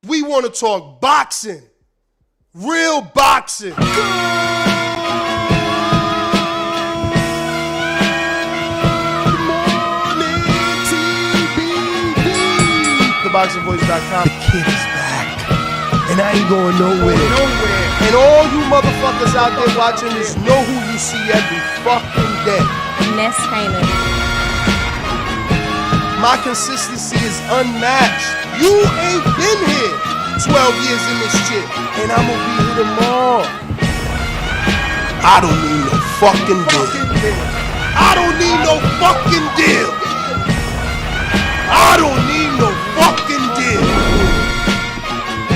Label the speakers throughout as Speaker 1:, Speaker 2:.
Speaker 1: We want to talk boxing. Real boxing. TheBoxingVoice.com. The kid is back. And I ain't going nowhere. And all you motherfuckers out there watching this know who you see every fucking day.
Speaker 2: Ness Heyman.
Speaker 1: My consistency is unmatched. You ain't been here 12 years in this shit. And I'm gonna be here tomorrow. I don't need no fucking deal. I don't need no fucking deal. I don't need no fucking deal.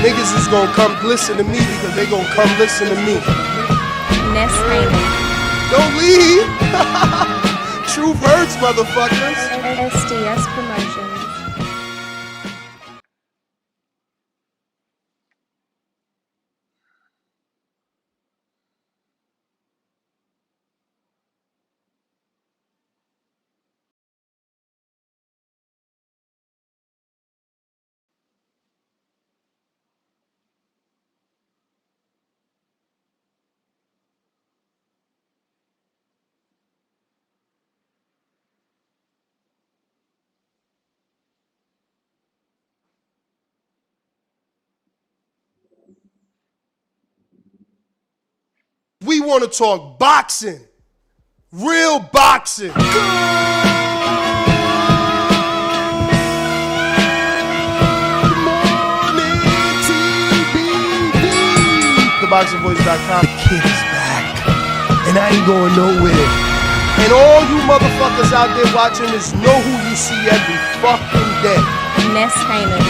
Speaker 1: Niggas is gonna come listen to me because they gonna come listen to me.
Speaker 2: Ness Heyman.
Speaker 1: Don't leave. Truth hurts, motherfuckers.
Speaker 2: SDS Promotions.
Speaker 1: We want to talk boxing. Real boxing. TheBoxingVoice.com. The kid is back. And I ain't going nowhere. And all you motherfuckers out there watching this know who you see every fucking day.
Speaker 2: Ness Heyman.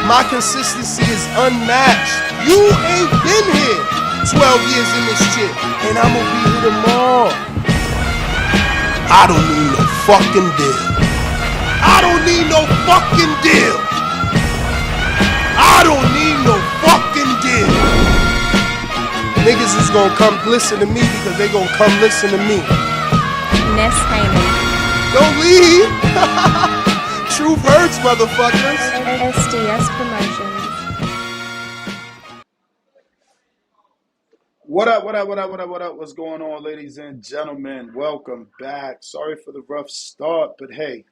Speaker 1: My consistency is unmatched. You ain't been here 12 years in this shit. And I'm gonna be here tomorrow. I don't need no fucking deal. I don't need no fucking deal. I don't need no fucking deal. Niggas is gonna come listen to me because they gonna come listen to me.
Speaker 2: Ness Heyman.
Speaker 1: Don't leave. Truth hurts, motherfuckers.
Speaker 2: SDS Promotions.
Speaker 3: What up, what up, what up, what up, what up? What's going on, ladies and gentlemen? Welcome back. Sorry for the rough start, but hey,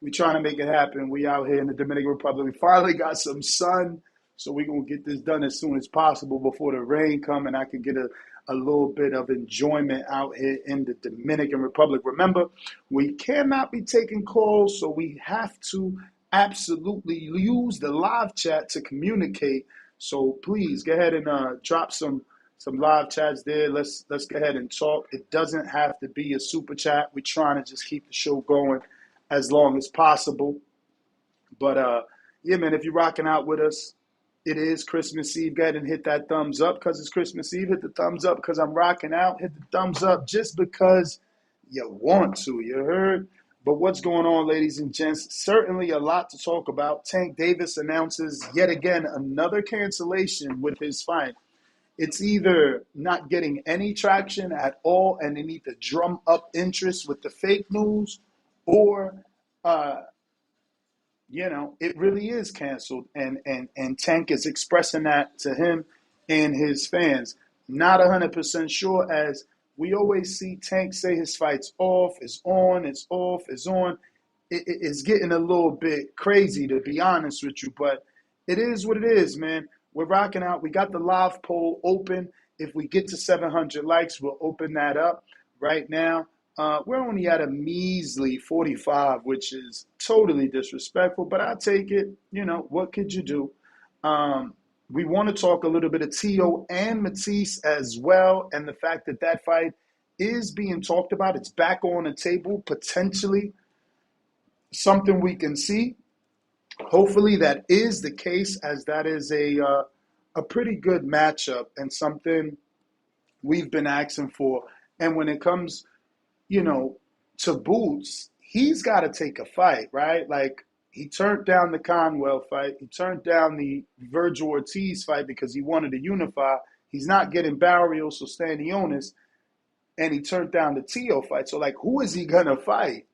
Speaker 3: we trying to make it happen. We out here in the Dominican Republic. We finally got some sun, so we're going to get this done as soon as possible before the rain come and I can get a little bit of enjoyment out here in the Dominican Republic. Remember, we cannot be taking calls, so we have to absolutely use the live chat to communicate. So please go ahead and drop some live chats there. Let's go ahead and talk. It doesn't have to be a super chat. We're trying to just keep the show going as long as possible. But yeah, man, if you're rocking out with us, it is Christmas Eve. Go ahead and hit that thumbs up because it's Christmas Eve. Hit the thumbs up because I'm rocking out. Hit the thumbs up just because you want to. You heard? But what's going on, ladies and gents? Certainly a lot to talk about. Tank Davis announces yet again another cancellation with his fight. It's either not getting any traction at all and they need to drum up interest with the fake news, or it really is canceled, and Tank is expressing that to him and his fans. Not 100% sure, as we always see Tank say his fight's off, it's on, it's off, it's on. It's getting a little bit crazy, to be honest with you, but it is what it is, man. We're rocking out. We got the live poll open. If we get to 700 likes, we'll open that up right now. We're only at a measly 45, which is totally disrespectful, but I take it. What could you do? We want to talk a little bit of Tio and Matias as well, and the fact that that fight is being talked about. It's back on the table, potentially something we can see. Hopefully that is the case, as that is a pretty good matchup and something we've been asking for. And when it comes to Boots, he's got to take a fight, right? Like, he turned down the Conwell fight. He turned down the Virgil Ortiz fight because he wanted to unify. He's not getting Barrios or Stanionis, and he turned down the Tio fight. So, like, who is he going to fight?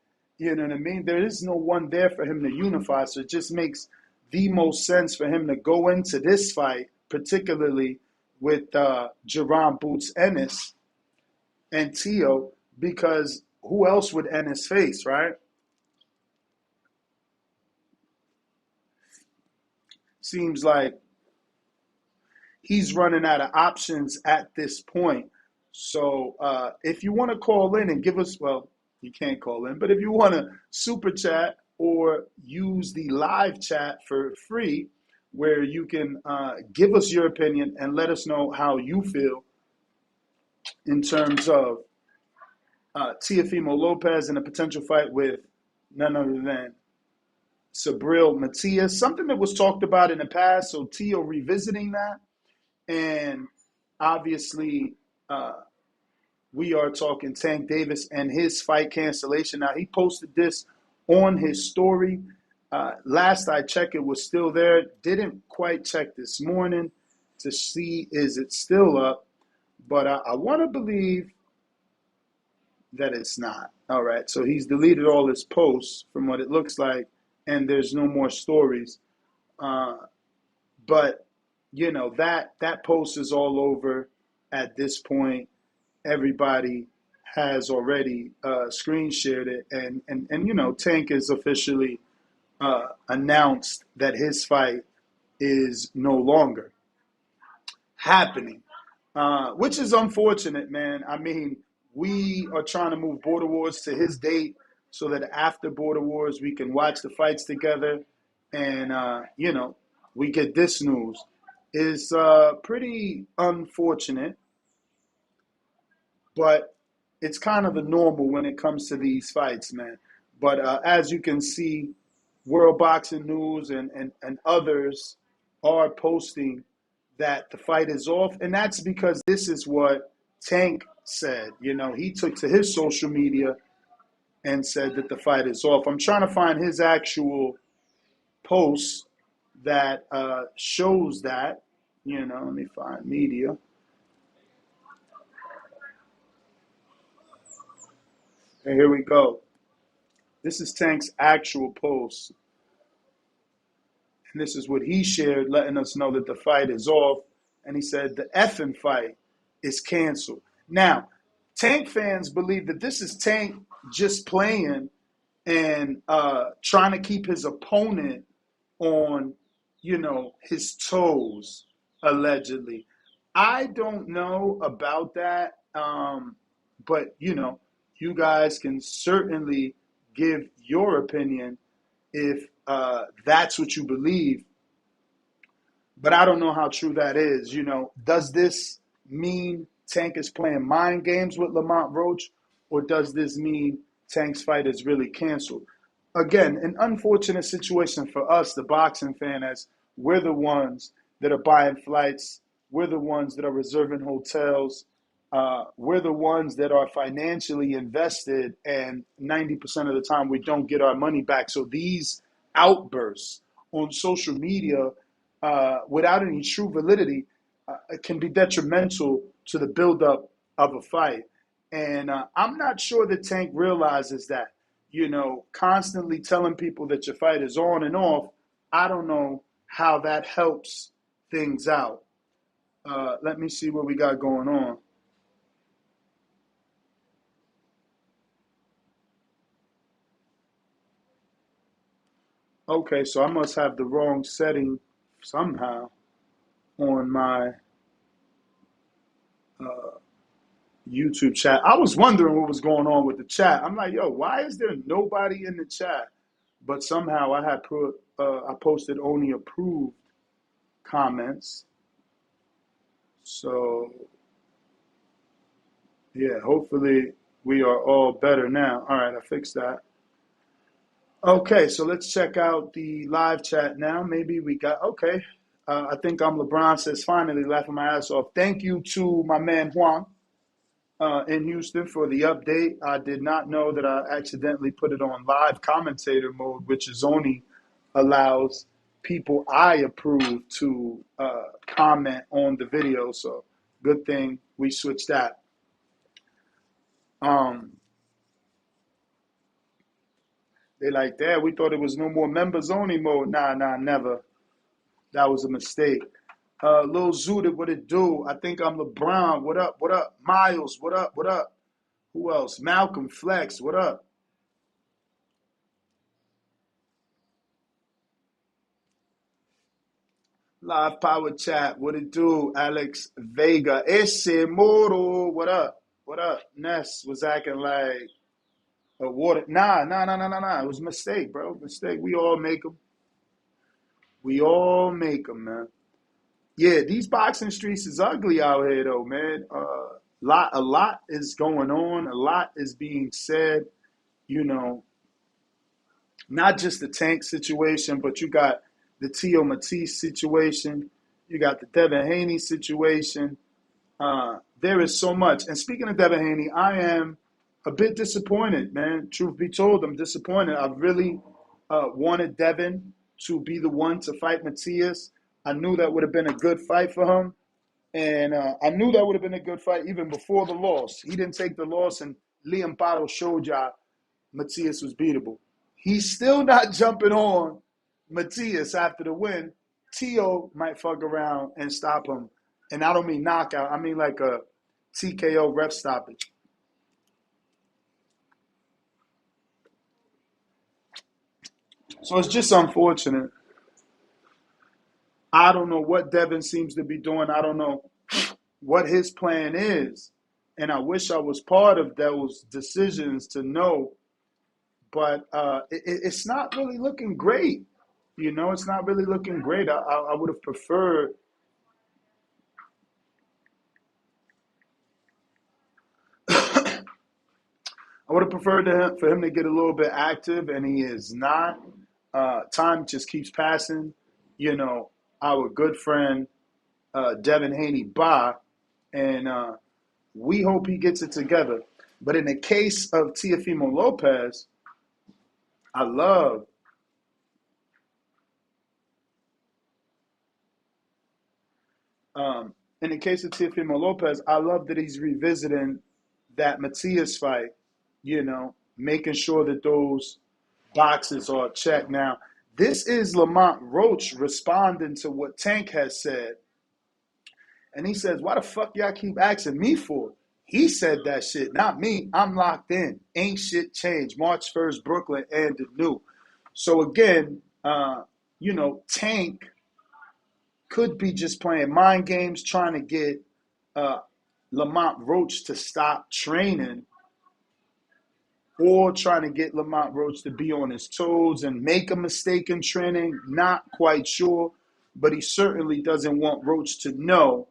Speaker 3: You know what I mean? There is no one there for him to unify, so it just makes the most sense for him to go into this fight, particularly with Jerron Boots Ennis and Teo, because who else would Ennis face, right? Seems like he's running out of options at this point. So if you want to call in and give us, well, you can't call in, but if you want to super chat or use the live chat for free, where you can give us your opinion and let us know how you feel in terms of Teofimo Lopez and a potential fight with none other than Sabril Matias, something that was talked about in the past. So Teo revisiting that. And obviously, we are talking Tank Davis and his fight cancellation. Now, he posted this on his story. Last I checked, it was still there. Didn't quite check this morning to see is it still up. But I want to believe that it's not. All right, so he's deleted all his posts from what it looks like, and there's no more stories. But you know, that post is all over at this point. Everybody has already screen shared it, and you know, Tank is officially announced that his fight is no longer happening, which is unfortunate, man. I mean, we are trying to move Border Wars to his date so that after Border Wars we can watch the fights together, and you know, we get this news. Is pretty unfortunate, but it's kind of the normal when it comes to these fights, man. But as you can see, World Boxing News and others are posting that the fight is off, and that's because this is what Tank said. You know, he took to his social media and said that the fight is off. I'm trying to find his actual post that shows that. You know, let me find media. And here we go. This is Tank's actual post. And this is what he shared, letting us know that the fight is off. And he said, the effing fight is canceled. Now, Tank fans believe that this is Tank just playing and trying to keep his opponent on, you know, his toes, allegedly. I don't know about that, but, you know, you guys can certainly give your opinion if that's what you believe. But I don't know how true that is. You know, does this mean Tank is playing mind games with Lamont Roach, or does this mean Tank's fight is really canceled? Again, an unfortunate situation for us, the boxing fan, as we're the ones that are buying flights, we're the ones that are reserving hotels, we're the ones that are financially invested, and 90% of the time we don't get our money back. So these outbursts on social media, without any true validity, can be detrimental to the buildup of a fight. And I'm not sure that Tank realizes that. You know, constantly telling people that your fight is on and off, I don't know how that helps things out. Let me see what we got going on. Okay, so I must have the wrong setting somehow on my YouTube chat. I was wondering what was going on with the chat. I'm like, yo, why is there nobody in the chat? But somehow I had I posted only approved comments. So yeah, hopefully we are all better now. All right, I fixed that. Okay, so let's check out the live chat now. Maybe we got, okay. I think I'm LeBron says, finally laughing my ass off. Thank you to my man Juan in Houston for the update. I did not know that I accidentally put it on live commentator mode, which is only allows people I approve to comment on the video. So good thing we switched that. They like, Dad, we thought it was no more members only mode. Nah, never. That was a mistake. Lil Zooted, what it do? I think I'm LeBron. What up? What up? Miles, what up? What up? Who else? Malcolm Flex, what up? Live Power Chat, what it do? Alex Vega, Ese Moro, what up? What up? Ness was acting like a water. Nah. It was a mistake, bro. Mistake. We all make them. We all make them, man. Yeah, these boxing streets is ugly out here, though, man. A lot is going on. A lot is being said. You know, not just the Tank situation, but you got the Tio Matisse situation. You got the Devin Haney situation. There is so much. And speaking of Devin Haney, I am a bit disappointed, man. Truth be told, I'm disappointed. I really wanted Devin to be the one to fight Matias. I knew that would have been a good fight for him. And I knew that would have been a good fight even before the loss. He didn't take the loss, and Liam Paro showed y'all Matias was beatable. He's still not jumping on Matias after the win. Tio might fuck around and stop him. And I don't mean knockout. I mean like a TKO ref stoppage. So it's just unfortunate. I don't know what Devin seems to be doing. I don't know what his plan is. And I wish I was part of those decisions to know. But it's not really looking great. You know, it's not really looking great. I would have preferred. I would have preferred for him to get a little bit active, and he is not. Time just keeps passing. You know, our good friend Devin Haney and we hope he gets it together. But in the case of Teofimo Lopez, I love in the case of Teofimo Lopez, I love that he's revisiting that Matias fight, you know, making sure that those boxes are checked. Now, this is Lamont Roach responding to what Tank has said. And he says, why the fuck y'all keep asking me for? He said that shit, not me. I'm locked in. Ain't shit changed. March 1st, Brooklyn and the new. So again, you know, Tank could be just playing mind games, trying to get Lamont Roach to stop training, or trying to get Lamont Roach to be on his toes and make a mistake in training. Not quite sure, but he certainly doesn't want Roach to know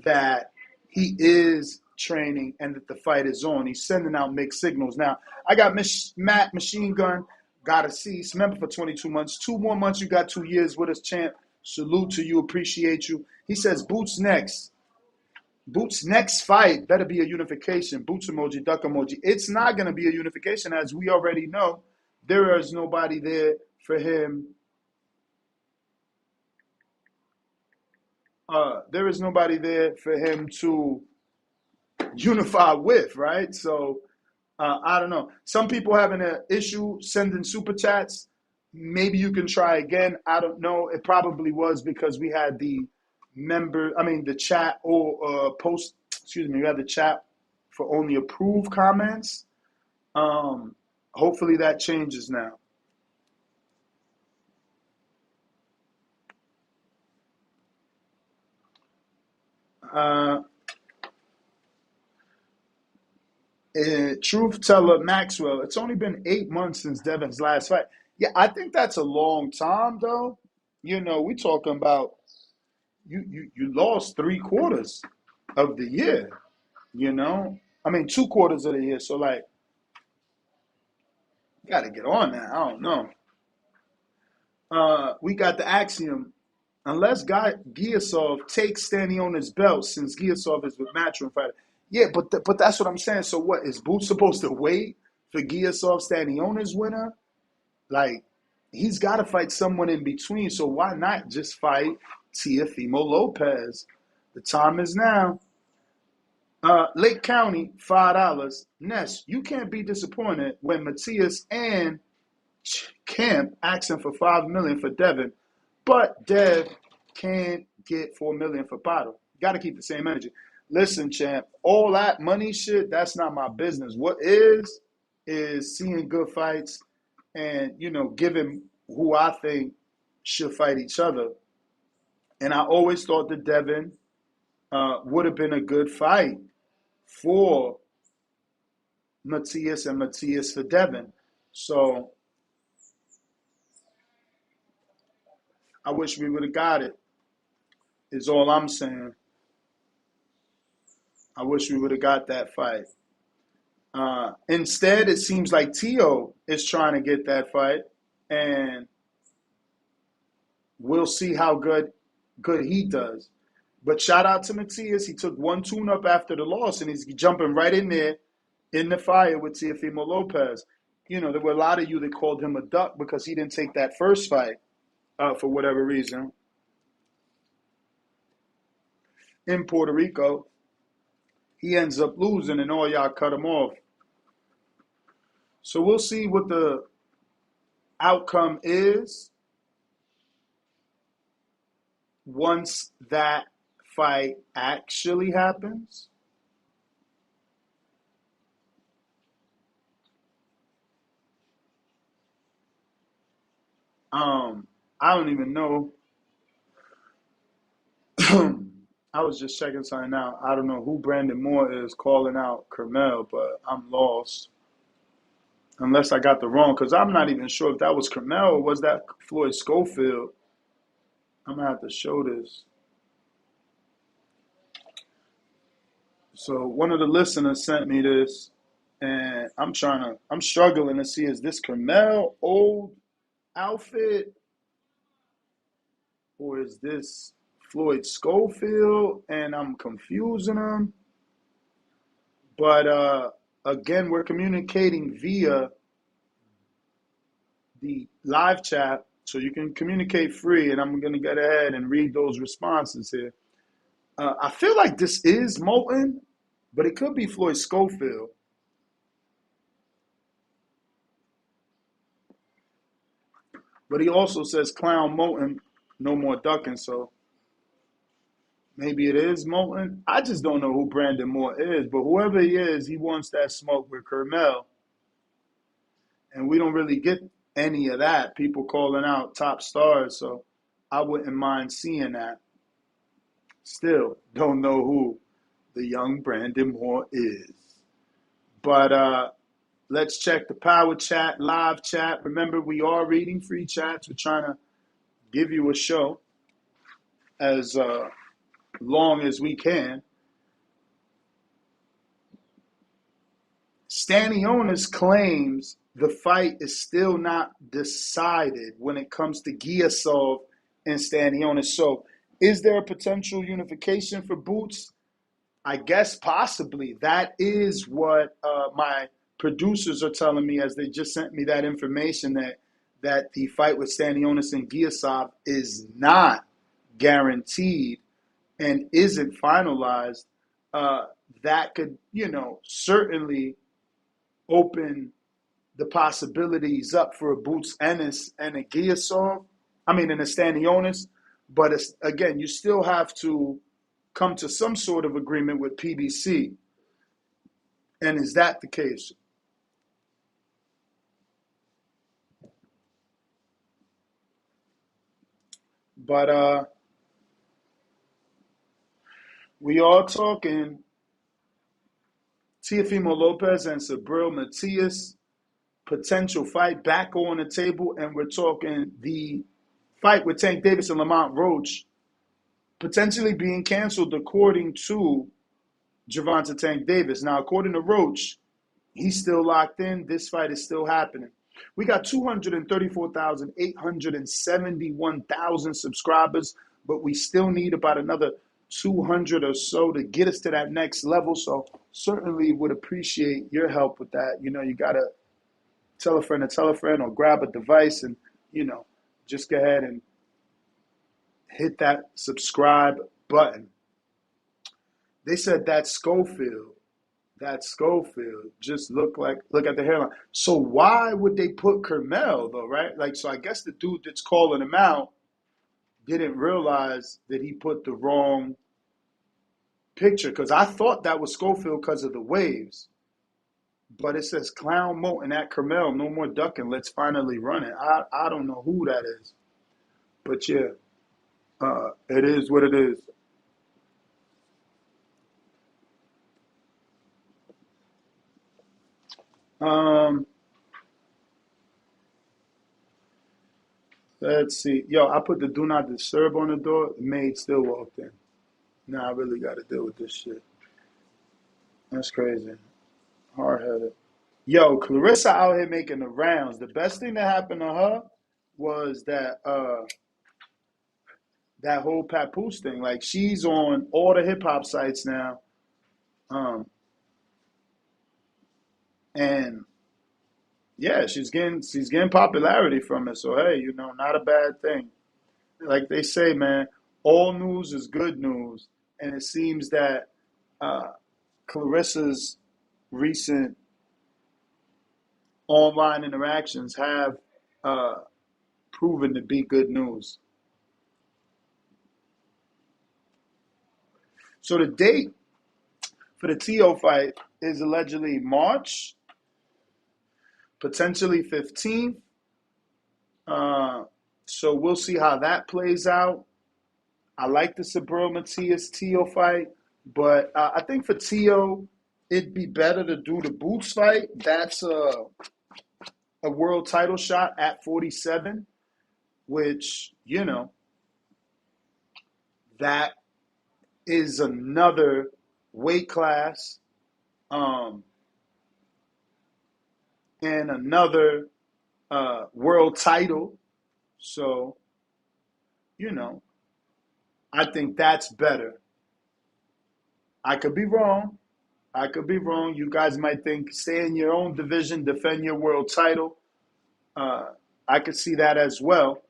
Speaker 3: that he is training and that the fight is on. He's sending out mixed signals. Now, I got Matt Machine Gun, got a cease, member for 22 months. 2 more months, you got 2 years with us, champ. Salute to you, appreciate you. He says, Boots next. Boots' next fight better be a unification. Boots emoji, duck emoji. It's not going to be a unification, as we already know. There is nobody there for him. There is nobody there for him to unify with, right? So I don't know. Some people having an issue sending super chats. Maybe you can try again. I don't know. It probably was because we had the chat or post. Excuse me. We had the chat for only approved comments. Hopefully that changes now. Truth teller Maxwell, it's only been 8 months since Devin's last fight. Yeah, I think that's a long time, though. You know, we talking about you lost 3/4 of the year. You know, I mean 2/4 of the year. So like, you got to get on that. I don't know. We got the axiom. Unless Giasov takes standing on his belt, since Giasov is with Matchroom Fighter. Yeah, but that's what I'm saying. So what, is Boots supposed to wait for Giasov standing on his winner? Like, he's got to fight someone in between. So why not just fight Teofimo Lopez? The time is now. Lake County, $5. Ness, you can't be disappointed when Matias and camp asking for $5 million for Devin, but Dev can't get $4 million for Pato. Got to keep the same energy. Listen, champ, all that money shit, that's not my business. What is seeing good fights and, giving who I think should fight each other. And I always thought that Devin would have been a good fight for Matias and Matias for Devin. So I wish we would have got it, is all I'm saying. I wish we would have got that fight. Instead, it seems like Teo is trying to get that fight, and we'll see how good he does. But shout out to Matias. He took one tune-up after the loss, and he's jumping right in there in the fire with Teofimo Lopez. There were a lot of you that called him a duck because he didn't take that first fight for whatever reason in Puerto Rico. He ends up losing, and all y'all cut him off. So we'll see what the outcome is once that fight actually happens. I don't even know. I was just checking something out. I don't know who Brandon Moore is calling out Kermel, but I'm lost. Unless I got the wrong, because I'm not even sure if that was Kermel or was that Floyd Schofield. I'm going to have to show this. So one of the listeners sent me this, and I'm struggling to see, is this Kermel old outfit? Or is this Floyd Schofield? And I'm confusing them. But again, we're communicating via the live chat, so you can communicate free, and I'm going to get ahead and read those responses here. I feel like this is Moulton, but it could be Floyd Schofield. But he also says Clown Moulton, no more ducking, so maybe it is Moulton. I just don't know who Brandon Moore is, but whoever he is, he wants that smoke with Kermel. And we don't really get any of that, people calling out top stars, so I wouldn't mind seeing that. Still don't know who the young Brandon Moore is. But let's check the power chat, live chat. Remember, we are reading free chats. We're trying to give you a show as long as we can. Stanionis claims the fight is still not decided when it comes to Giasov and Stanionis. So is there a potential unification for Boots? I guess possibly. That is what my producers are telling me, as they just sent me that information, that the fight with Stanionis and Giasov is not guaranteed and isn't finalized. That could, certainly open the possibilities up for a Boots Ennis and a Giasov. And a Stanionis. But again, you still have to come to some sort of agreement with PBC. And is that the case? But we are talking Teofimo Lopez and Sabril Matias, potential fight back on the table, and we're talking the fight with Tank Davis and Lamont Roach potentially being canceled according to Gervonta Tank Davis. Now, according to Roach, he's still locked in. This fight is still happening. We got 234,871,000 subscribers, but we still need about another 200 or so to get us to that next level. So certainly would appreciate your help with that. You got to tell a friend or grab a device and, just go ahead and hit that subscribe button. They said that Schofield that Schofield just look at the hairline. So why would they put Kermel though, right? Like, so I guess the dude that's calling him out didn't realize that he put the wrong picture, because I thought that was Schofield because of the waves. But it says Clown Moten at Kermel, no more ducking. Let's finally run it. I don't know who that is. But yeah, it is what it is. Let's see. Yo, I put the do not disturb on the door. The maid still walked in. Nah, I really got to deal with this shit. That's crazy. Hard headed. Yo, Clarissa out here making the rounds. The best thing that happened to her was that whole Papoose thing. Like, she's on all the hip hop sites now. And yeah, she's getting popularity from it. So hey, not a bad thing. Like they say, man, all news is good news. And it seems that Clarissa's recent online interactions have proven to be good news. So the date for the Teo fight is allegedly March, potentially 15th. So we'll see how that plays out. I like the Sabril Matias Teo fight, but I think for Teo, it'd be better to do the Boots fight. That's a world title shot at 47, which, that is another weight class and another world title. So, I think that's better. I could be wrong. You guys might think stay in your own division, defend your world title. I could see that as well.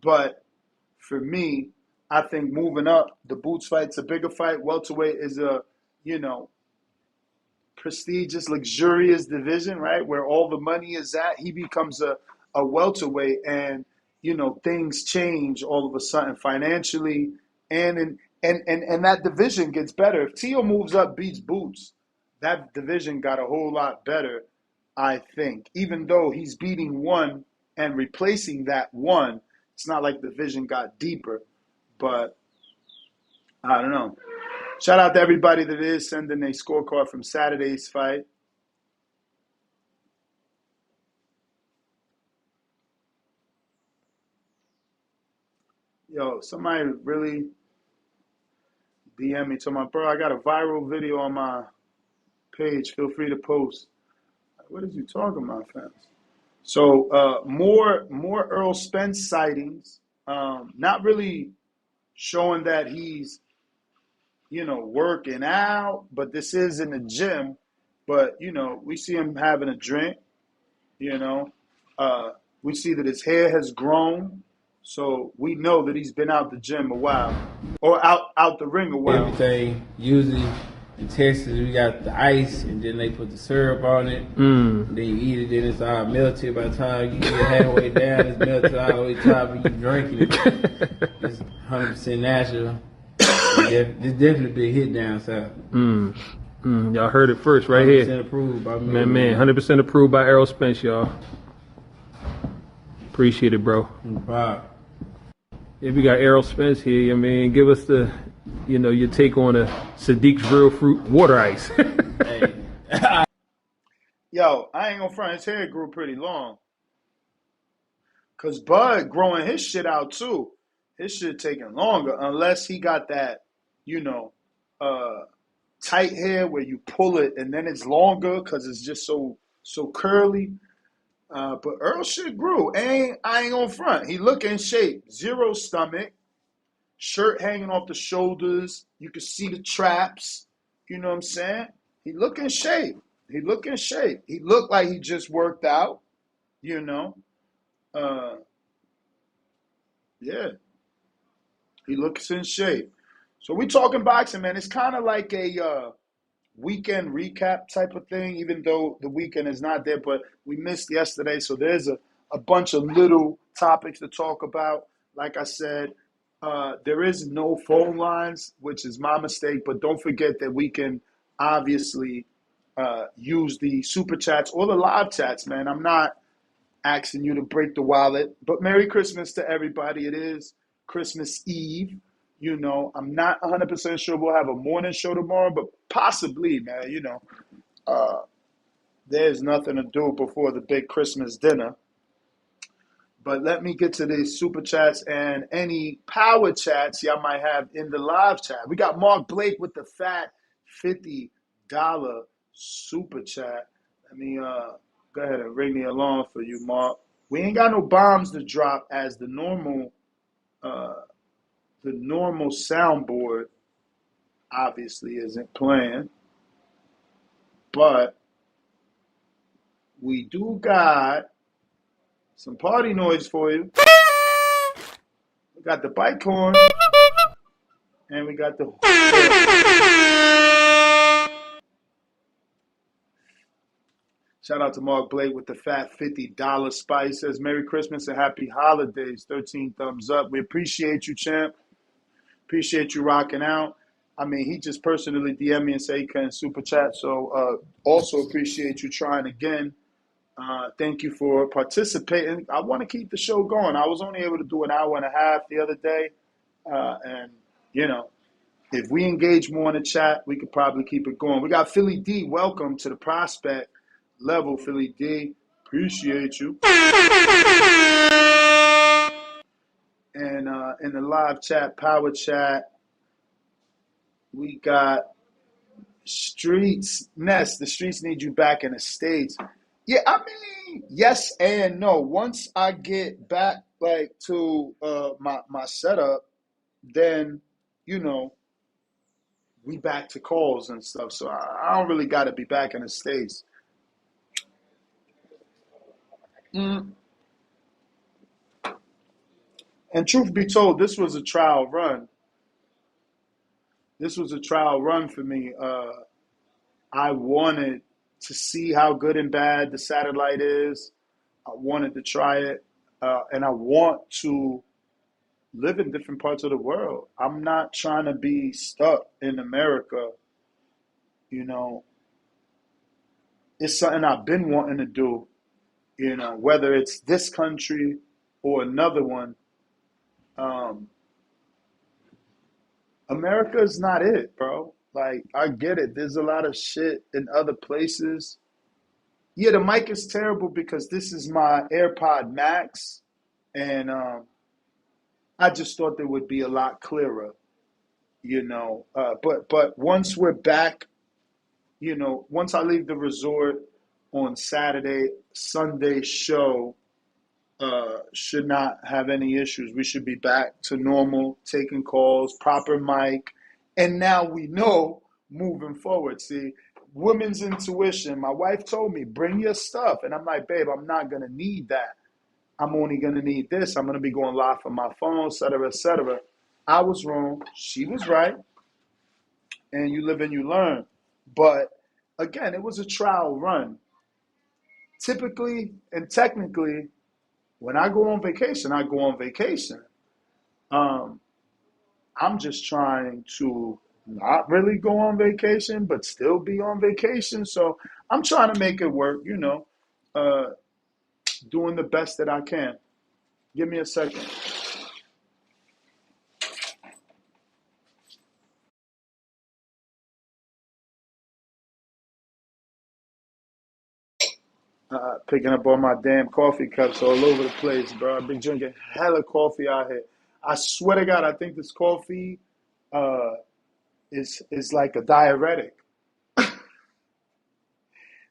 Speaker 3: But for me, I think moving up, the Boots fight's a bigger fight. Welterweight is a, prestigious, luxurious division, right? Where all the money is at. He becomes a welterweight, and things change all of a sudden financially, and that division gets better. If Teo moves up, beats Boots, that division got a whole lot better, I think. Even though he's beating one and replacing that one, it's not like the division got deeper. But I don't know. Shout out to everybody that is sending a scorecard from Saturday's fight. Yo, somebody really DM me, told my bro, I got a viral video on my page. Feel free to post. What is you talking about, fans? So more Earl Spence sightings. Not really showing that he's working out, but this is in the gym. But we see him having a drink. We see that his hair has grown. So we know that he's been out the gym a while, or out the ring a while.
Speaker 4: Everything, usually in Texas, we got the ice, and then they put the syrup on it. And then you eat it, then it's all melted. By the time you get halfway down, it's melted all the way top, and you drinking it. It's 100% natural. It's definitely a big hit down south.
Speaker 5: Y'all heard it first right here.
Speaker 4: 100% approved by me.
Speaker 5: Man, 100% approved by Errol Spence, y'all. Appreciate it, bro.
Speaker 4: Wow.
Speaker 5: Yeah, we got Errol Spence here. Give us the, your take on the Sadiq's Real Fruit water ice.
Speaker 4: Hey.
Speaker 3: Yo, I ain't gonna front. His hair grew pretty long. Cause Bud growing his shit out too. His shit taking longer, unless he got that, tight hair where you pull it and then it's longer because it's just so curly. But Earl shit grew. I ain't on front. He look in shape. Zero stomach. Shirt hanging off the shoulders. You can see the traps. You know what I'm saying? He look in shape. He look like he just worked out. Yeah. He looks in shape. So we talking boxing, man. It's kind of like a weekend recap type of thing, even though the weekend is not there, but we missed yesterday. So there's a bunch of little topics to talk about. Like I said, there is no phone lines, which is my mistake, but don't forget that we can obviously use the super chats or the live chats, man. I'm not asking you to break the wallet, but Merry Christmas to everybody. It is Christmas Eve. You know, I'm not 100% sure we'll have a morning show tomorrow, but possibly, man. You know, there's nothing to do before the big Christmas dinner. But let me get to these super chats and any power chats y'all might have in the live chat. We got Mark Blake with the fat $50 super chat. Let me go ahead and ring the alarm for you, Mark. We ain't got no bombs to drop as the normal soundboard obviously isn't playing. But we do got some party noise for you. We got the bike horn. And we got the... Shout out to Mark Blake with the fat $50 spice. Says Merry Christmas and Happy Holidays. 13 thumbs up. We appreciate you, champ. Appreciate you rocking out. I mean, he just personally DM'd me and said he couldn't super chat. So also appreciate you trying again. Thank you for participating. I want to keep the show going. I was only able to do an hour and a half the other day. And, you know, if we engage more in the chat, we could probably keep it going. We got Philly D. Welcome to the prospect level, Philly D. Appreciate you. And in the live chat, power chat, we got Streets. Ness, the streets need you back in the States. Yeah, I mean, yes and no. Once I get back like to my setup, then, you know, we back to calls and stuff. So I don't really got to be back in the States. And truth be told, this was a trial run. This was a trial run for me. I wanted to see how good and bad the satellite is. I wanted to try it. And I want to live in different parts of the world. I'm not trying to be stuck in America. You know, it's something I've been wanting to do, you know, whether it's this country or another one. America is not it, bro. Like, I get it. There's a lot of shit in other places. Yeah, the mic is terrible because this is my AirPod Max. And I just thought they would be a lot clearer, you know. But once we're back, you know, once I leave the resort on Saturday, Sunday show should not have any issues. We should be back to normal, taking calls, proper mic. And now we know moving forward. See, women's intuition. My wife told me, bring your stuff. And I'm like, babe, I'm not going to need that. I'm only going to need this. I'm going to be going live from my phone, et cetera, et cetera. I was wrong. She was right. And you live and you learn. But again, it was a trial run. Typically and technically, when I go on vacation, I go on vacation. I'm just trying to not really go on vacation, but still be on vacation. So I'm trying to make it work, you know, doing the best that I can. Give me a second. Picking up all my damn coffee cups all over the place, bro. I've been drinking hella coffee out here. I swear to God, I think this coffee is like a diuretic.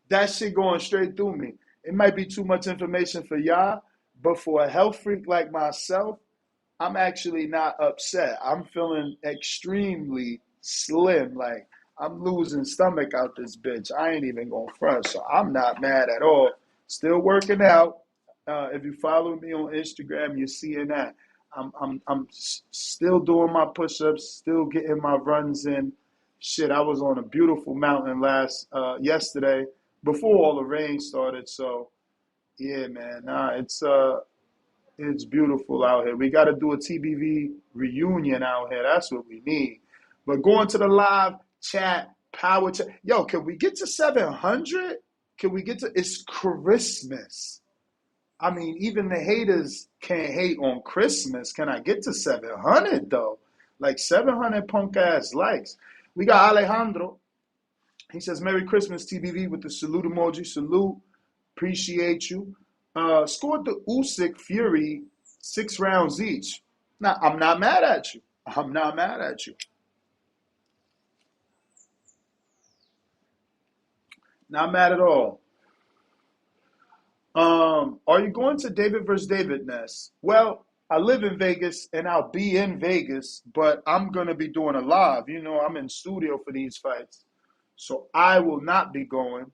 Speaker 3: That shit going straight through me. It might be too much information for y'all, but for a health freak like myself, I'm actually not upset. I'm feeling extremely slim. Like, I'm losing stomach out this bitch. I ain't even going front, so I'm not mad at all. Still working out. If you follow me on Instagram, you're seeing that. I'm still doing my push-ups, still getting my runs in, Shit, I was on a beautiful mountain yesterday before all the rain started. So yeah, man, it's beautiful out here. We got to do a TBV reunion out here. That's what we need. But going to the live chat, power chat. Yo, can we get to 700? Can we get to? It's Christmas. I mean, even the haters can't hate on Christmas. Can I get to 700 though? Like 700 punk ass likes. We got Alejandro. He says, Merry Christmas, TBV, with the salute emoji. Salute. Appreciate you. Scored the Usyk Fury 6 rounds each. Now, I'm not mad at you. I'm not mad at you. Not mad at all. Are you going to David versus David, Ness? Well, I live in Vegas and I'll be in Vegas, but I'm going to be doing a live. You know, I'm in studio for these fights. So I will not be going,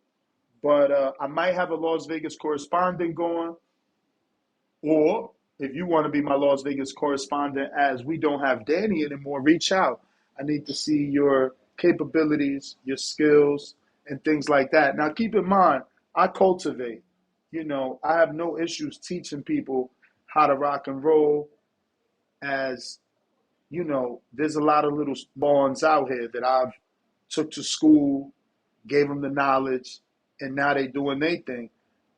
Speaker 3: but I might have a Las Vegas correspondent going. Or if you want to be my Las Vegas correspondent, as we don't have Danny anymore, reach out. I need to see your capabilities, your skills, and things like that. Now, keep in mind, I cultivate. You know, I have no issues teaching people how to rock and roll. As you know, there's a lot of little spawns out here that I've took to school, gave them the knowledge, and now they doing their thing.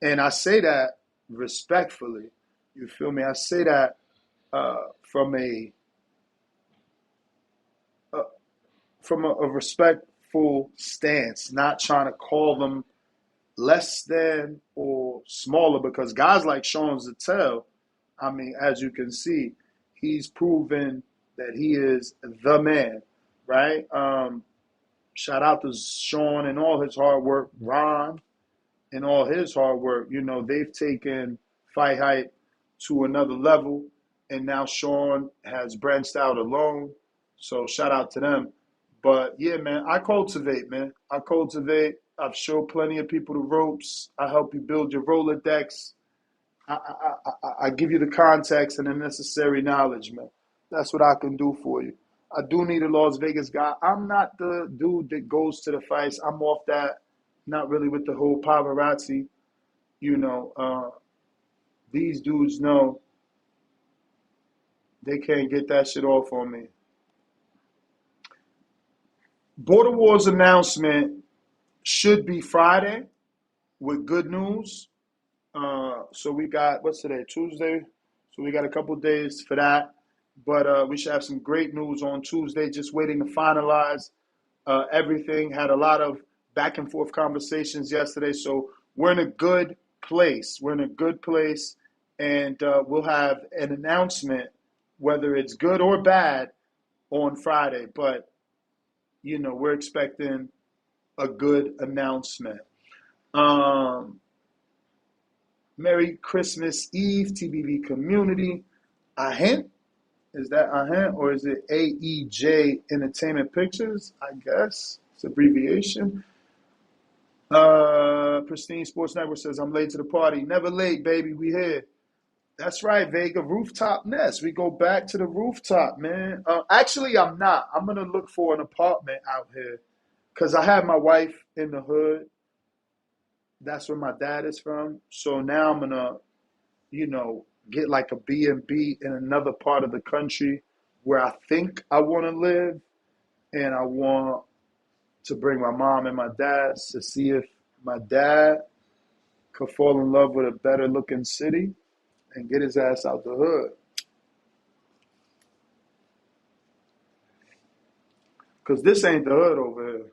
Speaker 3: And I say that respectfully. You feel me? I say that from a respectful stance, not trying to call them less than or smaller, because guys like Sean Zattel, I mean, as you can see, he's proven that he is the man, right? Shout out to Sean and all his hard work, Ron and all his hard work. You know, they've taken Fight Hype to another level, and now Sean has branched out alone. So shout out to them. But yeah, man, I cultivate, man. I cultivate. I've showed plenty of people the ropes. I help you build your Rolodex. I give you the context and the necessary knowledge, man. That's what I can do for you. I do need a Las Vegas guy. I'm not the dude that goes to the fights. I'm off that, not really with the whole paparazzi. You know, these dudes know they can't get that shit off on me. Border Wars announcement should be Friday with good news. So we got, what's today? Tuesday. So we got a couple days for that. But we should have some great news on Tuesday. Just waiting to finalize everything. Had a lot of back and forth conversations yesterday. So we're in a good place. We're in a good place. And we'll have an announcement, whether it's good or bad, on Friday. But, you know, we're expecting a good announcement. Merry Christmas Eve, TBV community. A hint? Is that a hint, or is it AEJ Entertainment Pictures? I guess it's abbreviation. Pristine Sports Network says, I'm late to the party. Never late, baby. We here. That's right, Vega. Rooftop Nest. We go back to the rooftop, man. Actually, I'm not. I'm going to look for an apartment out here because I have my wife in the hood. That's where my dad is from. So now I'm going to, you know, get like a B&B in another part of the country where I think I want to live. And I want to bring my mom and my dad to see if my dad could fall in love with a better looking city and get his ass out the hood. Because this ain't the hood over here.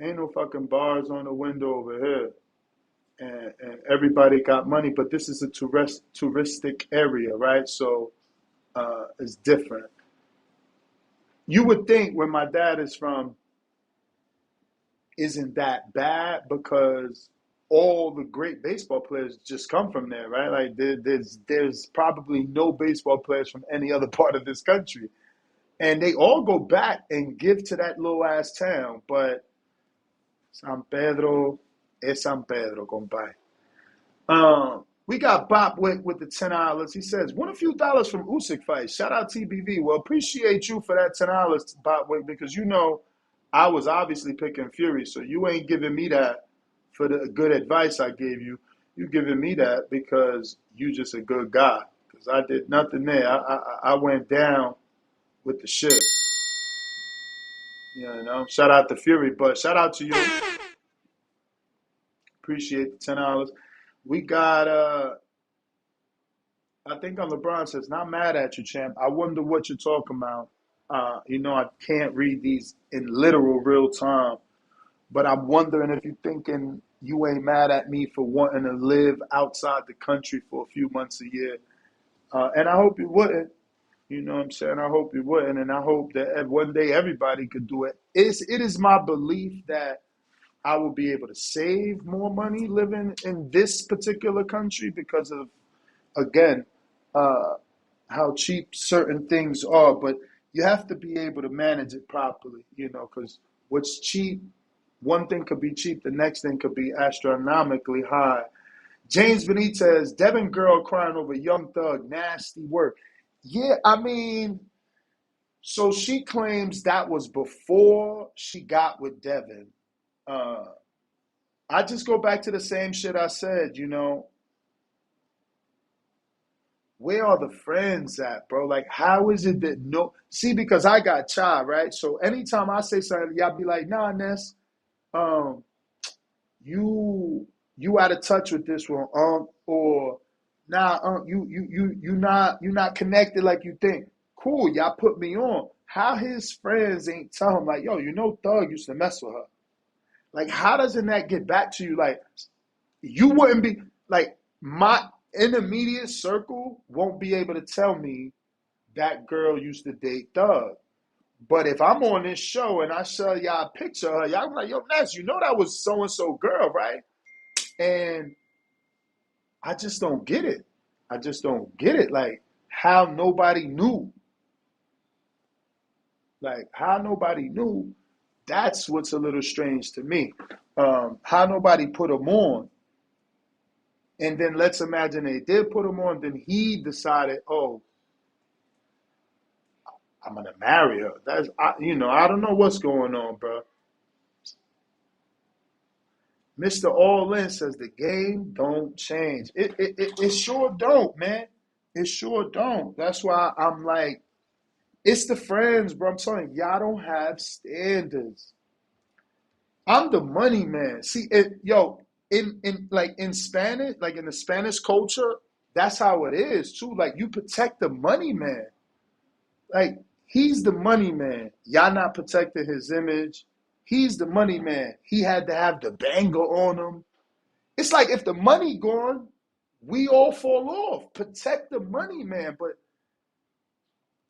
Speaker 3: Ain't no fucking bars on the window over here. And everybody got money, but this is a touristic area, right? So it's different. You would think where my dad is from isn't that bad because all the great baseball players just come from there, right? Like there's probably no baseball players from any other part of this country. And they all go back and give to that little ass town. But San Pedro es San Pedro, compadre. We got Bob Wick with the $10. He says, won a few dollars from Usyk fight. Shout out TBV. Well, appreciate you for that $10, Bob Wick, because you know I was obviously picking Fury, so you ain't giving me that for the good advice I gave you. You giving me that because you just a good guy. Because I did nothing there. I went down with the ship. You know, shout out to Fury, but shout out to you. Appreciate the $10. We got I think on LeBron says, not mad at you, champ. I wonder what you're talking about. You know, I can't read these in literal real time, but I'm wondering if you're thinking you ain't mad at me for wanting to live outside the country for a few months a year. And I hope you wouldn't. You know what I'm saying? I hope you wouldn't. And I hope that one day everybody could do it. It is my belief that I will be able to save more money living in this particular country because of, again, how cheap certain things are. But you have to be able to manage it properly, you know, because what's cheap, one thing could be cheap, the next thing could be astronomically high. James Benitez, Devin girl crying over Young Thug, nasty work. Yeah, I mean, so she claims that was before she got with Devin. I just go back to the same shit I said, you know. Where are the friends at, bro? Like, how is it that no... See, because I got Chai, right? So anytime I say something, y'all be like, nah, Ness, you out of touch with this one, or nah, you not connected like you think. Cool, y'all put me on. How his friends ain't tell him, like, yo, you know Thug used to mess with her. Like, how doesn't that get back to you? Like, you wouldn't be, like, my intermediate circle won't be able to tell me that girl used to date Thug. But if I'm on this show and I show y'all a picture of her, y'all be like, yo, Ness, you know that was so-and-so girl, right? And I just don't get it. I just don't get it. Like, how nobody knew. Like, how nobody knew, that's what's a little strange to me. How nobody put him on. And then let's imagine they did put him on, then he decided, oh, I'm going to marry her. I don't know what's going on, bro. Mr. All In says the game don't change. It sure don't, man. It sure don't. That's why I'm like, it's the friends, bro. I'm telling you, y'all don't have standards. I'm the money man. See, in Spanish, like in the Spanish culture, that's how it is too. Like, you protect the money man. Like, he's the money man. Y'all not protecting his image. He's the money man. He had to have the banger on him. It's like, if the money gone, we all fall off. Protect the money man, but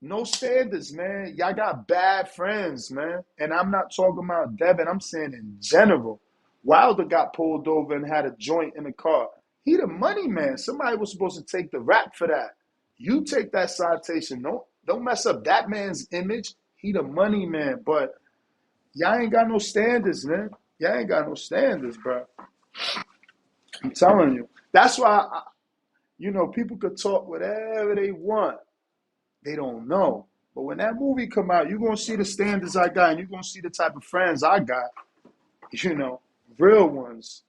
Speaker 3: no standards, man. Y'all got bad friends, man. And I'm not talking about Devin. I'm saying in general. Wilder got pulled over and had a joint in the car. He the money man. Somebody was supposed to take the rap for that. You take that citation. Don't mess up that man's image. He the money man. But y'all ain't got no standards, man. Y'all ain't got no standards, bro. I'm telling you. That's why, people could talk whatever they want. They don't know. But when that movie come out, you're going to see the standards I got, and you're going to see the type of friends I got. Real ones.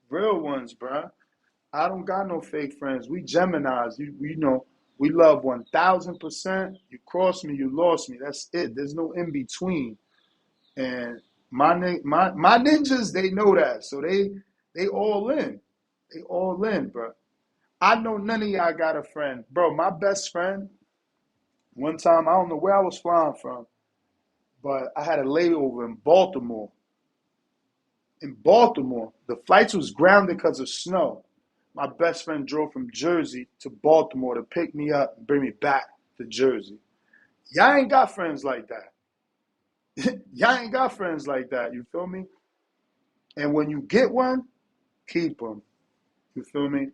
Speaker 3: Real ones, bro. I don't got no fake friends. We Geminis. We love 1,000%. You crossed me, you lost me. That's it. There's no in between. And my ninjas, they know that. So they all in. They all in, bro. I know none of y'all got a friend. Bro, my best friend, one time, I don't know where I was flying from, but I had a layover in Baltimore. In Baltimore, the flights was grounded because of snow. My best friend drove from Jersey to Baltimore to pick me up and bring me back to Jersey. Y'all ain't got friends like that. Y'all ain't got friends like that, you feel me? And when you get one, keep them. You feel me?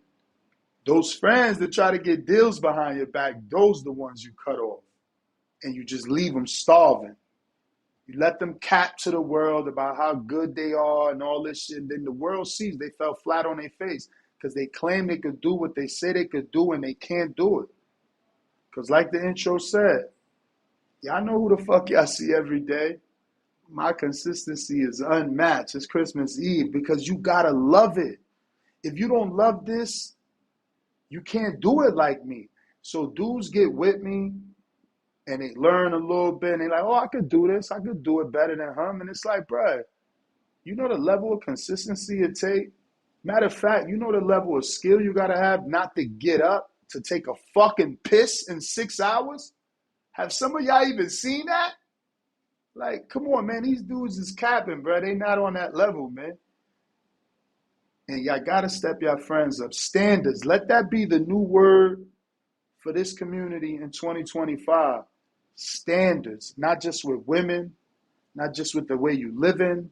Speaker 3: Those friends that try to get deals behind your back, those are the ones you cut off. And you just leave them starving. You let them cap to the world about how good they are and all this shit. And then the world sees they fell flat on their face. because they claim they could do what they say they could do and they can't do it. Because like the intro said, y'all know who the fuck y'all see every day. My consistency is unmatched. It's Christmas Eve because you gotta love it. If you don't love this, you can't do it like me. So dudes get with me and they learn a little bit and they're like, oh, I could do this. I could do it better than him. And it's like, bruh, you know the level of consistency it takes? Matter of fact, you know the level of skill you gotta have not to get up to take a fucking piss in 6 hours? Have some of y'all even seen that? Like, come on, man. These dudes is capping, bro. They not on that level, man. And y'all got to step your friends up. Standards. Let that be the new word for this community in 2025. Standards. Not just with women, not just with the way you live in,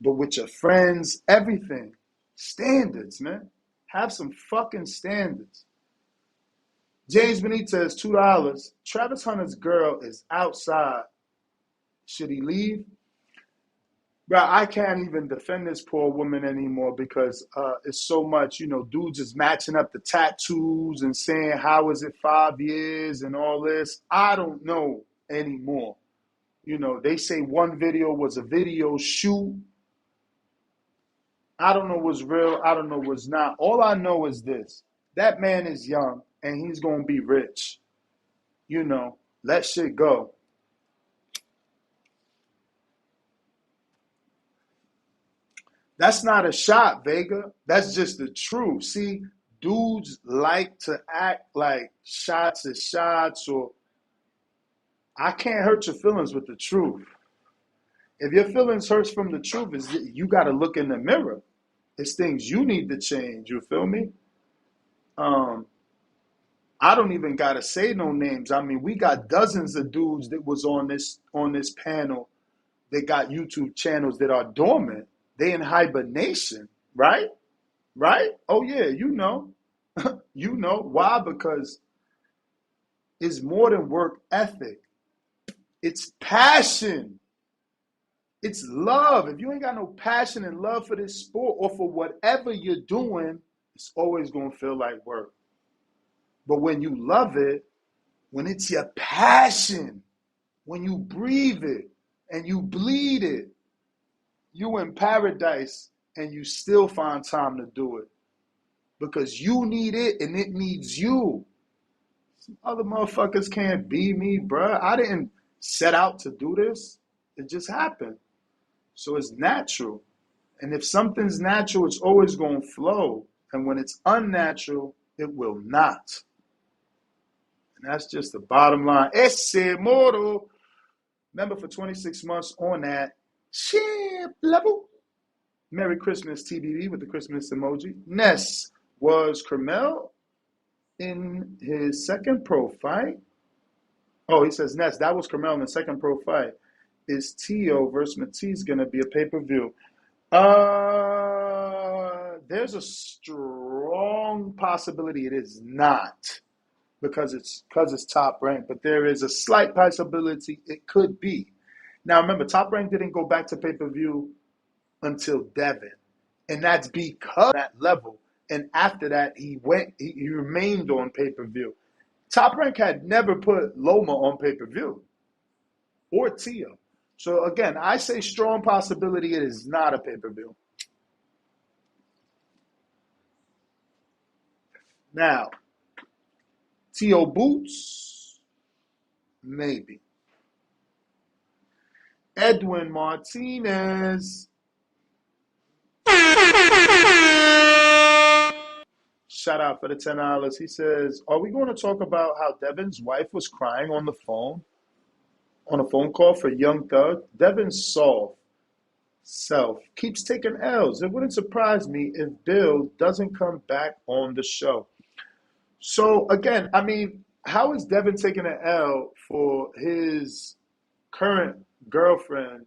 Speaker 3: but with your friends, everything. Standards, man. Have some fucking standards. James Benitez, $2. Travis Hunter's girl is outside. Should he leave? Bro, I can't even defend this poor woman anymore because it's so much, dudes is matching up the tattoos and saying, how is it 5 years and all this? I don't know anymore. They say one video was a video shoot. I don't know what's real. I don't know what's not. All I know is this. That man is young and he's going to be rich. Let shit go. That's not a shot, Vega. That's just the truth. See, dudes like to act like shots is shots, or I can't hurt your feelings with the truth. If your feelings hurts from the truth, is you got to look in the mirror. It's things you need to change. You feel me? I don't even got to say no names. I mean, we got dozens of dudes that was on this panel that got YouTube channels that are dormant. They in hibernation, right? Right? Oh, yeah, you know. You know. Why? Because it's more than work ethic. It's passion. It's love. If you ain't got no passion and love for this sport or for whatever you're doing, it's always going to feel like work. But when you love it, when it's your passion, when you breathe it and you bleed it, you in paradise and you still find time to do it because you need it and it needs you. Some other motherfuckers can't be me, bruh. I didn't set out to do this. It just happened. So it's natural. And if something's natural, it's always going to flow. And when it's unnatural, it will not. And that's just the bottom line. Ese moro. Remember, for 26 months on that champ level. Merry Christmas, TBV, with the Christmas emoji. Ness was Carmel in his second pro fight. Oh, he says, Ness, that was Carmel in the second pro fight. Is Teo versus Matias going to be a pay-per-view? There's a strong possibility it is not because it's Top Rank, but there is a slight possibility it could be. Now, remember, Top Rank didn't go back to pay-per-view until Devin, and that's because of that level. And after that, he remained on pay-per-view. Top Rank had never put Loma on pay-per-view or Teo. So again, I say strong possibility it is not a pay-per-view. Now, Teo Boots, maybe. Edwin Martinez. Shout out for the $10. He says, are we going to talk about how Devin's wife was crying on a phone call for Young Thug? Devin's self keeps taking L's. It wouldn't surprise me if Bill doesn't come back on the show. So again, I mean, how is Devin taking an L for his current girlfriend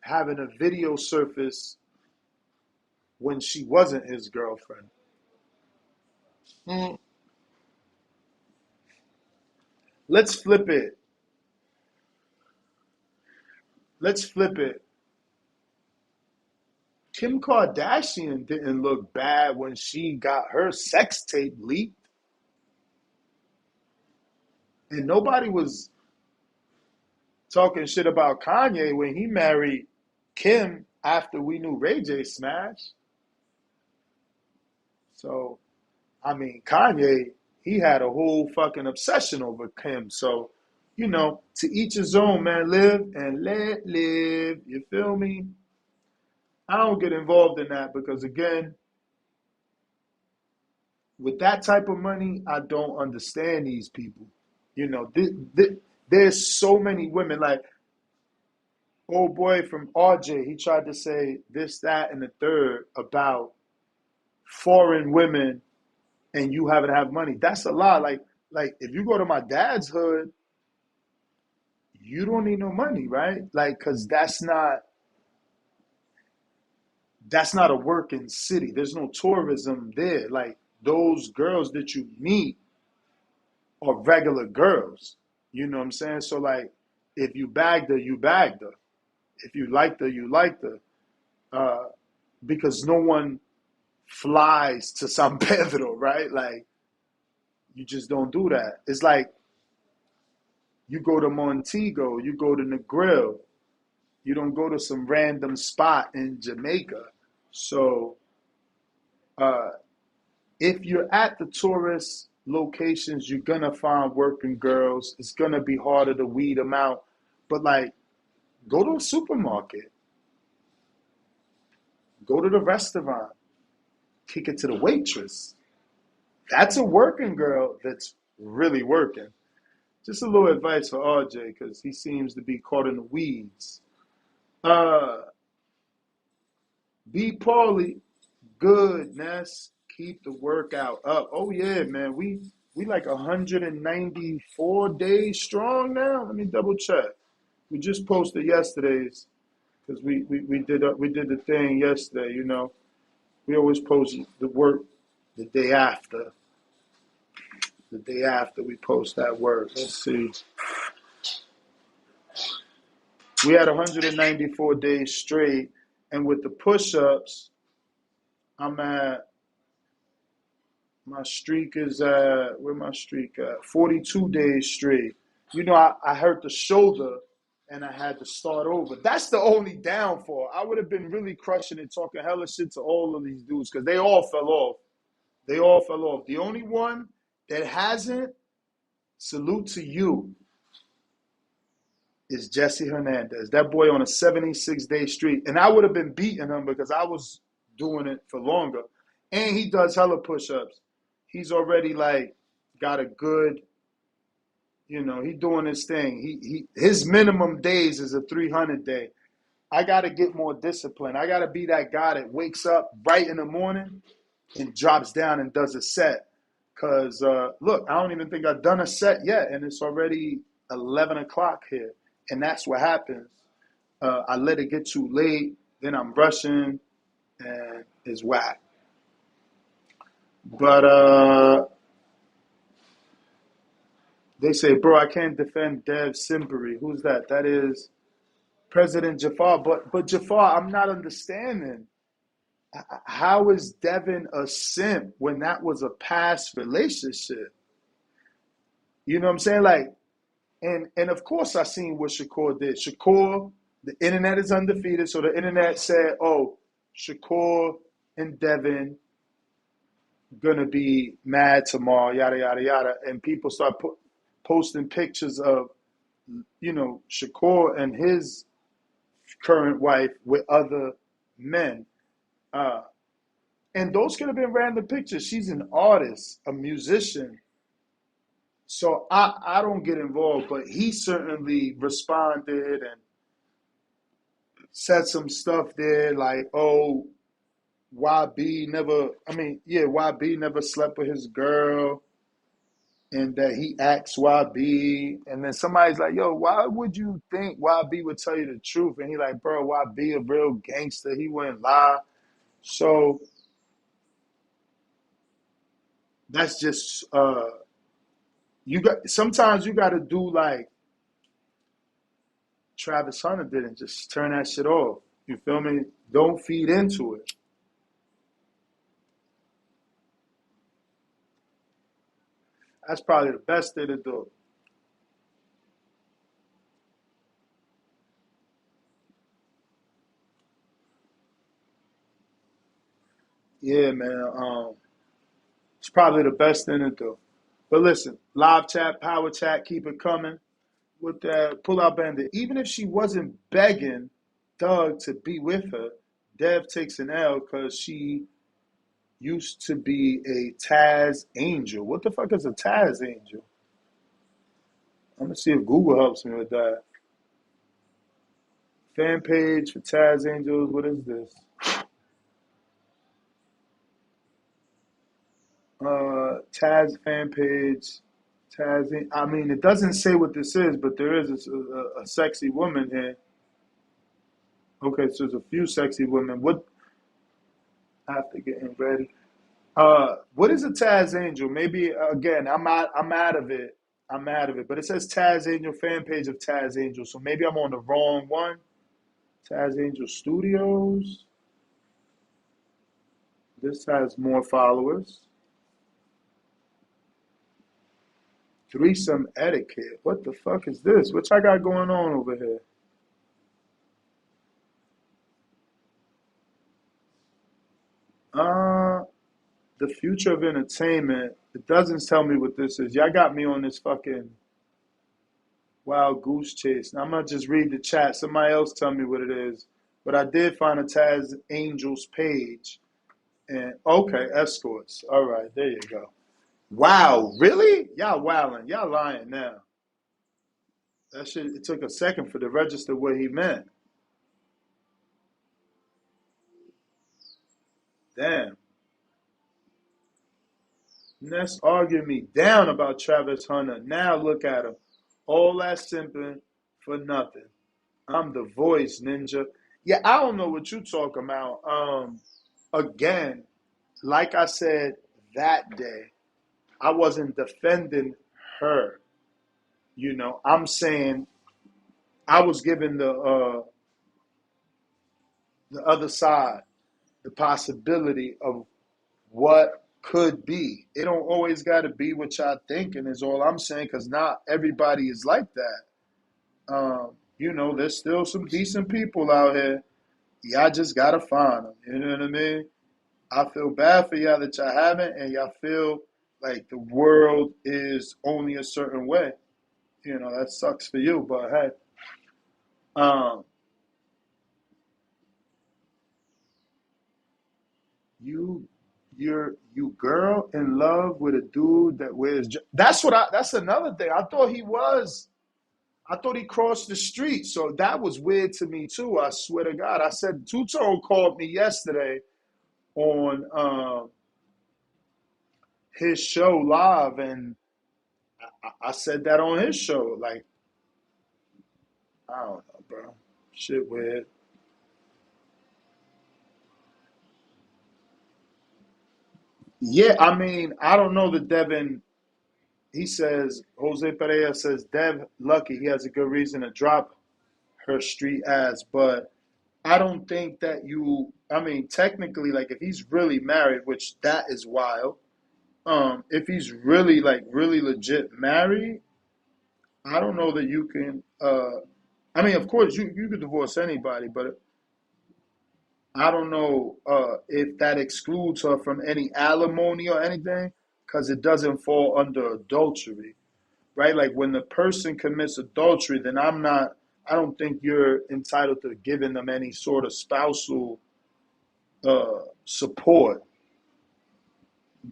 Speaker 3: having a video surface when she wasn't his girlfriend? Let's flip it. Kim Kardashian didn't look bad when she got her sex tape leaked. And nobody was talking shit about Kanye when he married Kim after we knew Ray J smashed. So, I mean, Kanye, he had a whole fucking obsession over Kim. So, you know, to each his own, man. Live and let live. You feel me? I don't get involved in that because, again, with that type of money, I don't understand these people. You know, there's so many women. Like, old boy from RJ, he tried to say this, that, and the third about foreign women and you haven't have money. That's a lie. Like if you go to my dad's hood, you don't need no money, right? Like, cause that's not a working city. There's no tourism there. Like those girls that you meet are regular girls. You know what I'm saying? So like, if you bagged her, you bagged her. If you liked her, you liked her. Because no one flies to San Pedro, right? Like, you just don't do that. It's like you go to Montego, you go to Negril. You don't go to some random spot in Jamaica. So if you're at the tourist locations, you're going to find working girls. It's going to be harder to weed them out. But like, go to a supermarket. Go to the restaurant. Kick it to the waitress. That's a working girl that's really working. Just a little advice for RJ because he seems to be caught in the weeds. B. Paulie, good, Ness. Keep the workout up. Oh yeah, man. We like 194 days strong now. Let me double check. We just posted yesterday's because we did the thing yesterday. You know, we always post the work the day after. The day after we post that work. Let's see. We had 194 days straight, and with the push-ups, I'm at. My streak is at, where my streak at? 42 days straight. You know, I hurt the shoulder and I had to start over. That's the only downfall. I would have been really crushing it, talking hella shit to all of these dudes because they all fell off. They all fell off. The only one that hasn't, salute to you, is Jesse Hernandez. That boy on a 76-day streak. And I would have been beating him because I was doing it for longer. And he does hella push-ups. He's already like got a good, you know, he doing his thing. His minimum days is a 300 day. I got to get more discipline. I got to be that guy that wakes up right in the morning and drops down and does a set. Because, look, I don't even think I've done a set yet, and it's already 11 o'clock here. And that's what happens. I let it get too late, then I'm rushing, and it's whack. But they say, bro, I can't defend Dev Simpery. Who's that? That is President Jafar. But Jafar, I'm not understanding. How is Devin a simp when that was a past relationship? You know what I'm saying? Like, and of course I seen what Shakur did. Shakur, the internet is undefeated, so the internet said, oh, Shakur and Devin gonna be mad tomorrow, yada yada yada, and people start posting pictures of, you know, Shakur and his current wife with other men, and those could have been random pictures. She's an artist, a musician, so I don't get involved. But he certainly responded and said some stuff there, like, oh, YB never slept with his girl, and that he asked YB, and then somebody's like, yo, why would you think YB would tell you the truth? And he like, bro, YB a real gangster, he wouldn't lie. So that's just sometimes you gotta do like Travis Hunter did and just turn that shit off. You feel me? Don't feed into it. That's probably the best thing to do. Yeah, man. It's probably the best thing to do. But listen, live chat, power chat, keep it coming with that pull out bandit. Even if she wasn't begging Doug to be with her, Dev takes an L because she used to be a Taz angel. What the fuck is a Taz angel? I'm gonna see if Google helps me with that. Fan page for Taz Angels. What is this? Taz fan page. Taz. I mean, it doesn't say what this is, but there is a sexy woman here. Okay, so there's a few sexy women. What? After getting ready. What is a Taz Angel? Maybe again, I'm out of it. I'm out of it. But it says Taz Angel fan page of Taz Angel, so maybe I'm on the wrong one. Taz Angel Studios. This has more followers. Threesome etiquette. What the fuck is this? What I got going on over here? Uh, the future of entertainment. It doesn't tell me what this is. Y'all got me on this fucking wild goose chase. Now, I'm gonna just read the chat. Somebody else tell me what it is. But I did find a Taz Angels page. And okay, escorts. All right, there you go. Wow, really? Y'all wilding. Y'all lying now. That shit, it took a second for the register what he meant. Damn. Ness arguing me down about Travis Hunter. Now look at him. All that simping for nothing. I'm the voice, ninja. Yeah, I don't know what you talking about. Again, like I said that day, I wasn't defending her. You know, I'm saying I was giving the other side the possibility of what could be. It don't always got to be what y'all thinking is all I'm saying, because not everybody is like that. You know, there's still some decent people out here. Y'all just got to find them. You know what I mean? I feel bad for y'all that y'all haven't, and y'all feel like the world is only a certain way. You know, that sucks for you, but hey. Um, you you girl in love with a dude that wears that's another thing. I thought he crossed the street, so that was weird to me too. I swear to God. I said Two Tone called me yesterday on his show live, and I said that on his show. Like, I don't know, bro. Shit weird. Yeah, I mean, I don't know that Devin. He says Jose Pereira says Dev lucky he has a good reason to drop her street ass, but I don't think that you. I mean, technically, like if he's really married, which that is wild. If he's really like really legit married, I don't know that you can. I mean, of course, you could divorce anybody, but I don't know if that excludes her from any alimony or anything, because it doesn't fall under adultery, right? Like when the person commits adultery, then I don't think you're entitled to giving them any sort of spousal support.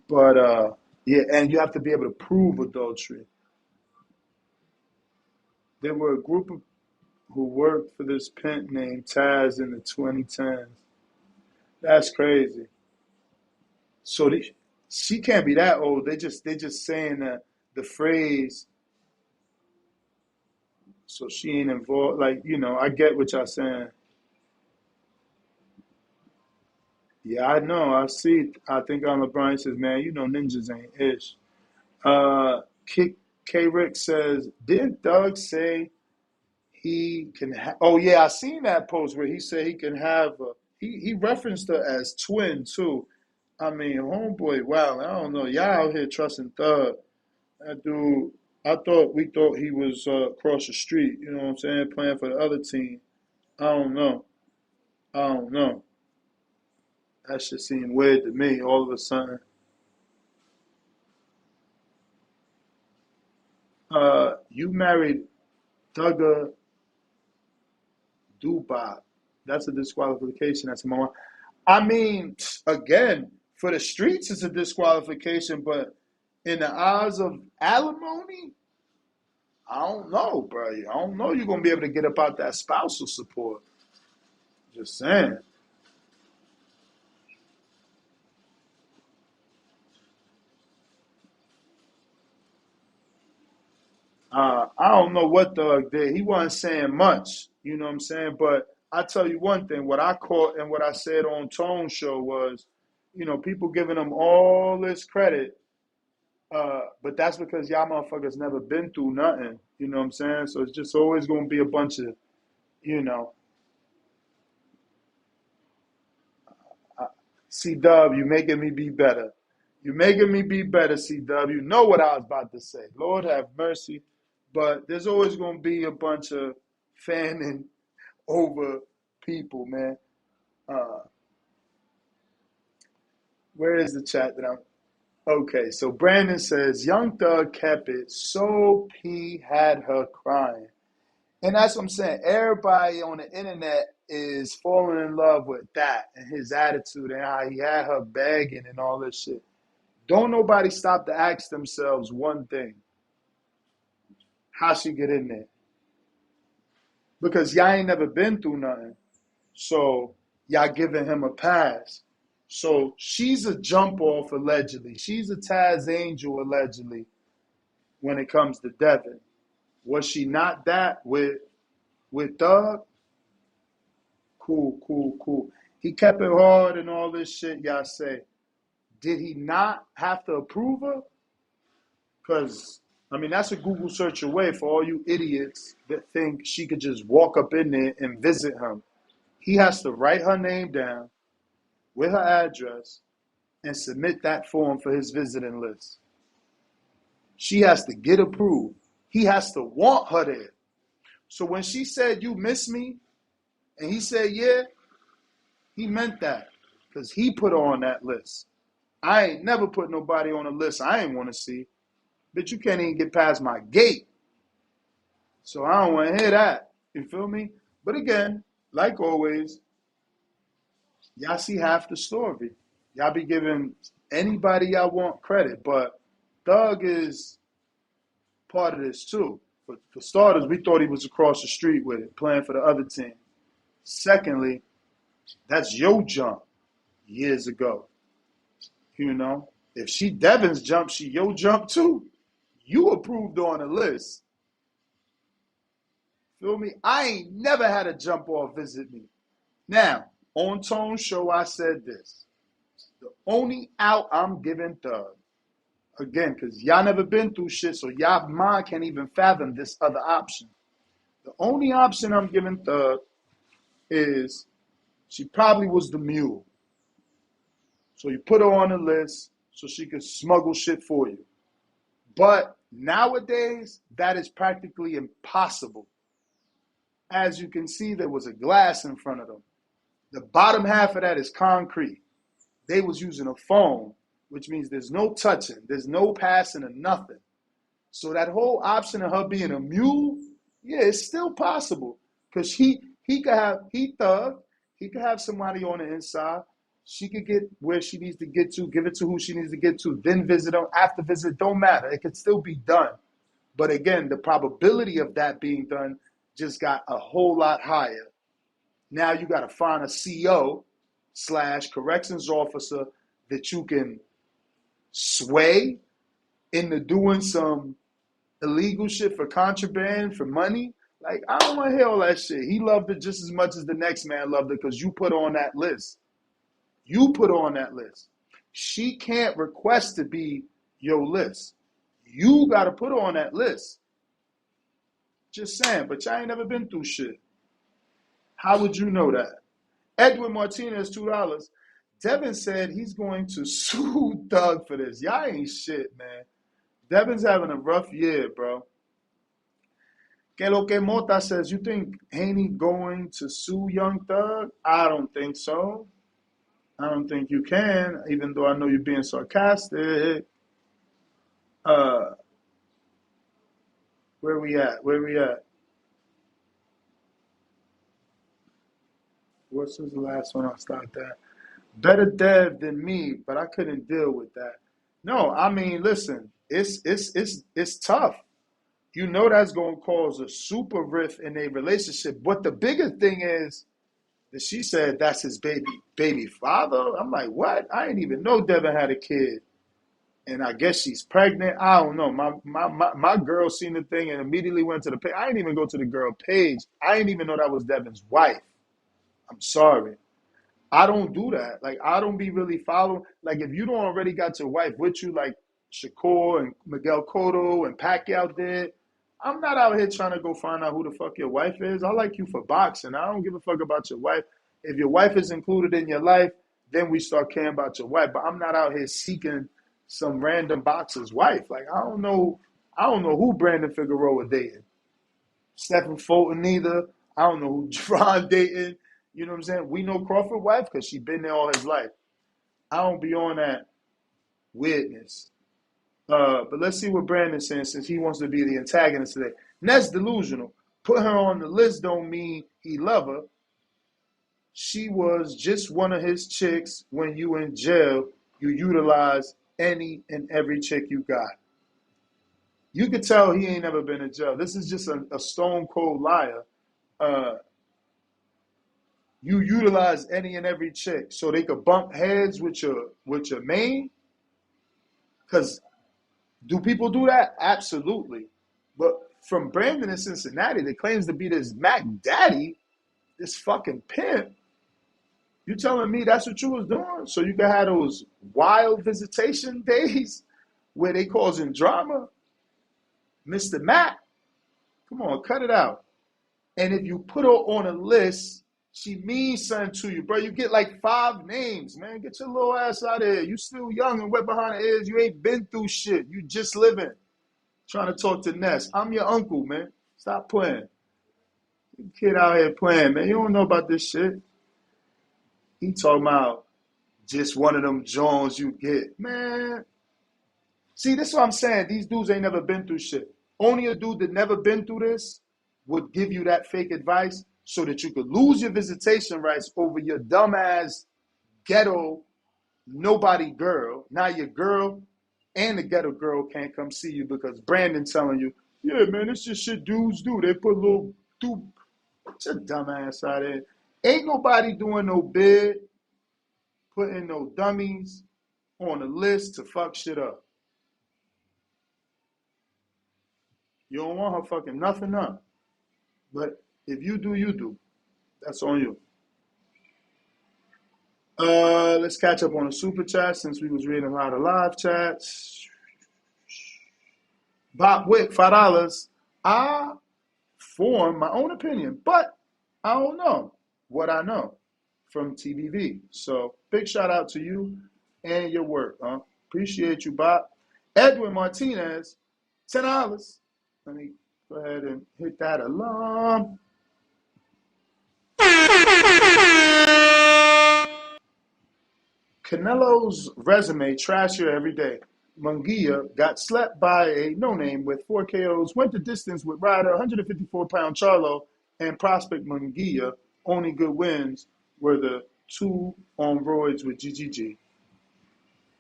Speaker 3: But yeah, and you have to be able to prove adultery. There were a group of who worked for this pimp named Taz in the 2010s. That's crazy. So she can't be that old. They just saying that the phrase. So she ain't involved. Like I get what y'all saying. Yeah, I know. I see. I think on LeBron says, man, ninjas ain't ish. K. Rick says, didn't Doug say he can. Oh yeah, I seen that post where he said he can have. He referenced her as twin too. I mean, homeboy, wow. I don't know. Y'all out here trusting Thug. That dude. We thought he was across the street. You know what I'm saying? Playing for the other team. I don't know. I don't know. That shit seemed weird to me. All of a sudden, you married Thugger Dubai. That's a disqualification. That's my. I mean, again, for the streets, it's a disqualification, but in the eyes of alimony, I don't know, bro. I don't know you're gonna be able to get up out that spousal support. Just saying. I don't know what Doug did. He wasn't saying much, you know what I'm saying? But I tell you one thing, what I caught and what I said on Tone Show was, people giving him all this credit, but that's because y'all motherfuckers never been through nothing, you know what I'm saying? So it's just always going to be a bunch of, you know, C-Dub, you making me be better. You making me be better, C-Dub. You know what I was about to say. Lord have mercy. But there's always going to be a bunch of fanning over people, man. Uh, where is the chat that I'm? Okay, so Brandon says, Young Thug kept it so P had her crying. And that's what I'm saying. Everybody on the internet is falling in love with that and his attitude and how he had her begging and all this shit. Don't nobody stop to ask themselves one thing. How she get in there? Because y'all ain't never been through nothing. So y'all giving him a pass. So she's a jump off allegedly. She's a Taz Angel allegedly when it comes to Devin. Was she not that with Doug? Cool. He kept it hard and all this shit, y'all say. Did he not have to approve her? Because, I mean, that's a Google search away for all you idiots that think she could just walk up in there and visit him. He has to write her name down with her address and submit that form for his visiting list. She has to get approved. He has to want her there. So when she said, you miss me, and he said, yeah, he meant that because he put her on that list. I ain't never put nobody on a list I ain't want to see. Bitch, you can't even get past my gate. So I don't want to hear that. You feel me? But again, like always, y'all see half the story. Y'all be giving anybody y'all want credit, but Thug is part of this too. For starters, we thought he was across the street with it, playing for the other team. Secondly, that's your jump years ago. You know, if she Devin's jump, she your jump too. You approved on the list. Feel me? I ain't never had a jump off visit me. Now, on Tone Show, I said this. The only out I'm giving Thug, again, because y'all never been through shit, so y'all mind can't even fathom this other option. The only option I'm giving Thug is she probably was the mule. So you put her on the list so she could smuggle shit for you. But nowadays, that is practically impossible. As you can see, there was a glass in front of them. The bottom half of that is concrete. They was using a phone, which means there's no touching, there's no passing or nothing. So that whole option of her being a mule, yeah, it's still possible. Because he could have somebody on the inside. She could get where she needs to get to, give it to who she needs to get to, then visit them. After visit, don't matter. It could still be done. But again, the probability of that being done just got a whole lot higher. Now you got to find a CO / corrections officer that you can sway into doing some illegal shit for contraband, for money. Like, I don't want to hear all that shit. He loved it just as much as the next man loved it because you put on that list. You put on that list. She can't request to be your list. You got to put her on that list. Just saying, but y'all ain't never been through shit. How would you know that? Edwin Martinez, $2. Devin said he's going to sue Doug for this. Y'all ain't shit, man. Devin's having a rough year, bro. Que lo que Mota says, you think Haney going to sue Young Thug? I don't think so. I don't think you can, even though I know you're being sarcastic. Where we at? What's the last one I stopped at? Better Dev than me, but I couldn't deal with that. No, I mean, listen, it's tough. You know that's gonna cause a super rift in a relationship. But the bigger thing is that she said that's his baby father. I'm like, what? I didn't even know Devin had a kid. And I guess she's pregnant. I don't know. My girl seen the thing and immediately went to the page. I didn't even go to the girl page. I didn't even know that was Devin's wife. I'm sorry. I don't do that. Like, I don't be really following. Like, if you don't already got your wife with you, like Shakur and Miguel Cotto and Pacquiao did, I'm not out here trying to go find out who the fuck your wife is. I like you for boxing. I don't give a fuck about your wife. If your wife is included in your life, then we start caring about your wife. But I'm not out here seeking some random boxer's wife. Like, I don't know who Brandon Figueroa dating. Stephen Fulton either. I don't know who Jerron dating. You know what I'm saying? We know Crawford's wife because she been there all his life. I don't be on that weirdness. But let's see what Brandon's saying since he wants to be the antagonist today. Ness delusional. Put her on the list don't mean he love her. She was just one of his chicks. When you in jail, you utilize any and every chick you got. You could tell he ain't never been in jail. This is just a stone cold liar. You utilize any and every chick so they could bump heads with your main. Because do people do that? Absolutely. But from Brandon in Cincinnati that claims to be this Mac Daddy, this fucking pimp, you telling me that's what you was doing? So you could have those wild visitation days where they causing drama? Mr. Mac, come on, cut it out. And if you put her on a list, she means something to you, bro. You get like 5 names, man. Get your little ass out of here. You still young and wet behind the ears. You ain't been through shit. You just living. Trying to talk to Ness. I'm your uncle, man. Stop playing. You kid out here playing, man. You don't know about this shit. He talking about just one of them Jones you get. Man. See, this is what I'm saying. These dudes ain't never been through shit. Only a dude that never been through this would give you that fake advice so that you could lose your visitation rights over your dumbass ghetto nobody girl. Now your girl and the ghetto girl can't come see you because Brandon telling you, yeah, man, it's just shit dudes do. They put little dude, put your dumbass out there. Ain't nobody doing no bid, putting no dummies on a list to fuck shit up. You don't want her fucking nothing up. But if you do, you do. That's on you. Let's catch up on the super chat since we was reading a lot of live chats. Bob Wick, $5. I form my own opinion, but I don't know what I know from TBV. So big shout out to you and your work. Appreciate you, Bob. Edwin Martinez, $10. Let me go ahead and hit that alarm. Canelo's resume trashier every day. Munguia got slept by a no-name with 4 KOs, went the distance with rider 154-pound Charlo, and prospect Munguia. Only good wins were the 2 on roids with GGG.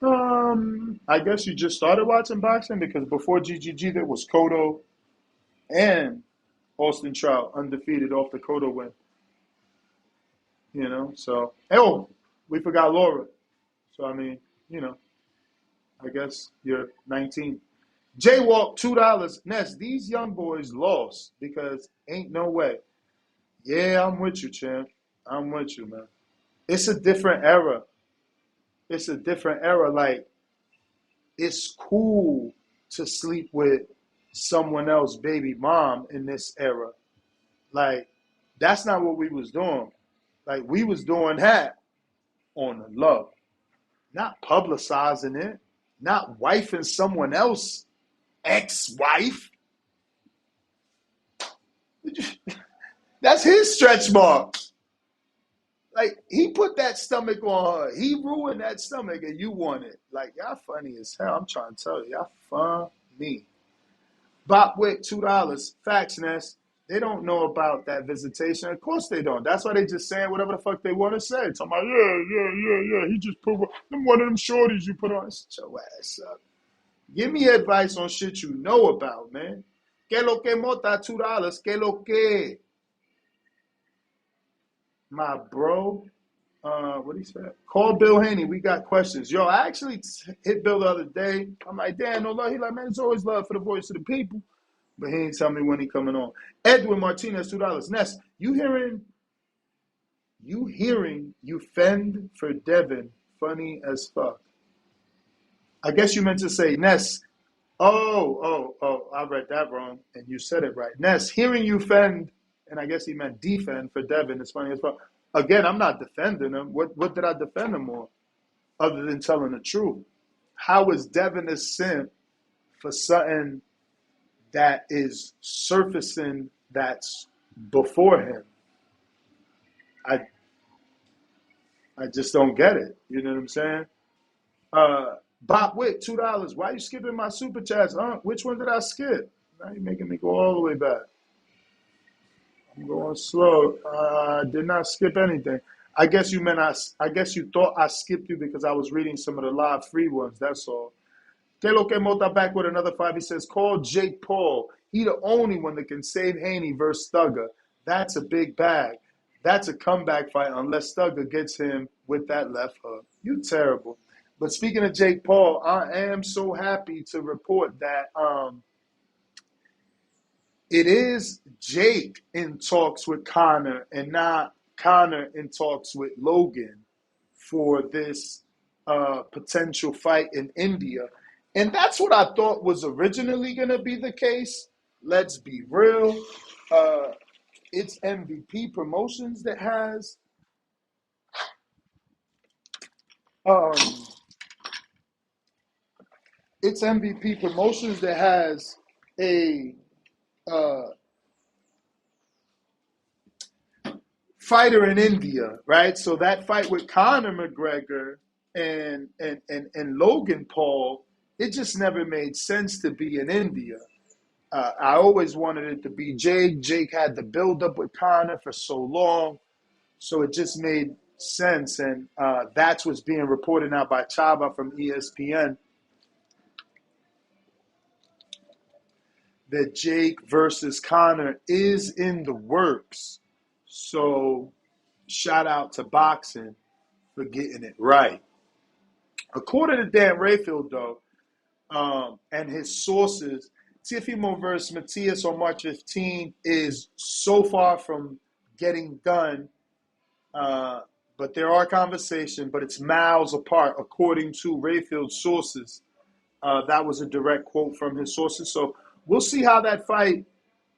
Speaker 3: I guess you just started watching boxing because before GGG there was Cotto and Austin Trout undefeated off the Cotto win. You know, so, we forgot Laura. So, I mean, you know, I guess you're 19. Jaywalk, $2. Ness, these young boys lost because ain't no way. Yeah, I'm with you, champ. I'm with you, man. It's a different era. It's a different era. Like, it's cool to sleep with someone else baby mom in this era. Like, that's not what we was doing. Like, we was doing that on the low, not publicizing it, not wifing someone else, ex-wife. That's his stretch mark. Like, he put that stomach on her. He ruined that stomach and you want it. Like, y'all funny as hell. I'm trying to tell you, y'all funny. Bopwick, $2. Facts, Ness. They don't know about that visitation. Of course they don't. That's why they just saying whatever the fuck they want to say. Talking about, yeah. He just put one of them shorties you put on. Shut your ass up. Give me advice on shit you know about, man. Que lo que mota, $2. Que lo que. My bro. What he said? Call Bill Haney. We got questions. Yo, I actually hit Bill the other day. I'm like, damn, no love. He like, man, it's always love for the voice of the people. But he ain't tell me when he coming on. Edwin Martinez, $2. Ness, you hearing you fend for Devin. Funny as fuck. I guess you meant to say, Ness. Oh, I read that wrong, and you said it right. Ness, hearing you fend, and I guess he meant defend for Devin. It's funny as fuck. Again, I'm not defending him. What did I defend him on, other than telling the truth? How is Devin a simp for something that is surfacing that's before him? I just don't get it. You know what I'm saying? Bob Wick, $2. Why you skipping my super chats? Which one did I skip? Now you're making me go all the way back. I'm going slow. I did not skip anything. I guess you thought I skipped you because I was reading some of the live free ones. That's all. Que lo que Mota back with another 5. He says, call Jake Paul. He the only one that can save Haney versus Thugger. That's a big bag. That's a comeback fight unless Thugger gets him with that left hook. You terrible. But speaking of Jake Paul, I am so happy to report that it is Jake in talks with Conor and not Conor in talks with Logan for this potential fight in India. And that's what I thought was originally going to be the case. Let's be real. It's MVP Promotions that has a fighter in India, right? So that fight with Conor McGregor and Logan Paul, it just never made sense to be in India. I always wanted it to be Jake. Jake had the build-up with Conor for so long, so it just made sense. And that's what's being reported now by Chava from ESPN, that Jake versus Conor is in the works. So shout out to boxing for getting it right. According to Dan Rayfield, though, and his sources, Teofimo versus Matias on March 15 is so far from getting done, but there are conversations, but it's miles apart, according to Rayfield's sources. That was a direct quote from his sources. So we'll see how that fight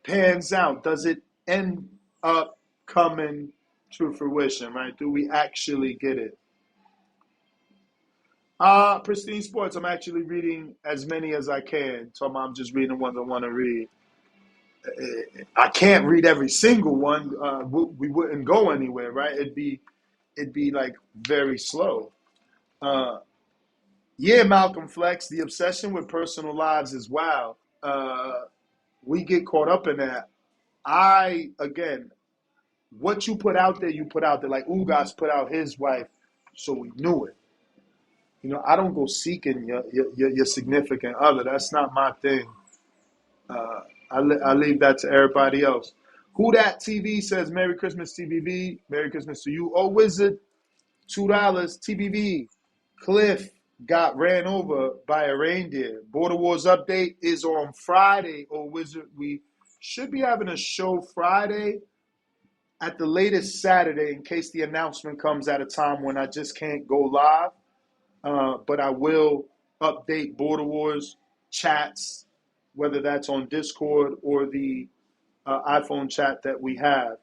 Speaker 3: pans out. Does it end up coming to fruition, right? Do we actually get it? Pristine Sports, I'm actually reading as many as I can. So I'm just reading the ones I want to read. I can't read every single one. We wouldn't go anywhere, right? It'd be like very slow. Yeah, Malcolm Flex, the obsession with personal lives is wild. We get caught up in that. What you put out there, you put out there. Like Ugas put out his wife, so we knew it. You know, I don't go seeking your significant other. That's not my thing. I leave that to everybody else. Who Dat TV says, Merry Christmas, TBV. Merry Christmas to you. Oh, Wizard, $2, TBV. Cliff got ran over by a reindeer. Border Wars update is on Friday, oh, Wizard. We should be having a show Friday, at the latest Saturday, in case the announcement comes at a time when I just can't go live. But I will update Border Wars chats whether that's on Discord or the iPhone chat that we have.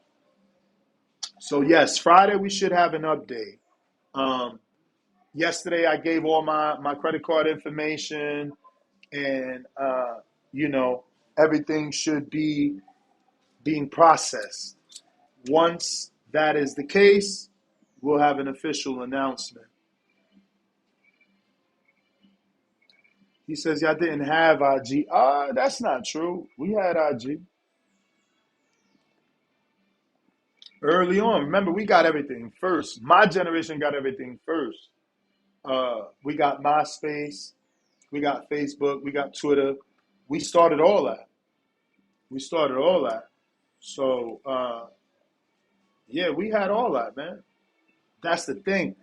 Speaker 3: So yes, Friday we should have an update. Yesterday I gave all my credit card information, and everything should be being processed. Once that is the case, we'll have an official announcement. He says, y'all didn't have IG. That's not true. We had IG. Early on. Remember, we got everything first. My generation got everything first. We got MySpace. We got Facebook. We got Twitter. We started all that. So, yeah, we had all that, man. That's the thing.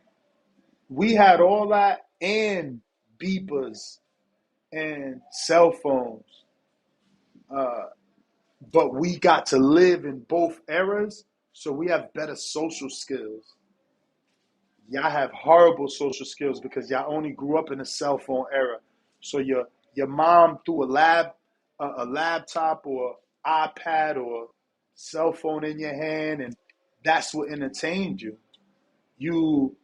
Speaker 3: We had all that and beepers and cell phones. But we got to live in both eras, so we have better social skills. Y'all have horrible social skills because y'all only grew up in a cell phone era. So your mom threw a laptop or iPad or cell phone in your hand, and that's what entertained you. You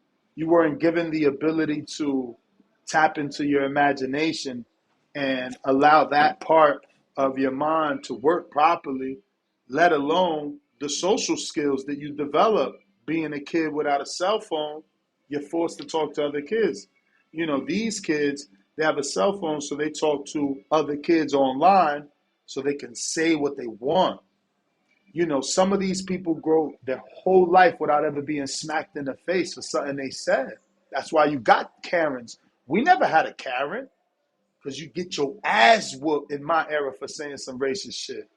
Speaker 3: weren't given the ability to tap into your imagination and allow that part of your mind to work properly, let alone the social skills that you develop being a kid without a cell phone. You're forced to talk to other kids. These kids, they have a cell phone, so they talk to other kids online so they can say what they want. Some of these people grow their whole life without ever being smacked in the face for something they said. That's why you got Karens. We never had a Karen because you get your ass whooped in my era for saying some racist shit.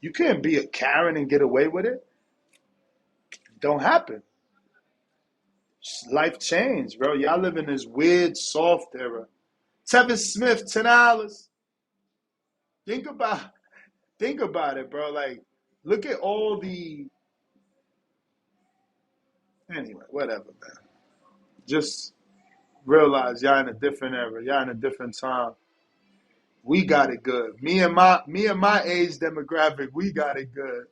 Speaker 3: You can't be a Karen and get away with it. Don't happen. Life changed, bro. Y'all live in this weird, soft era. Tevin Smith, $10. Think about it, bro. Like, look at all the... Anyway, whatever, man. Just realize y'all in a different era. Y'all in a different time. We got it good. Me and my age demographic, we got it good.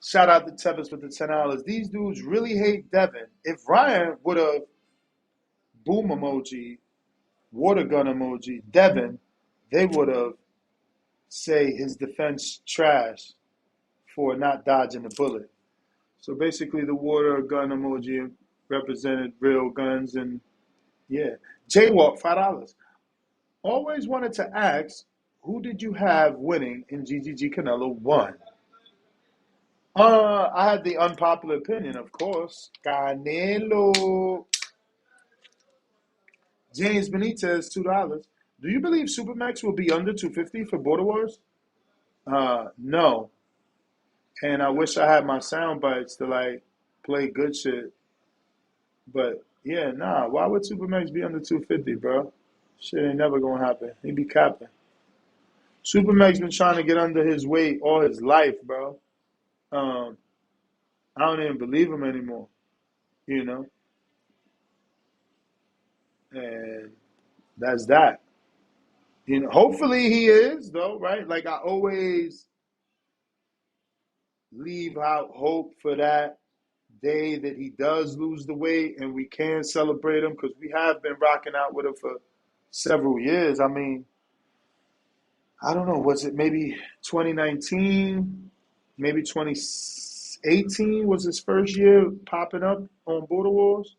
Speaker 3: Shout out to Tevin with the $10. These dudes really hate Devin. If Ryan would have boom emoji, water gun emoji, Devin, they would have say his defense trash for not dodging the bullet. So basically the water gun emoji represented real guns, and yeah. Jaywalk, $5. Always wanted to ask, who did you have winning in GGG Canelo 1? I had the unpopular opinion, of course. Canelo. James Benitez, $2. Do you believe Supermax will be under 250 for Border Wars? No. And I wish I had my sound bites to play good shit. But yeah, nah. Why would Supermax be under 250, bro? Shit ain't never gonna happen. He be capping. Supermax been trying to get under his weight all his life, bro. I don't even believe him anymore. And that's that. Hopefully he is, though, right? Like I always leave out hope for that day that he does lose the weight and we can celebrate him, because we have been rocking out with him for several years. I mean, I don't know, was it maybe 2019, maybe 2018 was his first year popping up on Border Wars?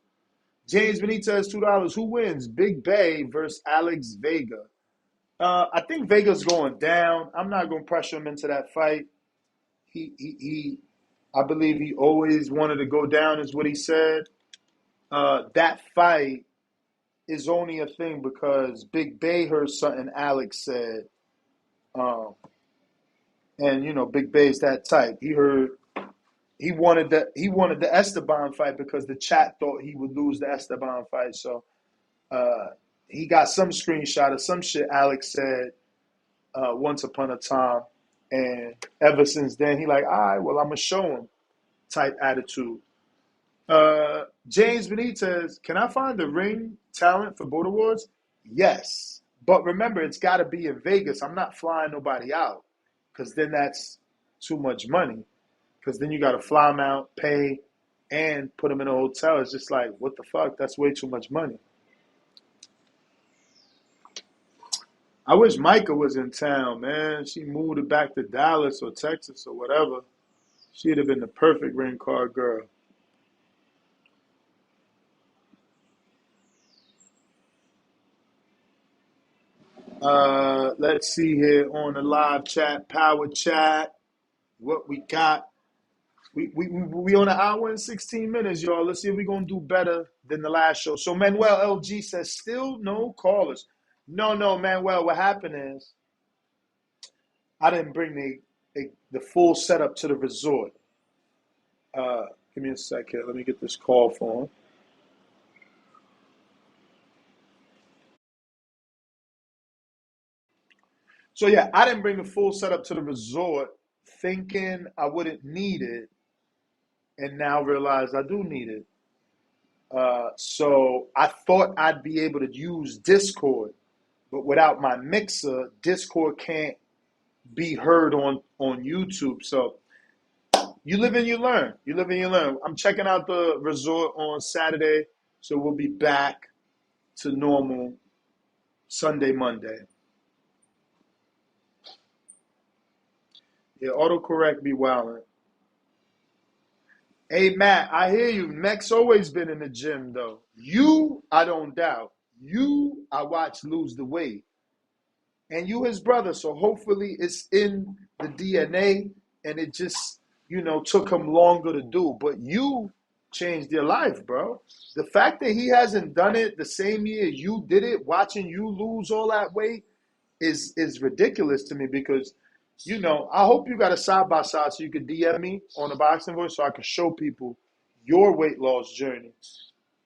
Speaker 3: James Benitez, $2. Who wins? Big Bay versus Alex Vega. I think Vega's going down. I'm not going to pressure him into that fight. I believe he always wanted to go down, is what he said. That fight is only a thing because Big Bay heard something Alex said. And Big Bay's that type. He wanted the Esteban fight because the chat thought he would lose the Esteban fight. So he got some screenshot of some shit Alex said once upon a time. And ever since then, he like, all right, well, I'm going to show him type attitude. James Benitez, can I find the ring talent for Border Wars? Yes. But remember, it's got to be in Vegas. I'm not flying nobody out because then that's too much money. Because then you got to fly them out, pay, and put them in a hotel. It's just like, what the fuck? That's way too much money. I wish Micah was in town, man. She moved it back to Dallas or Texas or whatever. She'd have been the perfect ring card girl. Let's see here on the live chat, power chat, what we got. We on an hour and 16 minutes, y'all. Let's see if we're going to do better than the last show. So Manuel LG says, still no callers. No, Manuel, what happened is I didn't bring the full setup to the resort. Give me a second. Let me get this call phone. So yeah, I didn't bring the full setup to the resort thinking I wouldn't need it, and now realize I do need it. So I thought I'd be able to use Discord, but without my mixer, Discord can't be heard on YouTube. So you live and you learn. You live and you learn. I'm checking out the resort on Saturday, so we'll be back to normal Sunday, Monday. Yeah, autocorrect be wildin'. Hey, Matt, I hear you. Mech's always been in the gym, though. You, I don't doubt. You, I watch lose the weight. And you his brother, so hopefully it's in the DNA and it just, took him longer to do. But you changed your life, bro. The fact that he hasn't done it the same year you did it, watching you lose all that weight is ridiculous to me because, I hope you got a side by side so you could DM me on the Boxing Voice so I can show people your weight loss journey.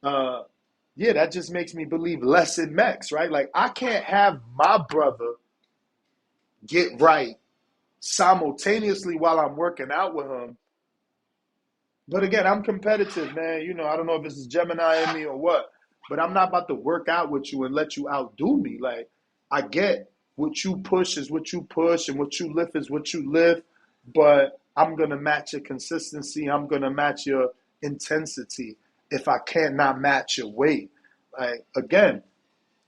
Speaker 3: Yeah, that just makes me believe less in Mex, right? Like, I can't have my brother get right simultaneously while I'm working out with him. But again, I'm competitive, man. I don't know if it's Gemini in me or what, but I'm not about to work out with you and let you outdo me. Like, I get what you push is what you push and what you lift is what you lift, but I'm going to match your consistency. I'm going to match your intensity if I cannot match your weight. Like, again,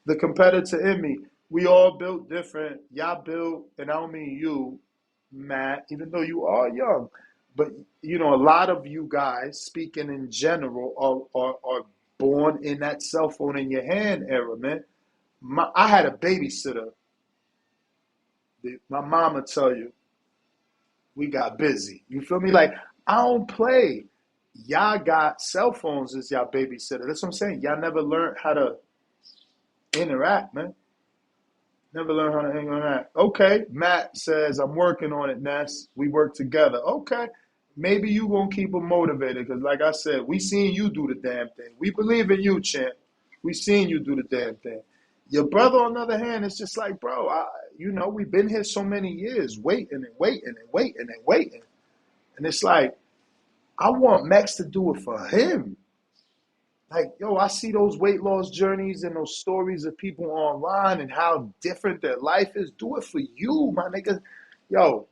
Speaker 3: the competitor in me, we all built different. Y'all built, and I don't mean you, Matt, even though you are young, but a lot of you guys, speaking in general, are born in that cell phone in your hand era, man. I had a babysitter. My mama tell you, we got busy. You feel me? Like, I don't play. Y'all got cell phones as y'all babysitter. That's what I'm saying. Y'all never learned how to interact, man. Never learned how to interact. Okay, Matt says, I'm working on it, Ness. We work together. Okay, maybe you won't keep him motivated because, like I said, we seen you do the damn thing. We believe in you, champ. We seen you do the damn thing. Your brother, on the other hand, is just like, bro, we've been here so many years waiting and waiting and waiting and waiting. And it's like, I want Max to do it for him. Like, yo, I see those weight loss journeys and those stories of people online and how different their life is. Do it for you, my nigga. Yo,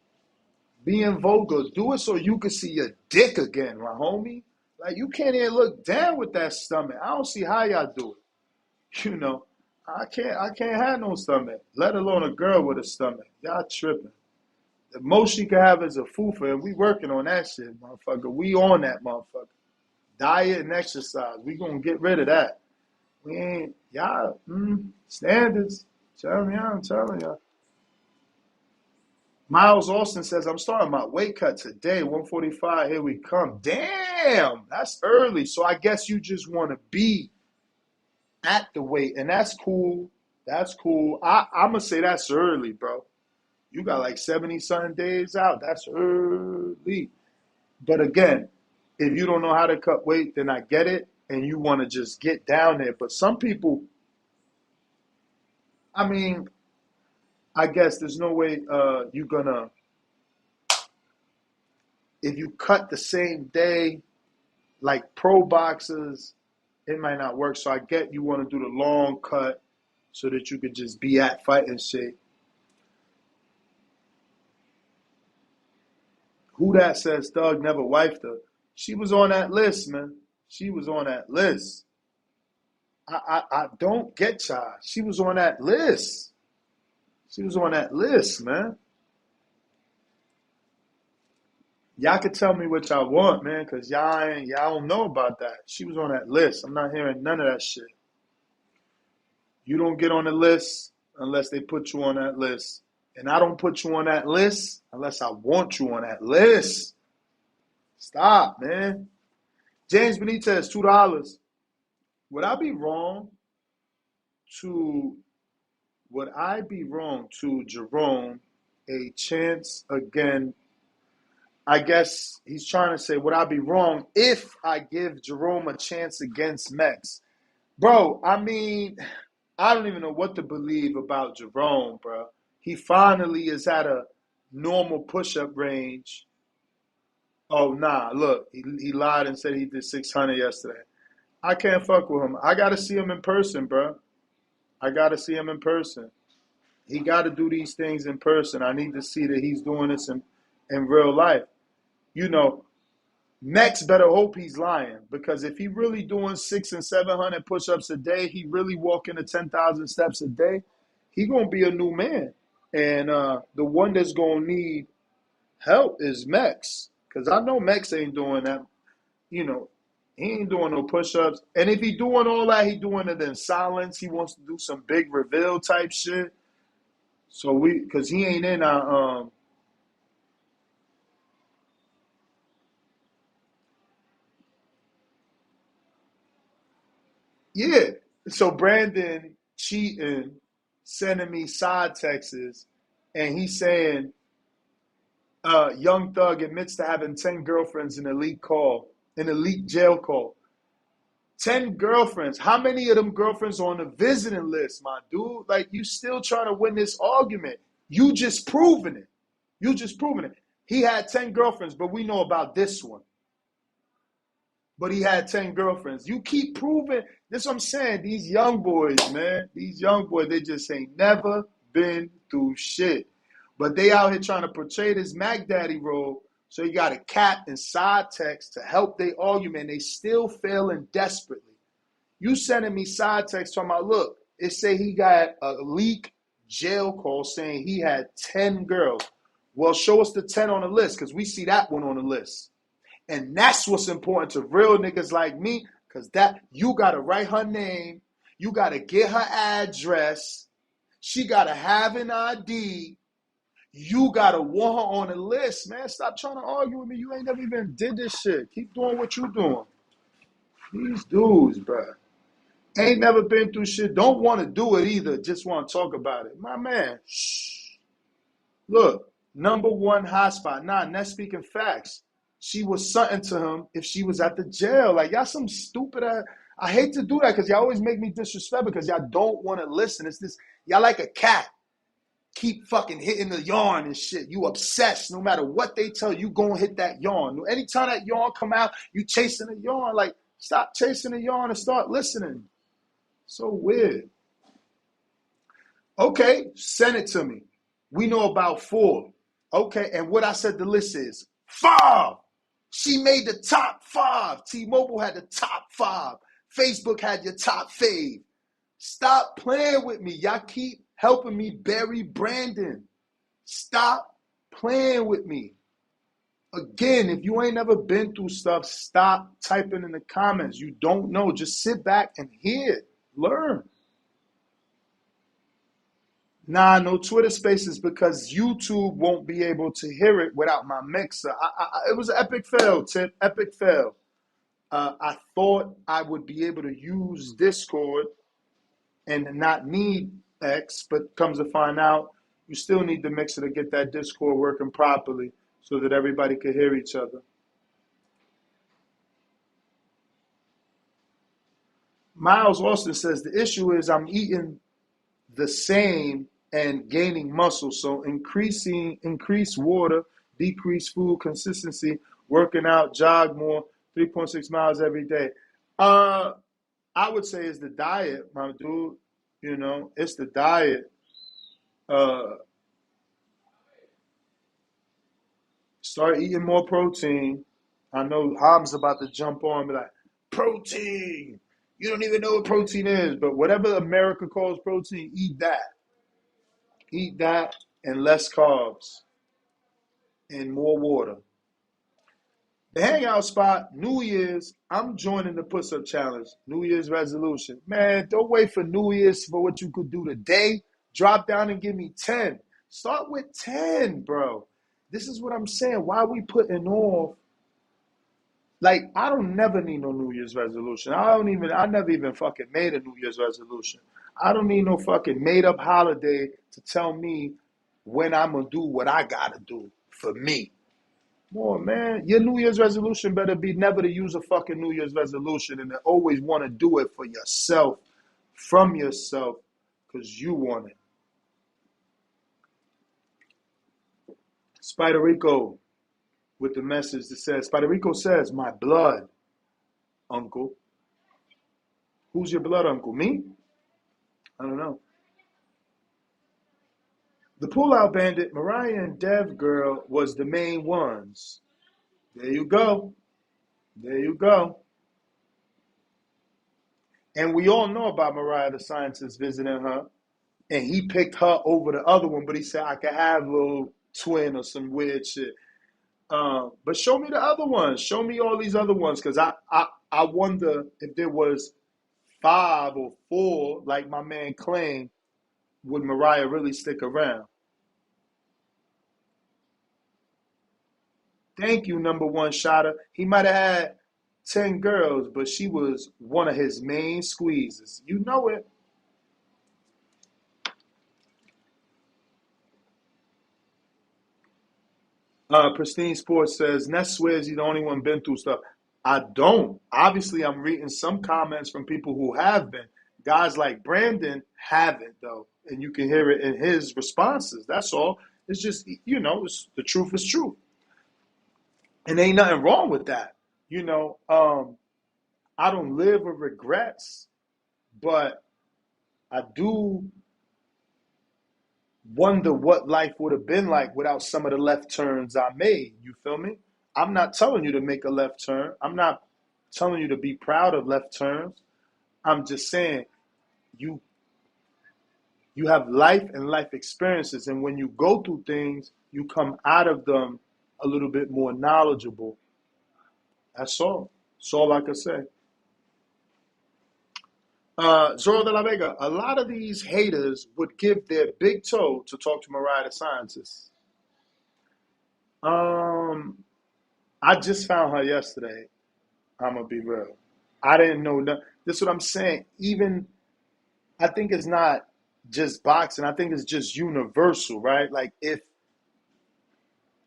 Speaker 3: being vulgar, do it so you can see your dick again, my homie. Like, you can't even look down with that stomach. I don't see how y'all do it. I can't have no stomach, let alone a girl with a stomach. Y'all tripping. The most she can have is a fufa, and we working on that shit, motherfucker. We on that, motherfucker. Diet and exercise. We gonna get rid of that. We ain't, y'all, standards. I'm telling y'all. Miles Austin says, I'm starting my weight cut today, 145, here we come. Damn, that's early. So I guess you just want to be at the weight, and that's cool. That's cool. I'm going to say that's early, bro. You got like 70-something days out. That's early. But again, if you don't know how to cut weight, then I get it, and you want to just get down there. But some people, I mean, I guess there's no way you're going to, if you cut the same day, like pro boxers, it might not work. So I get you want to do the long cut so that you could just be at fighting shape. Who that says Thug never wifed her? She was on that list, man. She was on that list. I don't get y'all. She was on that list. She was on that list, man. Y'all can tell me what y'all want, man, because y'all don't know about that. She was on that list. I'm not hearing none of that shit. You don't get on the list unless they put you on that list. And I don't put you on that list unless I want you on that list. Stop, man. James Benitez, $2. Would I be wrong to Jerome a chance again? I guess he's trying to say, would I be wrong if I give Jerome a chance against Mex? Bro, I mean, I don't even know what to believe about Jerome, bro. He finally is at a normal push-up range. Oh, nah, look, he lied and said he did 600 yesterday. I can't fuck with him. I got to see him in person, bro. I got to see him in person. He got to do these things in person. I need to see that he's doing this in real life. You know, Mex better hope he's lying, because if he really doing 600 and 700 push-ups a day, he really walking to 10,000 steps a day, he going to be a new man. And the one that's going to need help is Mex, because I know Mex ain't doing that. You know, he ain't doing no push-ups. And if he doing all that, he doing it in silence. He wants to do some big reveal type shit. So because he ain't in our yeah. So Brandon cheating, sending me side texts, and he's saying Young Thug admits to having 10 girlfriends in an elite jail call. 10 girlfriends. How many of them girlfriends on the visiting list, my dude? Like, you still trying to win this argument. You just proving it. He had 10 girlfriends, but we know about this one. But he had 10 girlfriends. You keep proving. This is what I'm saying. These young boys, man. These young boys, they just ain't never been through shit. But they out here trying to portray this Mac Daddy role. So you got a cat and side text to help their argument. They still failing desperately. You sending me side text talking about, look, it say he got a leak jail call saying he had 10 girls. Well, show us the 10 on the list, because we see that one on the list. And that's what's important to real niggas like me, because that you got to write her name. You got to get her address. She got to have an ID. You got to want her on the list, man. Stop trying to argue with me. You ain't never even did this shit. Keep doing what you doing. These dudes, bro, ain't never been through shit. Don't want to do it either. Just want to talk about it. My man, shh. Look, #1 hotspot. Nah, that's speaking facts. She was something to him if she was at the jail. Like, y'all some stupid ass. I hate to do that because y'all always make me disrespect because y'all don't want to listen. It's this, y'all like a cat. Keep fucking hitting the yarn and shit. You obsessed. No matter what they tell you, go and hit that yarn. Anytime that yarn come out, you chasing the yarn. Like, stop chasing the yarn and start listening. So weird. Okay, send it to me. We know about 4. Okay, and what I said the list is 5. She made the top 5. T-Mobile had the top 5. Facebook had your top fave. Stop playing with me. Y'all keep helping me bury Brandon. Stop playing with me. Again, if you ain't never been through stuff, stop typing in the comments. You don't know. Just sit back and hear it. Learn. Nah, no Twitter Spaces because YouTube won't be able to hear it without my mixer. It was an epic fail, Tip. Epic fail. I thought I would be able to use Discord and not need X, but comes to find out, you still need the mixer to get that Discord working properly so that everybody could hear each other. Miles Austin says, the issue is I'm eating the same and gaining muscle. So increase water, decrease food consistency, working out, jog more, 3.6 miles every day. I would say it's the diet, my dude. You know, it's the diet. Start eating more protein. I know Ham's about to jump on and be like, protein. You don't even know what protein is, but whatever America calls protein, eat that. Eat that and less carbs and more water. The hangout spot, New Year's, I'm joining the push-up challenge. New Year's resolution. Man, don't wait for New Year's for what you could do today. Drop down and give me 10. Start with 10, bro. This is what I'm saying. Why are we putting off? Like, I don't never need no New Year's resolution. I never even fucking made a New Year's resolution. I don't need no fucking made up holiday to tell me when I'm gonna do what I gotta do for me. Come on, man. Your New Year's resolution better be never to use a fucking New Year's resolution and to always want to do it for yourself, from yourself, because you want it. Spider Rico with the message that says, Spider Rico says, my blood, uncle. Who's your blood uncle? Me? I don't know. The Pullout Bandit, Mariah and Dev Girl was the main ones. There you go. There you go. And we all know about Mariah the Scientist visiting her. And he picked her over the other one, but he said, I could have a little twin or some weird shit. But show me the other ones. Show me all these other ones, because I wonder if there was 5 or 4, like my man claimed, would Mariah really stick around? Thank you, number one shotter. He might have had 10 girls, but she was one of his main squeezes. You know it. Pristine Sports says, Ness swears he's the only one been through stuff. I don't. Obviously, I'm reading some comments from people who have been. Guys like Brandon haven't, though. And you can hear it in his responses. That's all. It's just, the truth is true. And ain't nothing wrong with that. I don't live with regrets, but I do wonder what life would have been like without some of the left turns I made. You feel me? I'm not telling you to make a left turn. I'm not telling you to be proud of left turns. I'm just saying you have life and life experiences, and when you go through things, you come out of them a little bit more knowledgeable. That's all. That's all I can say. Zoro de la Vega, a lot of these haters would give their big toe to talk to Mariah the Scientist. I just found her yesterday. I'm going to be real. I didn't know. This is what I'm saying. I think it's not just boxing. I think it's just universal, right? Like, if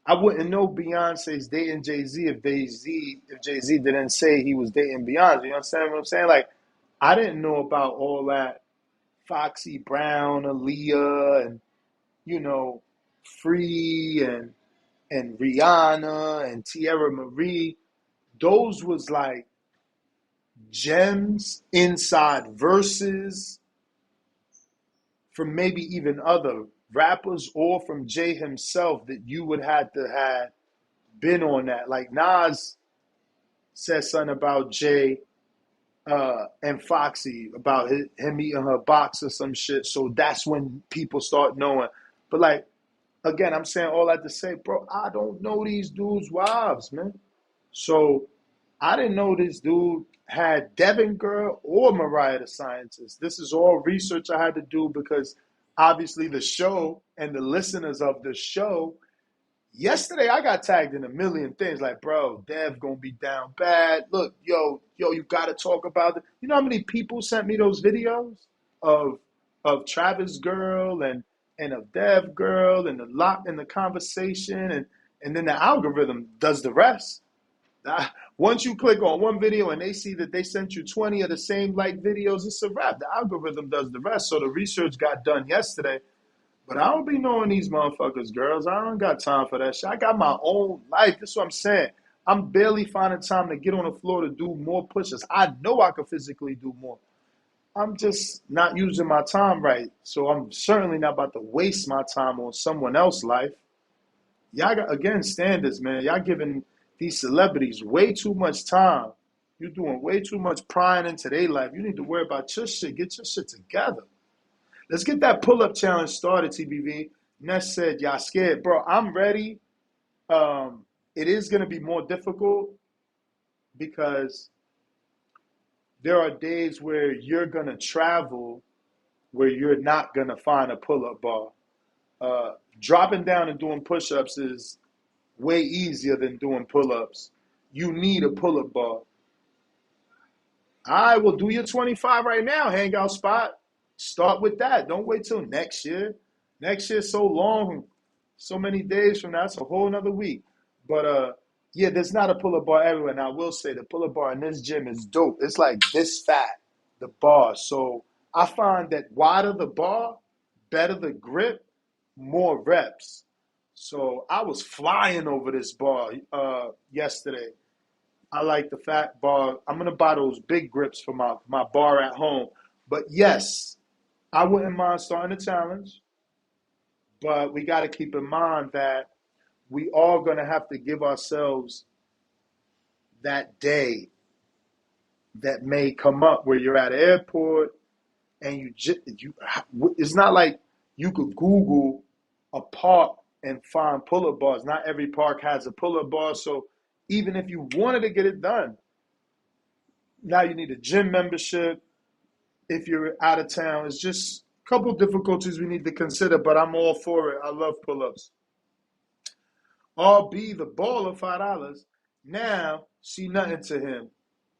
Speaker 3: I wouldn't know Beyonce's dating Jay-Z if Jay-Z didn't say he was dating Beyonce. You understand what I'm saying? Like, I didn't know about all that Foxy Brown, Aaliyah, and, Free and Rihanna and Tierra Marie. Those was like gems inside verses from maybe even other rappers or from Jay himself that you would have to have been on that. Like Nas said something about Jay and Foxy about him eating her box or some shit. So that's when people start knowing. But like, again, I'm saying all that to say, bro, I don't know these dudes' wives, man. So I didn't know this dude had Devin Girl or Mariah the Scientist. This is all research I had to do because obviously the show and the listeners of the show, yesterday I got tagged in a million things like, bro, Dev gonna be down bad. Look, yo, you gotta talk about it. You know how many people sent me those videos of Travis Girl and of Dev Girl and the conversation and then the algorithm does the rest. Once you click on one video and they see that they sent you 20 of the same like videos, it's a wrap. The algorithm does the rest. So the research got done yesterday. But I don't be knowing these motherfuckers, girls. I don't got time for that shit. I got my own life. That's what I'm saying. I'm barely finding time to get on the floor to do more pushes. I know I could physically do more. I'm just not using my time right. So I'm certainly not about to waste my time on someone else's life. Y'all got, again, standards, man. Y'all giving these celebrities way too much time. You're doing way too much prying into their life. You need to worry about your shit. Get your shit together. Let's get that pull-up challenge started, TBV. Ness said, y'all scared. Bro, I'm ready. It is going to be more difficult because there are days where you're going to travel where you're not going to find a pull-up bar. Dropping down and doing push-ups is way easier than doing pull-ups. You need a pull-up bar. I will do your 25 right now, hangout spot. Start with that. Don't wait till next year. Next year's so long, so many days from now. It's a whole nother week. But yeah, there's not a pull-up bar everywhere. And I will say the pull-up bar in this gym is dope. It's like this fat, the bar. So I find that wider the bar, better the grip, more reps. So I was flying over this bar yesterday. I like the fat bar. I'm going to buy those big grips for my bar at home. But yes, I wouldn't mind starting a challenge. But we got to keep in mind that we are going to have to give ourselves that day that may come up where you're at an airport and it's not like you could Google a park and find pull-up bars. Not every park has a pull-up bar. So even if you wanted to get it done, now you need a gym membership. If you're out of town, it's just a couple difficulties we need to consider, but I'm all for it. I love pull-ups. RB, the baller, $5. Now, she nothing to him.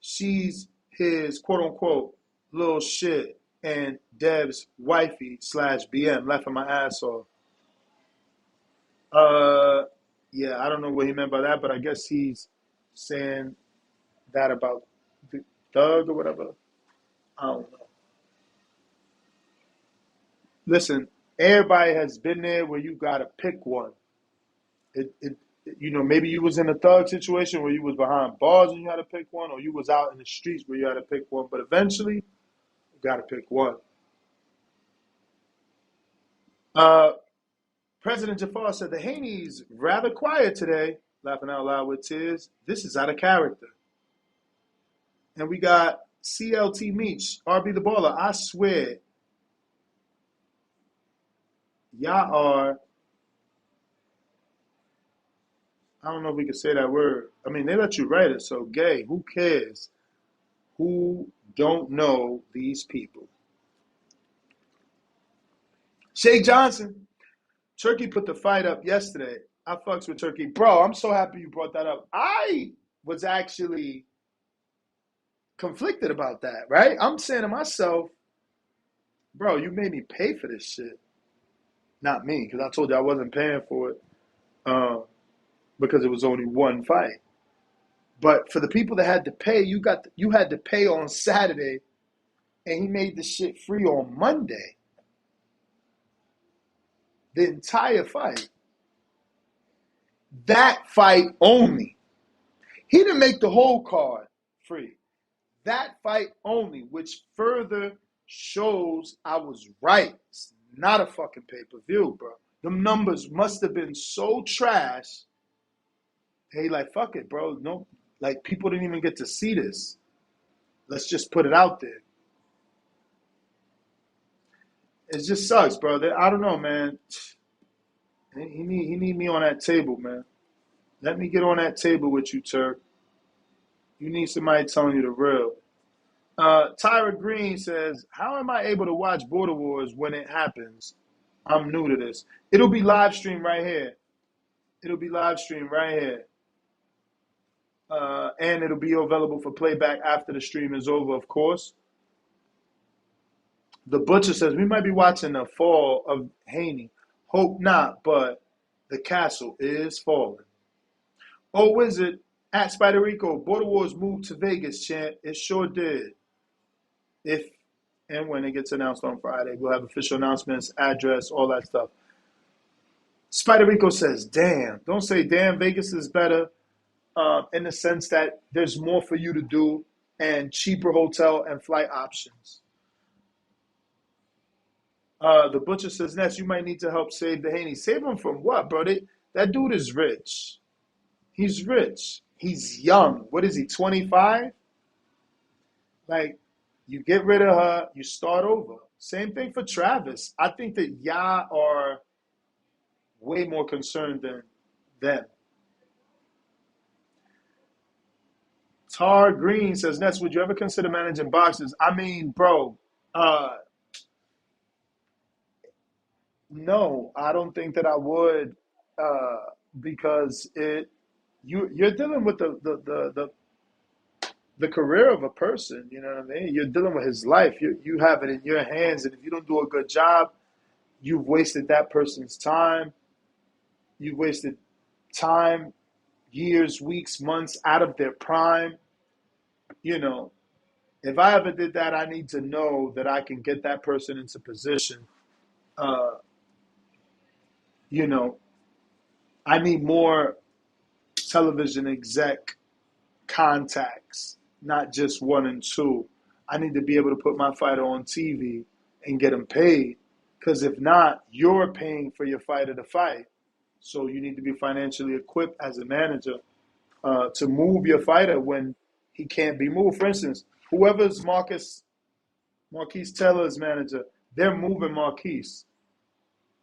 Speaker 3: She's his quote-unquote little shit and Dev's wifey / BM, laughing my ass off. Yeah, I don't know what he meant by that, but I guess he's saying that about Doug or whatever. I don't know. Listen, everybody has been there where you gotta pick one. Maybe you was in a thug situation where you was behind bars and you had to pick one, or you was out in the streets where you had to pick one. But eventually, you gotta pick one. President Jafar said the Haney's rather quiet today, laughing out loud with tears. This is out of character. And we got CLT Meach, RB the baller. I swear, y'all are, I don't know if we can say that word. I mean, they let you write it, so gay. Who cares? Who don't know these people? Shake Johnson. Turkey put the fight up yesterday. I fucks with Turkey. Bro, I'm so happy you brought that up. I was actually conflicted about that, right? I'm saying to myself, bro, you made me pay for this shit. Not me, because I told you I wasn't paying for it because it was only one fight. But for the people that had to pay, you had to pay on Saturday, and he made the shit free on Monday. The entire fight. That fight only. He didn't make the whole card free. That fight only, which further shows I was right. It's not a fucking pay-per-view, bro. Them numbers must have been so trash. Hey, like, fuck it, bro. No, like, people didn't even get to see this. Let's just put it out there. It just sucks, bro. I don't know, man. He need me on that table, man. Let me get on that table with you, Turk. You need somebody telling you the real. Tyra Green says, how am I able to watch Border Wars when it happens? I'm new to this. It'll be live streamed right here. And it'll be available for playback after the stream is over, of course. The Butcher says, we might be watching the fall of Haney. Hope not, but the castle is falling. Oh, Wizard, at Spider Rico, Border Wars moved to Vegas, champ. It sure did. If and when it gets announced on Friday, we'll have official announcements, address, all that stuff. Spider Rico says, damn. Don't say damn, Vegas is better in the sense that there's more for you to do and cheaper hotel and flight options. The butcher says, Ness, you might need to help save the Haney. Save him from what, bro? That dude is rich. He's rich. He's young. What is he, 25? Like, you get rid of her, you start over. Same thing for Travis. I think that y'all are way more concerned than them. Tar Green says, Ness, would you ever consider managing boxers? I mean, bro, no, I don't think that I would, because you're dealing with the career of a person. You know what I mean? You're dealing with his life. You have it in your hands, and if you don't do a good job, you've wasted that person's time. You've wasted time, years, weeks, months out of their prime. You know, if I ever did that, I need to know that I can get that person into position. Uh, you know, I need more television exec contacts, not just one and two. I need to be able to put my fighter on TV and get him paid. Because if not, you're paying for your fighter to fight. So you need to be financially equipped as a manager to move your fighter when he can't be moved. For instance, whoever's Marquise Taylor's manager, they're moving Marquise.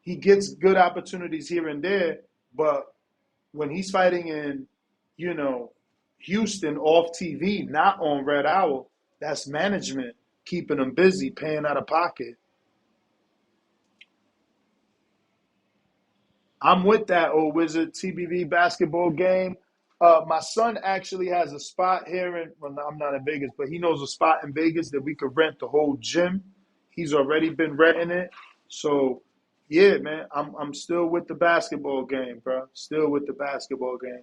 Speaker 3: He gets good opportunities here and there, but when he's fighting in, Houston off TV, not on Red Owl, that's management keeping him busy, paying out of pocket. I'm with that, old Wizard TBV basketball game. My son actually has a spot here I'm not in Vegas, but he knows a spot in Vegas that we could rent the whole gym. He's already been renting it. So, yeah, man, I'm still with the basketball game, bro. Still with the basketball game.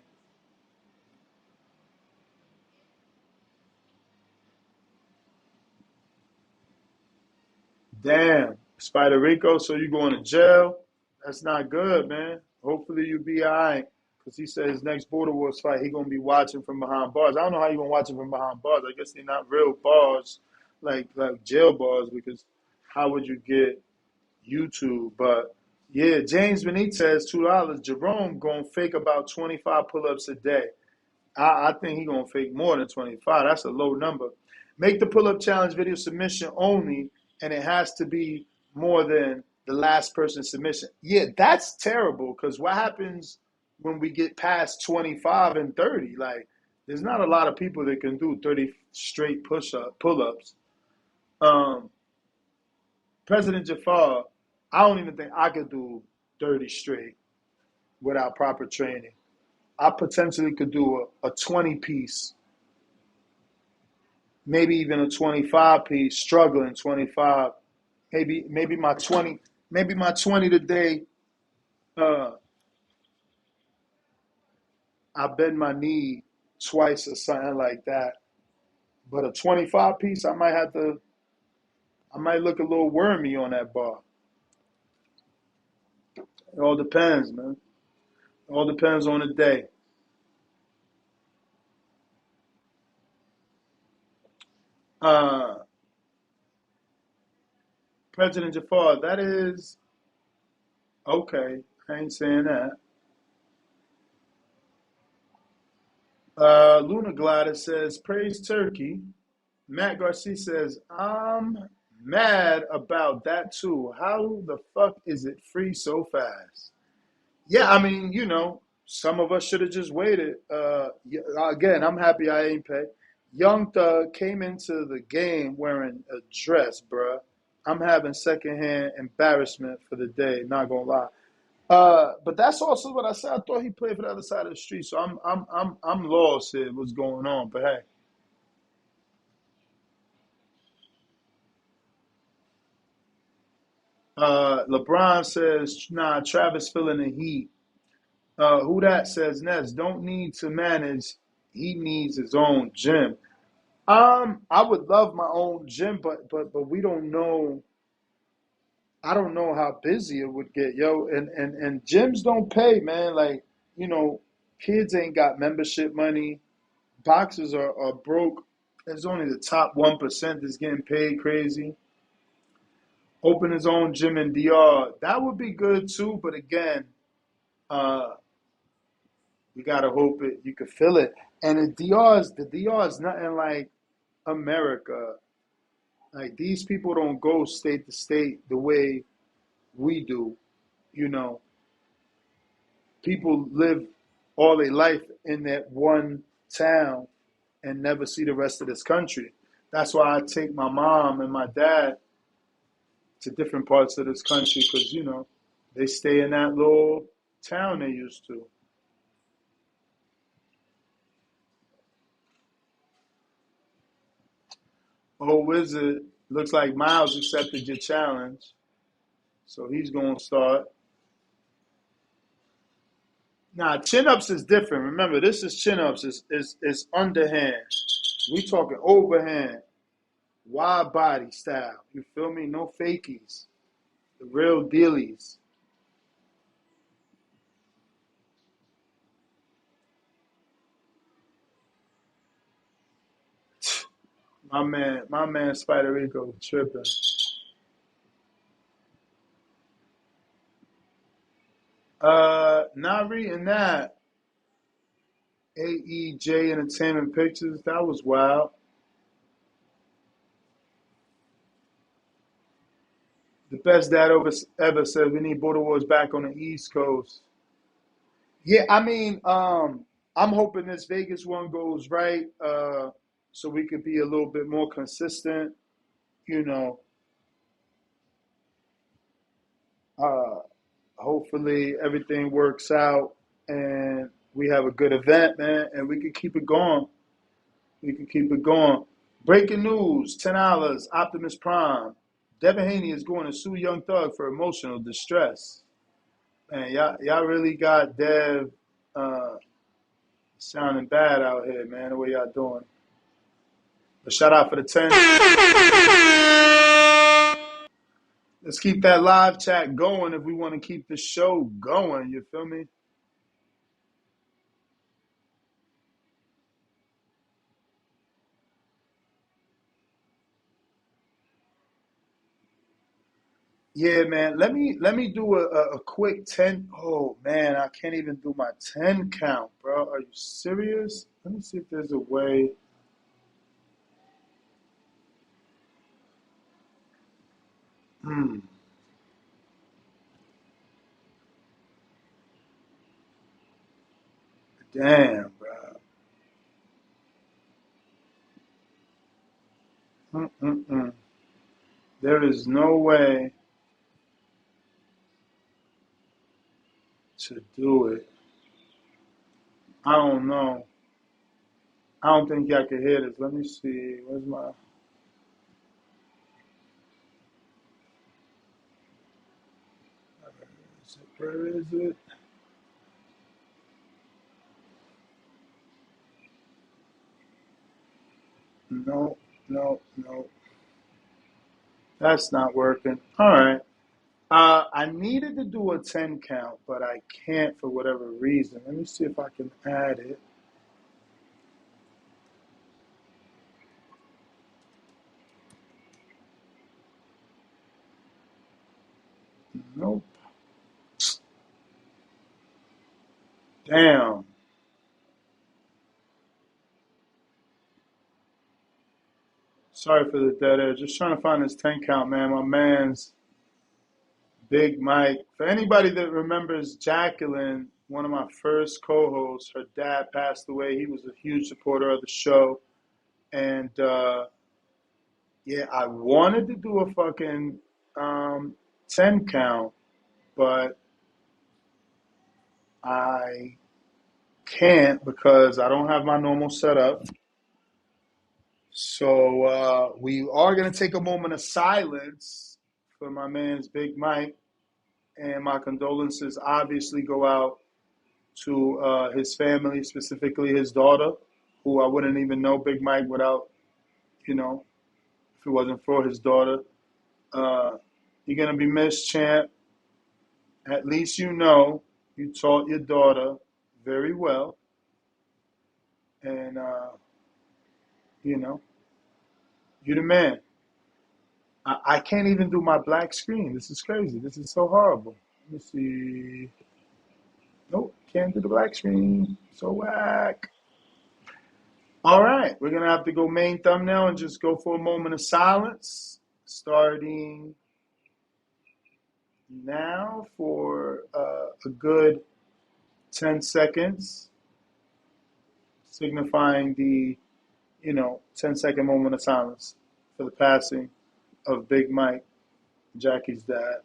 Speaker 3: Damn, Spider Rico, so you going to jail? That's not good, man. Hopefully you be all right. Because he said his next Border Wars fight, he going to be watching from behind bars. I don't know how you going to watch him from behind bars. I guess they're not real bars, like jail bars, because how would you get YouTube? But, yeah, James Benitez, $2. Jerome going to fake about 25 pull-ups a day. I think he's going to fake more than 25. That's a low number. Make the pull-up challenge video submission only, and it has to be more than the last person's submission. Yeah, that's terrible, because what happens when we get past 25 and 30? Like, there's not a lot of people that can do 30 straight pull-ups. President Jafar, I don't even think I could do 30 straight without proper training. I potentially could do a 20-piece, maybe even a 25-piece, struggling 25. Maybe my 20 today, I bend my knee twice or something like that. But a 25-piece, I might look a little wormy on that bar. It all depends, man. It all depends on the day. President Jafar, that is okay. I ain't saying that. Luna Gladys says, praise Turkey. Matt Garcia says, I'm mad about that too. How the fuck is it free so fast? Yeah, I mean, some of us should have just waited. Again, I'm happy I ain't paid. Young Thug came into the game wearing a dress, bruh. I'm having secondhand embarrassment for the day, not gonna lie. But that's also what I said. I thought he played for the other side of the street, so I'm lost here. What's going on? But hey, LeBron says, nah, Travis feeling the heat. Who that says Ness don't need to manage. He needs his own gym. I would love my own gym, but we don't know. I don't know how busy it would get, yo. And gyms don't pay, man. Like, kids ain't got membership money. Boxers are broke. It's only the top 1% that's getting paid crazy. open his own gym in DR. That would be good too, but again, you gotta hope it. You could feel it. And the DR is nothing like America. Like these people don't go state to state the way we do. You know, people live all their life in that one town and never see the rest of this country. That's why I take my mom and my dad to different parts of this country because, they stay in that little town they used to. Oh, Wizard, looks like Miles accepted your challenge. So he's going to start. Nah, chin ups is different. Remember, this is chin ups. It's underhand. We talking overhand, wide body style. You feel me? No fakies. The real dealies. My man Spider Rico tripping. Not reading that. AEJ Entertainment Pictures. That was wild. The best dad ever said we need Border Wars back on the East Coast. Yeah, I mean, I'm hoping this Vegas one goes right, so we could be a little bit more consistent. You know, uh, hopefully everything works out and we have a good event, man, and we can keep it going. We can keep it going. Breaking news: $10. Optimus Prime. Devin Haney is going to sue Young Thug for emotional distress. Man, y'all really got Dev sounding bad out here, man. The way y'all doing. But shout out for the 10. Let's keep that live chat going if we want to keep the show going. You feel me? Yeah, man. Let me do a quick 10. Oh man, I can't even do my 10 count, bro. Are you serious? Let me see if there's a way. Hmm. Damn, bro. Mm-mm-mm. There is no way to do it. I don't know. I don't think y'all can hear this. Let me see. Where's my? Where is it? No, no, no. That's not working. All right. I needed to do a 10 count, but I can't for whatever reason. Let me see if I can add it. Nope. Damn. Sorry for the dead air. Just trying to find this 10 count, man. My man's Big Mike. For anybody that remembers Jacqueline, one of my first co hosts, her dad passed away. He was a huge supporter of the show. And yeah, I wanted to do a fucking 10 count, but I can't because I don't have my normal setup. So we are going to take a moment of silence for my man's Big Mike. And my condolences obviously go out to his family, specifically his daughter, who I wouldn't even know Big Mike without, if it wasn't for his daughter. You're going to be missed, champ. At least you taught your daughter very well. And, you know, you're the man. I can't even do my black screen. This is crazy. This is so horrible. Let me see. Nope, can't do the black screen. So whack. All right, we're going to have to go main thumbnail and just go for a moment of silence. Starting now for a good 10 seconds, signifying the, 10-second moment of silence for the passing of Big Mike, Jackie's dad.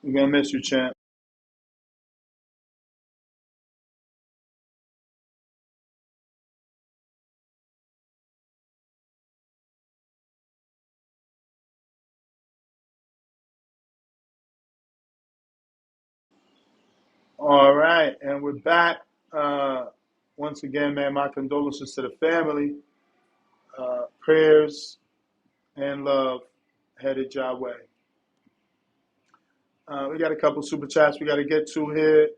Speaker 3: We're going to miss you, champ. All right, and we're back. Once again, man, my condolences to the family. Prayers and love headed your way. We got a couple super chats we got to get to here.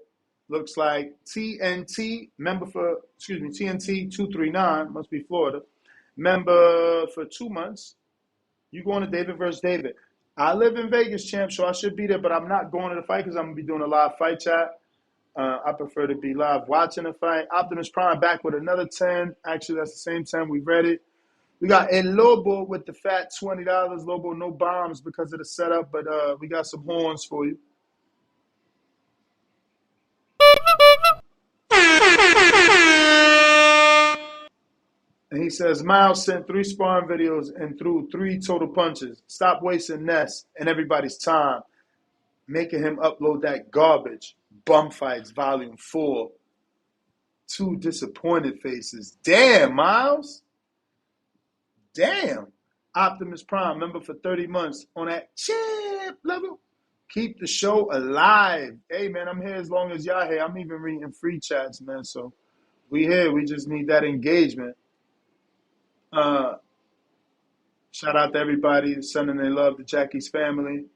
Speaker 3: Looks like TNT, TNT 239, must be Florida. Member for 2 months. You going to David versus David. I live in Vegas, champ, so I should be there, but I'm not going to the fight because I'm going to be doing a live fight chat. I prefer to be live watching the fight. Optimus Prime back with another 10. Actually, that's the same 10 we read it. We got El Lobo with the fat $20. Lobo, no bombs because of the setup, but we got some horns for you. And he says, Miles sent 3 sparring videos and threw 3 total punches. Stop wasting Ness and everybody's time, making him upload that garbage. Bum Fights, Volume 4. 2 disappointed faces. Damn, Miles. Damn. Optimus Prime, member for 30 months on that chip level. Keep the show alive. Hey, man, I'm here as long as y'all here. I'm even reading free chats, man. So we here. We just need that engagement. Shout out to everybody sending their love to Jackie's family.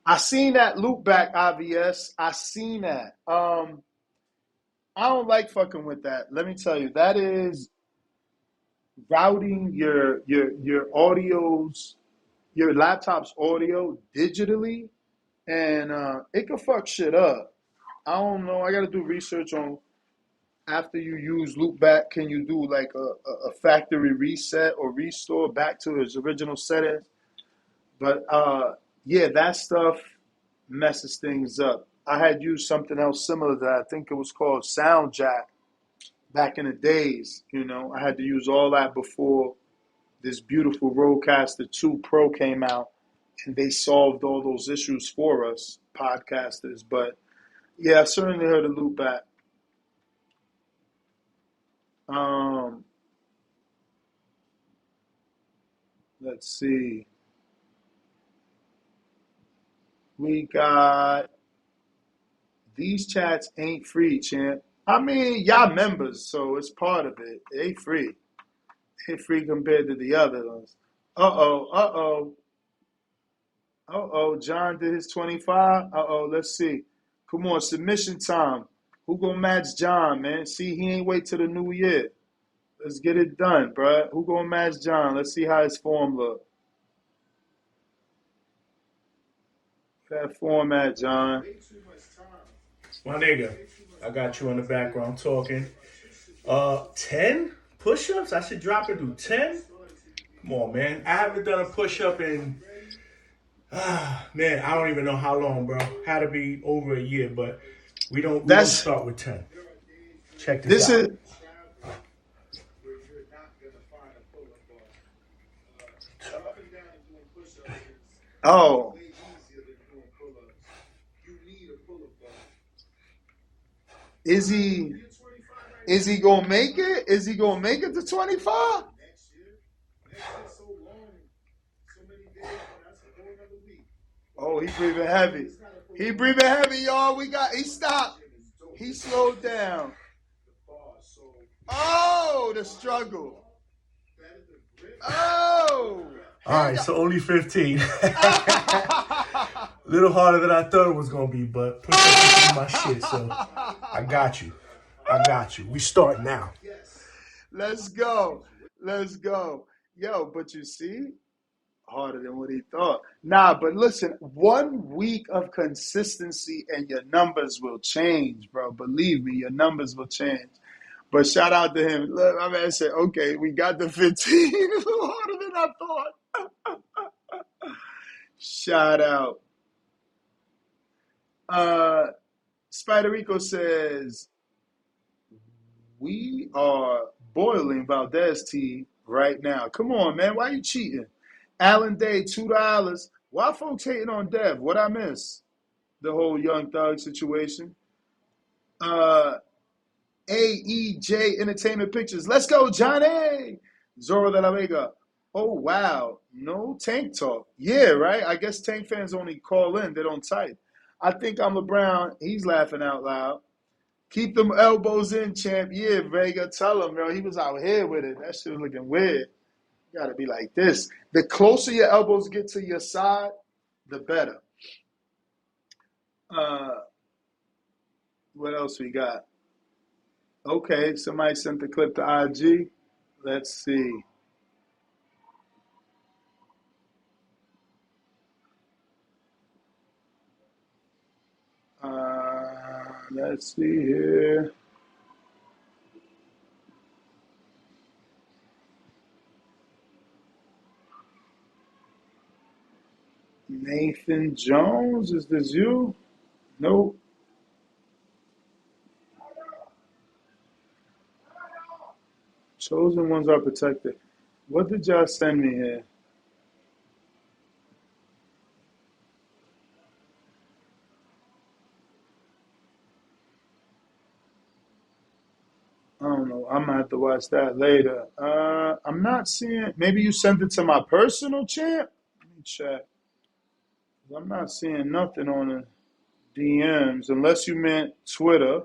Speaker 3: I seen that loop back, IVS. I seen that. I don't like fucking with that. Let me tell you, that is routing your audios, your laptop's audio digitally, and it can fuck shit up. I don't know. I got to do research on after you use loopback, can you do like a factory reset or restore back to its original settings? But yeah, that stuff messes things up. I had used something else similar to that. I think it was called SoundJack back in the days. I had to use all that before this beautiful Rodecaster 2 Pro came out, and they solved all those issues for us podcasters. But yeah, I certainly heard of loopback. Let's see. We got these chats ain't free, champ. I mean, y'all members, so it's part of it. They ain't free. They ain't free compared to the other ones. Uh-oh. John did his 25. Let's see. Come on, submission time. Who gonna match John, man? See, he ain't wait till the new year. Let's get it done, bruh. Who gonna match John? Let's see how his form look. That form at, John.
Speaker 6: My nigga, I got you in the background talking. 10 push-ups? I should drop it to 10? Come on, man. I haven't done a push-up in, man, I don't even know how long, bro. Had to be over a year, but we don't start with 10. Check this out.
Speaker 3: Oh. Is he gonna make it? Is he gonna make it to 25? Oh, he breathing heavy. He breathing heavy, y'all. He stopped. He slowed down. Oh, the struggle. Oh.
Speaker 6: All right, so only 15. A little harder than I thought it was going to be, but push up my shit, so I got you. We start now.
Speaker 3: Let's go. Let's go. Yo, but you see, harder than what he thought. Nah, but listen, 1 week of consistency and your numbers will change, bro. Believe me, your numbers will change. But shout out to him. Look, my man said, okay, we got the 15. It's a little harder than I thought. Shout out. Spiderico says, we are boiling Valdez tea right now. Come on, man. Why you cheating? Alan Day, $2. Why folks hating on Dev? What I miss? The whole Young Thug situation. AEJ Entertainment Pictures. Let's go, Johnny. Zorro de la Vega. Oh, wow. No Tank talk. Yeah, right? I guess Tank fans only call in. They don't type. I think I'm LeBron. He's laughing out loud. Keep them elbows in, champ. Yeah, Vega. Tell him, bro. He was out here with it. That shit was looking weird. You got to be like this. The closer your elbows get to your side, the better. What else we got? Okay, somebody sent the clip to IG. Let's see. Let's see here. Nathan Jones, is this you? Nope. Chosen ones are protected. What did y'all send me here? I don't know. I'm gonna have to watch that later. I'm not seeing. Maybe you sent it to my personal champ. Let me check. I'm not seeing nothing on the DMs unless you meant Twitter.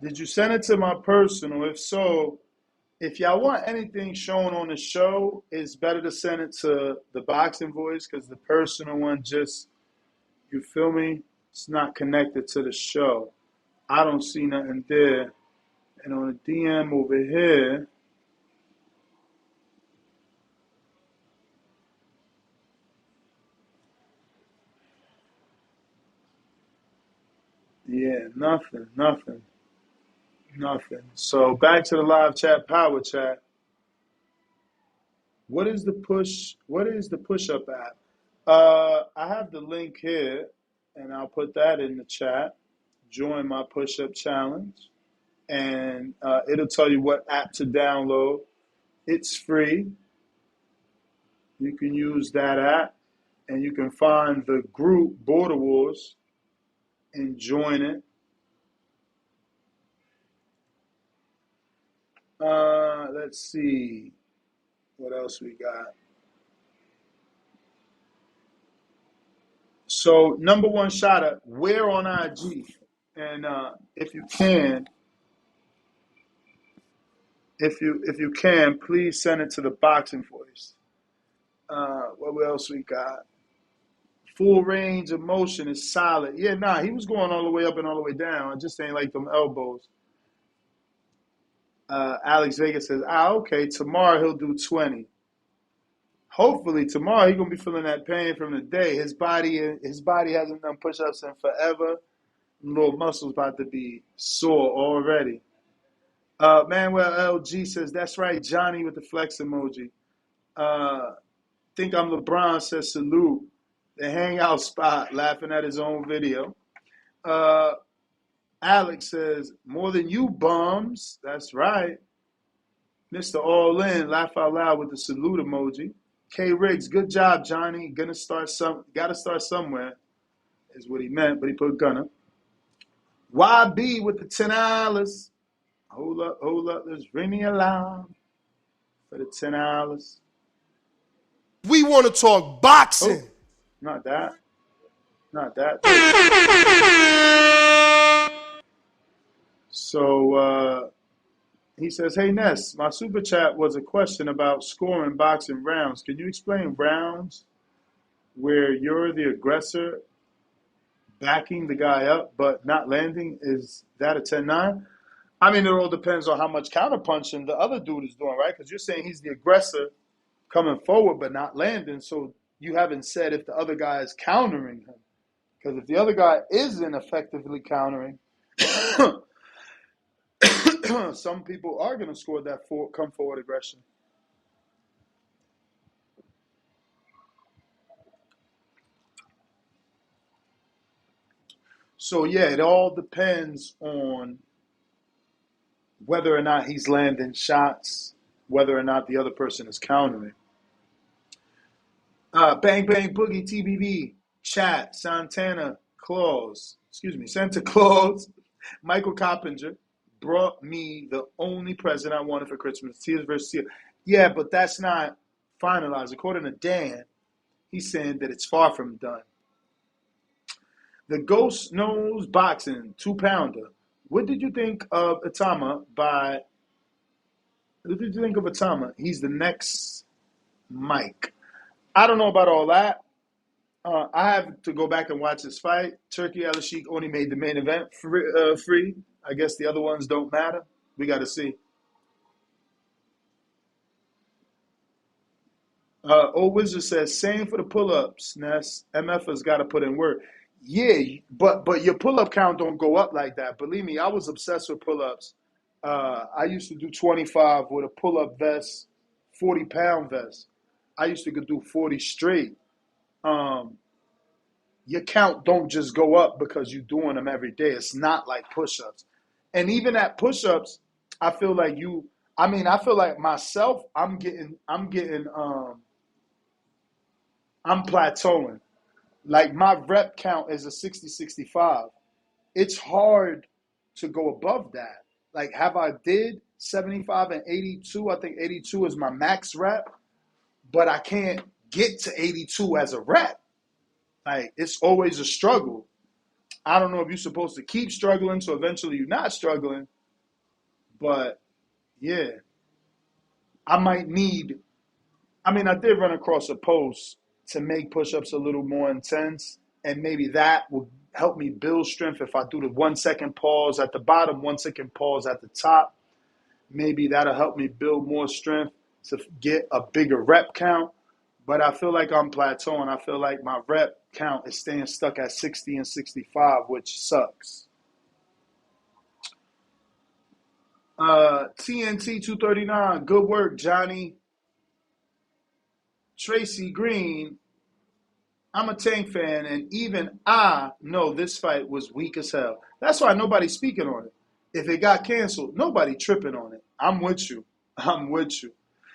Speaker 3: Did you send it to my personal? If so, if y'all want anything shown on the show, it's better to send it to the Boxing Voice because the personal one just, you feel me? It's not connected to the show. I don't see nothing there. And on the DM over here, yeah, nothing. So back to the live chat, power chat. What is the push-up app? I have the link here, and I'll put that in the chat. Join my push-up challenge, and it'll tell you what app to download. It's free. You can use that app, and you can find the group Border Wars and join it. Let's see what else we got. So number one shotter, we're on IG, and if you can, please send it to the Boxing Voice. What else we got? Full range of motion is solid. Yeah, nah, he was going all the way up and all the way down. I just ain't like them elbows. Alex Vega says, okay, tomorrow he'll do 20. Hopefully tomorrow he's gonna be feeling that pain from the day. His body hasn't done push-ups in forever. Little muscles about to be sore already. Manuel LG says, that's right, Johnny with the flex emoji. Think I'm LeBron says salute. The hangout spot, laughing at his own video. Alex says, more than you bums. That's right. Mr. All In, laugh out loud with the salute emoji. K Riggs, good job, Johnny. Gotta start somewhere, is what he meant, but he put gonna. YB with the $10. Hold up, let's ring the alarm for the $10.
Speaker 1: We want to talk boxing.
Speaker 3: Oh, not that. So he says, hey Ness, my super chat was a question about scoring boxing rounds. Can you explain rounds where you're the aggressor backing the guy up but not landing, is that a 10-9? I mean, it all depends on how much counterpunching the other dude is doing, right? Because you're saying he's the aggressor coming forward but not landing. So you haven't said if the other guy is countering him. Because if the other guy isn't effectively countering, some people are going to score that come forward aggression. So yeah, it all depends on whether or not he's landing shots, whether or not the other person is countering. Bang Bang Boogie TBV chat Santa Claus, Michael Coppinger brought me the only present I wanted for Christmas. Tears versus Tears. Yeah, but that's not finalized. According to Dan, he's saying that it's far from done. The Ghost Nose Boxing 2-pounder. What did you think of Atama? What did you think of Atama? He's the next Mike. I don't know about all that. I have to go back and watch this fight. Turkey Al-Sheikh only made the main event free. I guess the other ones don't matter. We got to see. Old Wizard says, same for the pull-ups, Ness. MF has got to put in work. Yeah, but your pull-up count don't go up like that. Believe me, I was obsessed with pull-ups. I used to do 25 with a pull-up vest, 40-pound vest. I used to do 40 straight. Your count don't just go up because you're doing them every day. It's not like push-ups. And even at push-ups, I feel like I feel like myself, I'm plateauing. Like my rep count is a 60-65. It's hard to go above that. Like, have I did 75 and 82? I think 82 is my max rep, but I can't get to 82 as a rep. Like, it's always a struggle. I don't know if you're supposed to keep struggling, so eventually you're not struggling. But, yeah. I did run across a post to make push-ups a little more intense, and maybe that will help me build strength if I do the 1 second pause at the bottom, 1 second pause at the top. Maybe that'll help me build more strength to get a bigger rep count. But I feel like I'm plateauing. I feel like my rep count is staying stuck at 60 and 65, which sucks. TNT 239, good work, Johnny. Tracy Green, I'm a Tank fan, and even I know this fight was weak as hell. That's why nobody's speaking on it. If it got canceled, nobody tripping on it. I'm with you.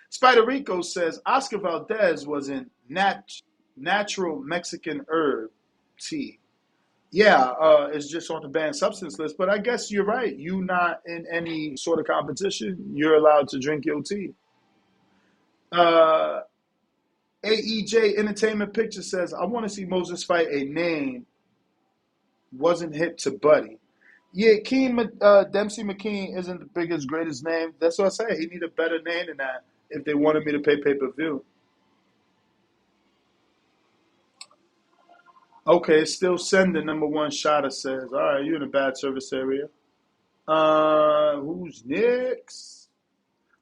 Speaker 3: Spider Rico says Oscar Valdez was in natural Mexican herb tea. Yeah, it's just on the banned substance list, but I guess you're right. You not in any sort of competition, you're allowed to drink your tea. AEJ Entertainment Picture says, I want to see Moses fight a name wasn't hip to Buddy. Yeah, Dempsey McKean isn't the biggest, greatest name. That's what I say. He need a better name than that if they wanted me to pay pay-per-view. Okay, still sending number one shotter says, all right, you're in a bad service area. Who's next?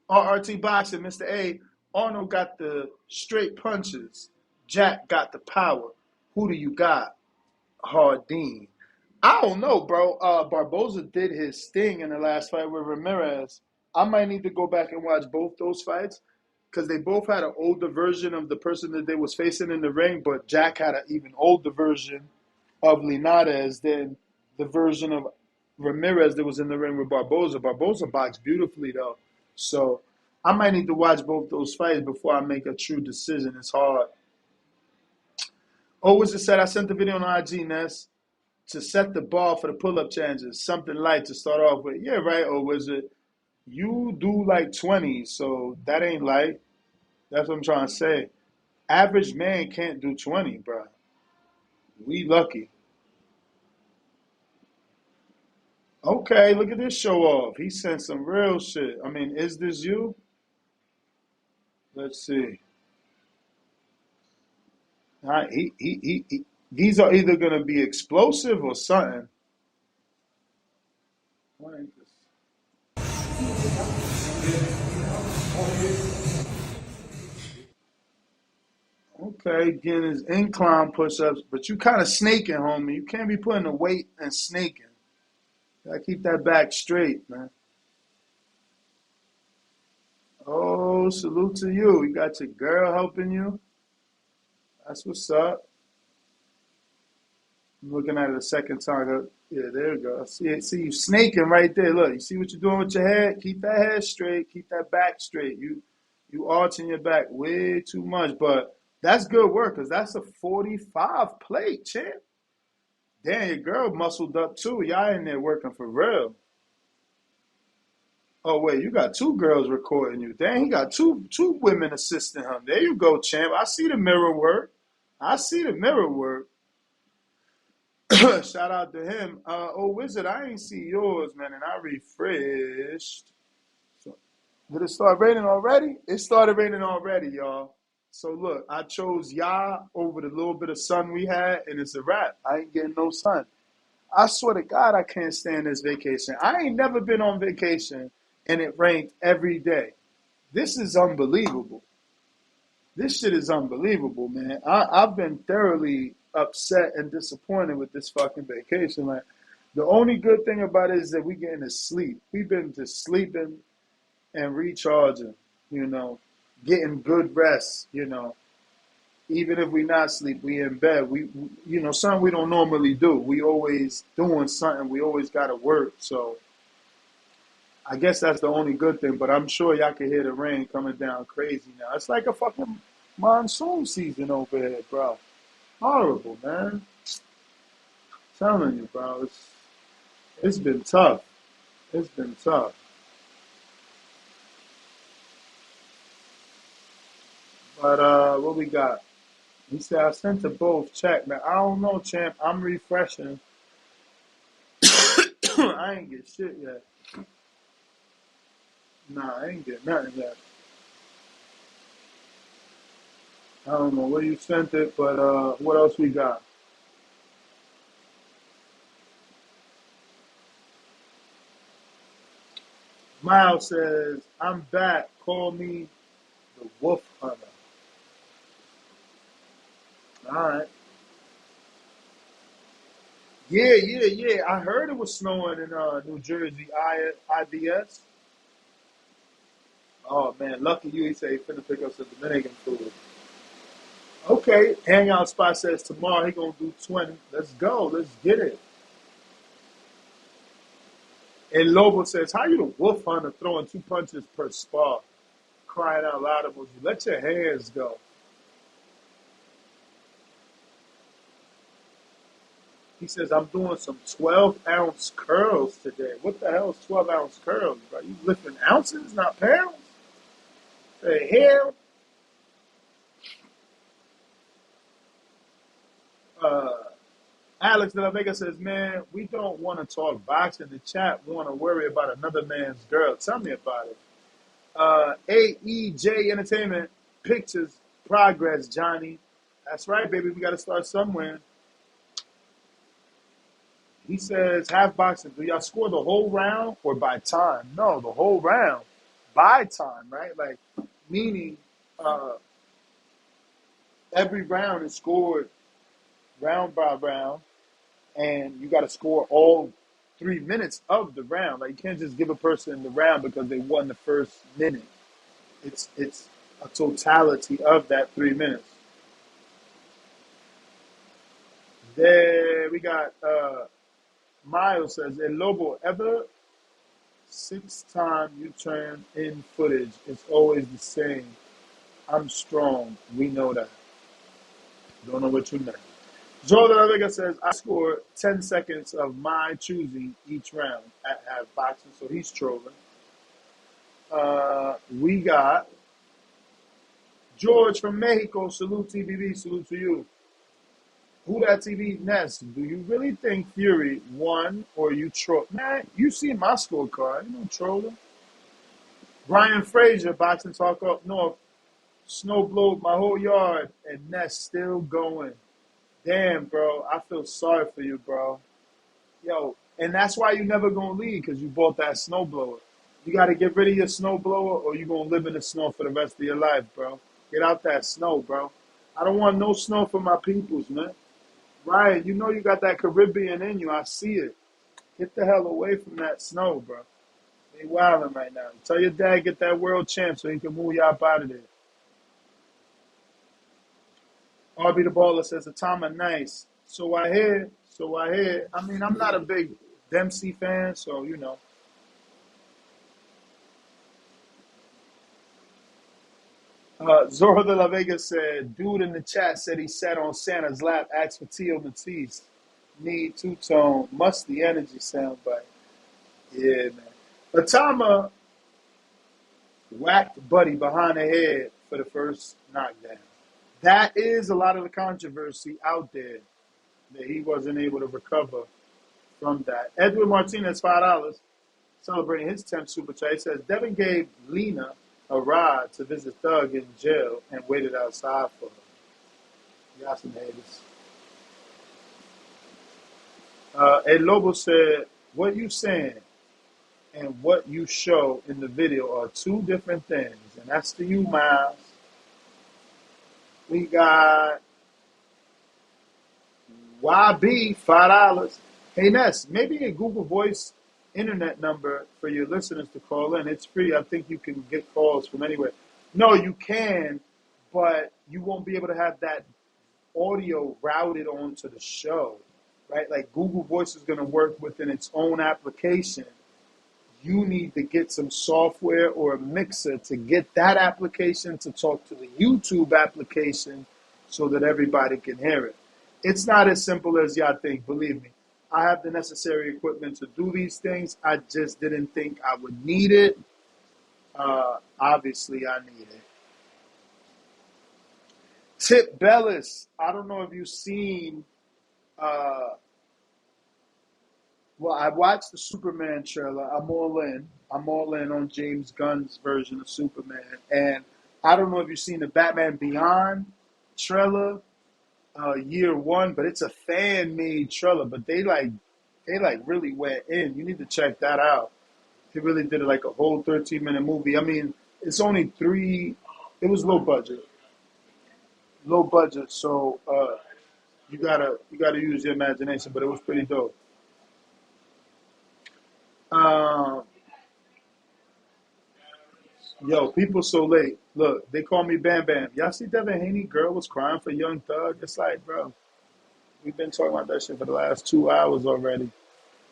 Speaker 3: RRT Boxing, Mr. A. Arnold got the straight punches. Jack got the power. Who do you got? Hardin. I don't know, bro. Barboza did his thing in the last fight with Ramirez. I might need to go back and watch both those fights because they both had an older version of the person that they was facing in the ring, but Jack had an even older version of Linares than the version of Ramirez that was in the ring with Barboza. Barboza boxed beautifully, though. So I might need to watch both those fights before I make a true decision. It's hard. Wizard said, I sent the video on IG, Ness, to set the bar for the pull-up challenges. Something light to start off with. Yeah, right, Wizard. You do like 20, so that ain't light. That's what I'm trying to say. Average man can't do 20, bro. We lucky. Okay, look at this show off. He sent some real shit. I mean, is this you? Let's see. He These are either gonna be explosive or something. Why ain't this? Okay, getting his incline push-ups, but you kind of snaking, homie. You can't be putting the weight and snaking. Gotta keep that back straight, man. Oh, salute to you. You got your girl helping you. That's what's up. I'm looking at it a second time. Yeah, there you go. See you snaking right there. Look, you see what you're doing with your head? Keep that head straight. Keep that back straight. You arching your back way too much, but that's good work because that's a 45 plate, champ. Damn, your girl muscled up too. Y'all in there working for real. Oh wait, you got two girls recording you. Dang, he got two women assisting him. There you go, champ. I see the mirror work. I see the mirror work. Shout out to him. Oh Wizard, I ain't see yours, man, and I refreshed. So, did it start raining already? It started raining already, y'all. So look, I chose Yah over the little bit of sun we had, and it's a wrap. I ain't getting no sun. I swear to God, I can't stand this vacation. I ain't never been on vacation and it rained every day. This is unbelievable. This shit is unbelievable, man. I've been thoroughly upset and disappointed with this fucking vacation. Like, the only good thing about it is that we getting to sleep. We've been just sleeping and recharging, getting good rest, Even if we not asleep, we in bed. Something we don't normally do. We always doing something. We always got to work. So I guess that's the only good thing. But I'm sure y'all can hear the rain coming down crazy now. It's like a fucking monsoon season over here, bro. Horrible, man. Telling you, bro. It's been tough. It's been tough. But what we got? He said I sent to both. Check, man. I don't know, champ. I'm refreshing. I ain't get shit yet. Nah, I ain't get nothing yet. I don't know where you sent it, but what else we got? Miles says, I'm back. Call me the Wolf Hunter. All right. Yeah. I heard it was snowing in New Jersey, IDS. Oh, man. Lucky you. He said he finna pick up some Dominican food. Okay. Hangout spot says tomorrow he gonna do 20. Let's go. Let's get it. And Lobo says, how you the Wolf Hunter throwing 2 punches per spar? Crying out loud emoji. Let your hands go. He says, I'm doing some 12-ounce curls today. What the hell is 12-ounce curls, bro? You lifting ounces, not pounds? The hell? Uh, Alex de la Vega says, man, we don't want to talk boxing. The chat want to worry about another man's girl. Tell me about it. AEJ Entertainment Pictures Progress, Johnny. That's right, baby. We got to start somewhere. He says, half boxing. Do y'all score the whole round or by time? No, the whole round. By time, right? Like, meaning every round is scored round by round, and you got to score all 3 minutes of the round. Like, you can't just give a person the round because they won the first minute. It's a totality of that 3 minutes. There we got Miles says, El Lobo, ever 6 time you turn in footage, it's always the same. I'm strong. We know that. Don't know what you meant. Joel Vega says, I scored 10 seconds of my choosing each round at half boxing, so he's trolling. We got George from Mexico. Salute TBV. Salute to you. Who that TV Ness? Do you really think Fury won or you troll? Man, you see my scorecard. You know trolling. Brian Frazier, Boxing Talk Up North. Snow blowed my whole yard and Ness still going. Damn, bro. I feel sorry for you, bro. Yo, and that's why you never gonna leave, because you bought that snowblower. You got to get rid of your snowblower, or you gonna live in the snow for the rest of your life, bro. Get out that snow, bro. I don't want no snow for my peoples, man. Ryan, you know you got that Caribbean in you. I see it. Get the hell away from that snow, bro. They wilding right now. Tell your dad get that world champ so he can move y'all up out of there. RB the baller says the time are nice. So I hear. So I hear. I mean, I'm not a big Dempsey fan, so you know. Zorro de la Vega said, dude in the chat said he sat on Santa's lap, asked for Tio Matisse. Need two-tone, musty energy soundbite. Yeah, man. Atama whacked Buddy behind the head for the first knockdown. That is a lot of the controversy out there that he wasn't able to recover from that. Edwin Martinez, $5, celebrating his 10th super chat. He says, Devin gave Lena a ride to visit Thug in jail and waited outside for her. Y'all some haters. Ed Lobo said, what you saying and what you show in the video are two different things. And that's to you, Miles. We got YB, $5. Hey, Ness, maybe a Google Voice internet number for your listeners to call in. It's free. I think you can get calls from anywhere. No, you can, but you won't be able to have that audio routed onto the show, right? Like Google Voice is going to work within its own application. You need to get some software or a mixer to get that application to talk to the YouTube application so that everybody can hear it. It's not as simple as y'all think, believe me. I have the necessary equipment to do these things. I just didn't think I would need it. Obviously, I need it. Tip Bellis, I don't know if you've seen, well, I watched the Superman trailer. I'm all in. I'm all in on James Gunn's version of Superman. And I don't know if you've seen the Batman Beyond trailer, year one, but it's a fan-made trailer. But they really went in. You need to check that out. They really did it like a whole 13-minute movie. I mean, it's only it was low budget. Low budget, so you gotta use your imagination, but it was pretty dope. Yo, people so late. Look, they call me Bam Bam. Y'all see Devin Haney? Girl was crying for Young Thug. It's like, bro, we've been talking about that shit for the last 2 hours already.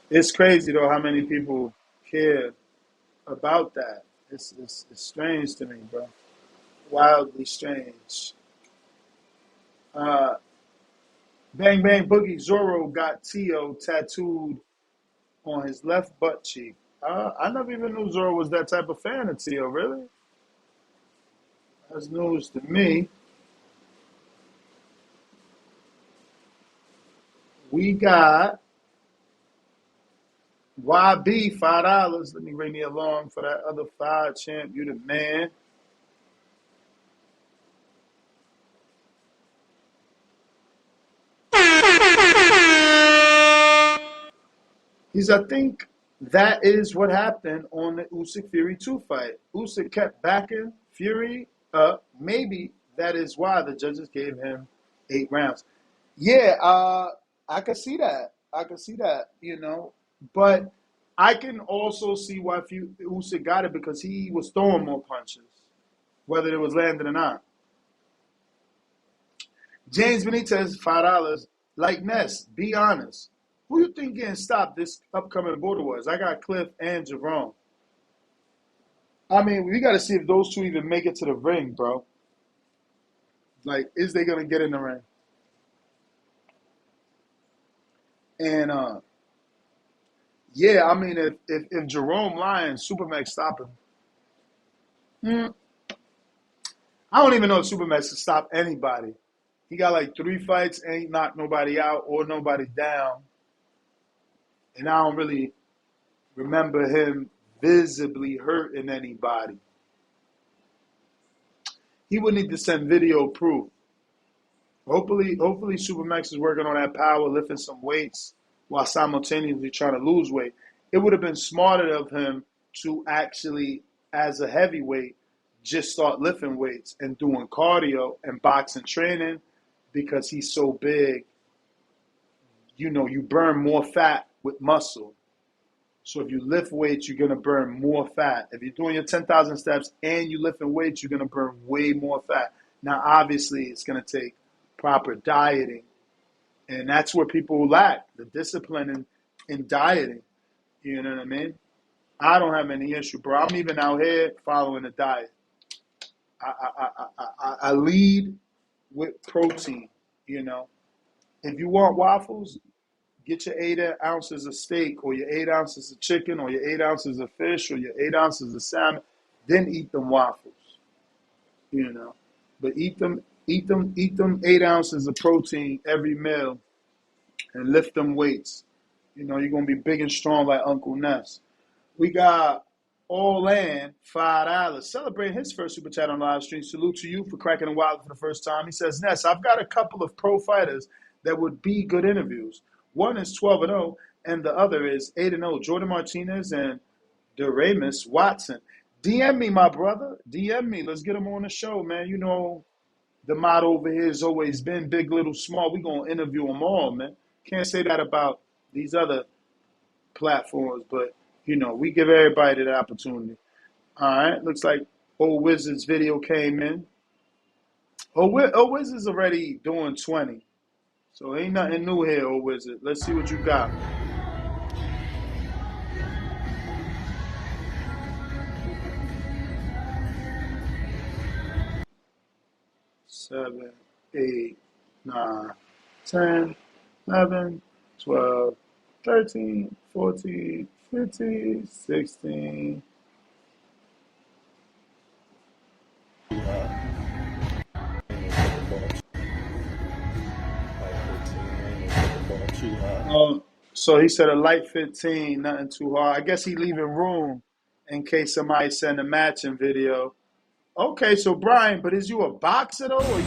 Speaker 3: It's crazy though how many people care about that. It's strange to me, bro. Wildly strange. Bang Bang Boogie Zorro got Tio tattooed on his left butt cheek. I never even knew Zorro was that type of fan of Tio, really? That's news to me. We got YB, $5. Let me ring the alarm for that other 5 champ. You the man. I think that is what happened on the Usyk Fury 2 fight. Usyk kept backing Fury up. Maybe that is why the judges gave him 8 rounds. Yeah, I can see that. You know. But I can also see why Usyk got it, because he was throwing more punches, whether it was landing or not. James Benitez, $5. Like Ness, be honest. Who you think getting stopped this upcoming Border Wars? I got Cliff and Jerome. I mean, we got to see if those two even make it to the ring, bro. Like, is they going to get in the ring? And, yeah, I mean, if Jerome lying, Supermax stop him. I don't even know if Supermax can stop anybody. He got like 3 fights, ain't knocked nobody out or nobody down. And I don't really remember him visibly hurting anybody. He would need to send video proof. Hopefully, Supermax is working on that power, lifting some weights while simultaneously trying to lose weight. It would have been smarter of him to actually, as a heavyweight, just start lifting weights and doing cardio and boxing training because he's so big. You know, you burn more fat with muscle. So if you lift weights, you're going to burn more fat. If you're doing your 10,000 steps and you're lifting weights, you're going to burn way more fat. Now, obviously, it's going to take proper dieting. And that's where people lack, the discipline in dieting. You know what I mean? I don't have any issue, bro. I'm even out here following the diet. I lead with protein, you know. If you want waffles, get your 8 ounces of steak or your 8 ounces of chicken or your 8 ounces of fish or your 8 ounces of salmon, then eat them waffles, you know. But eat them 8 ounces of protein every meal and lift them weights. You know, you're going to be big and strong like Uncle Ness. We got All Land, $5. Celebrating his first super chat on live stream. Salute to you for cracking the wild for the first time. He says, Ness, I've got a couple of pro fighters that would be good interviews. One is 12-0, and the other is 8-0. Jordan Martinez and Deramus Watson. DM me, my brother. DM me. Let's get him on the show, man. You know, the motto over here has always been big, little, small. We're going to interview them all, man. Can't say that about these other platforms, but, you know, we give everybody the opportunity. All right. Looks like Old Wizard's video came in. Old Wizard's already doing 20. So ain't nothing new here, Old Wizard. Let's see what you got. Seven, 8, 9, 10, 11, 12, 13, 14, 15, 16. So he said a light 15, nothing too hard. I guess he leaving room in case somebody send a matching video. Okay, so Brian, but is you a boxer though, or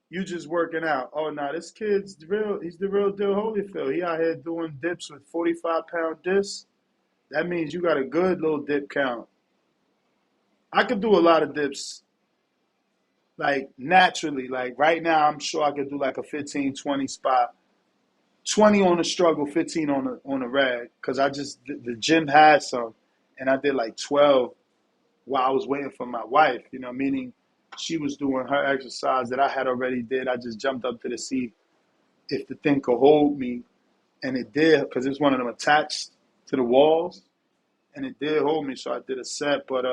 Speaker 3: you just working out? Oh no, this kid's real. He's the real deal, Holyfield. He out here doing dips with 45-pound discs. That means you got a good little dip count. I could do a lot of dips, like naturally. Like right now, I'm sure I could do like a 15, 20 spot. 20 on the struggle, 15 on the rag, because the gym had some, and I did like 12 while I was waiting for my wife, you know, meaning she was doing her exercise that I had already did. I just jumped up to the seat if the thing could hold me, and it did, because it's one of them attached to the walls, and it did hold me, so I did a set, but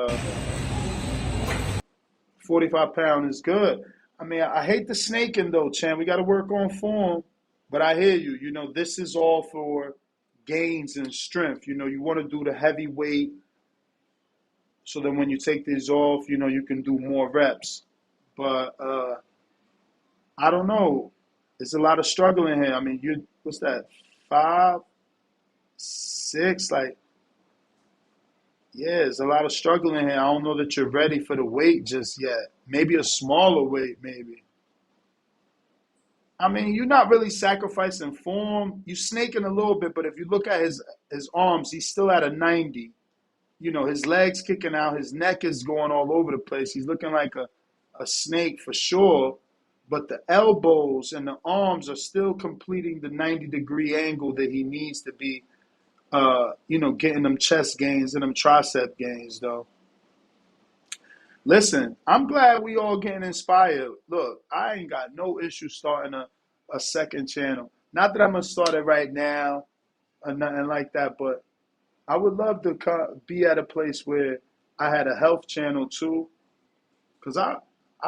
Speaker 3: 45-pound is good. I mean, I hate the snaking though, Chan. We got to work on form. But I hear you. You know, this is all for gains and strength. You know, you want to do the heavy weight so that when you take these off, you know, you can do more reps. But I don't know. There's a lot of struggle in here. I mean, what's that, 5, 6? Like, yeah, there's a lot of struggle in here. I don't know that you're ready for the weight just yet. Maybe a smaller weight, maybe. I mean, you're not really sacrificing form. You're snaking a little bit, but if you look at his arms, he's still at a 90. You know, his legs kicking out, his neck is going all over the place. He's looking like a snake for sure, but the elbows and the arms are still completing the 90-degree angle that he needs to be, you know, getting them chest gains and them tricep gains, though. Listen, I'm glad we all getting inspired. Look, I ain't got no issue starting a second channel. Not that I'm going to start it right now or nothing like that, but I would love to be at a place where I had a health channel too, because I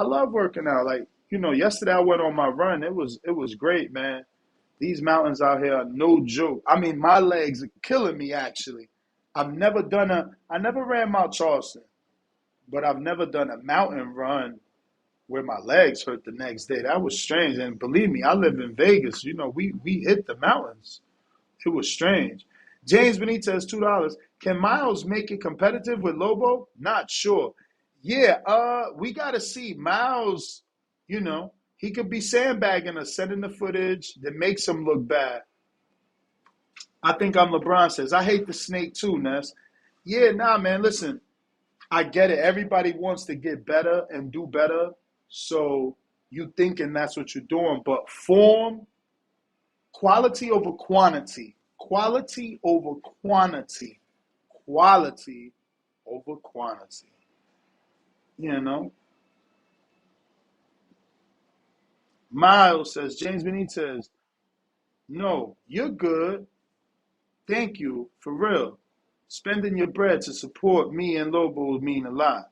Speaker 3: love working out. Like, you know, yesterday I went on my run. It was great, man. These mountains out here are no joke. I mean, my legs are killing me, actually. I never ran Mount Charleston. But I've never done a mountain run where my legs hurt the next day. That was strange. And believe me, I live in Vegas. You know, we hit the mountains. It was strange. James Benitez, $2. Can Miles make it competitive with Lobo? Not sure. Yeah, we got to see. Miles You know, he could be sandbagging us, sending the footage that makes him look bad. I think I'm LeBron says, I hate the snake too, Ness. Yeah, nah, man, listen, I get it. Everybody wants to get better and do better. So you thinking that's what you're doing. But form, quality over quantity. Quality over quantity. Quality over quantity. You know? Miles says, James Benitez, no, you're good. Thank you, for real. Spending your bread to support me and Lobo would mean a lot.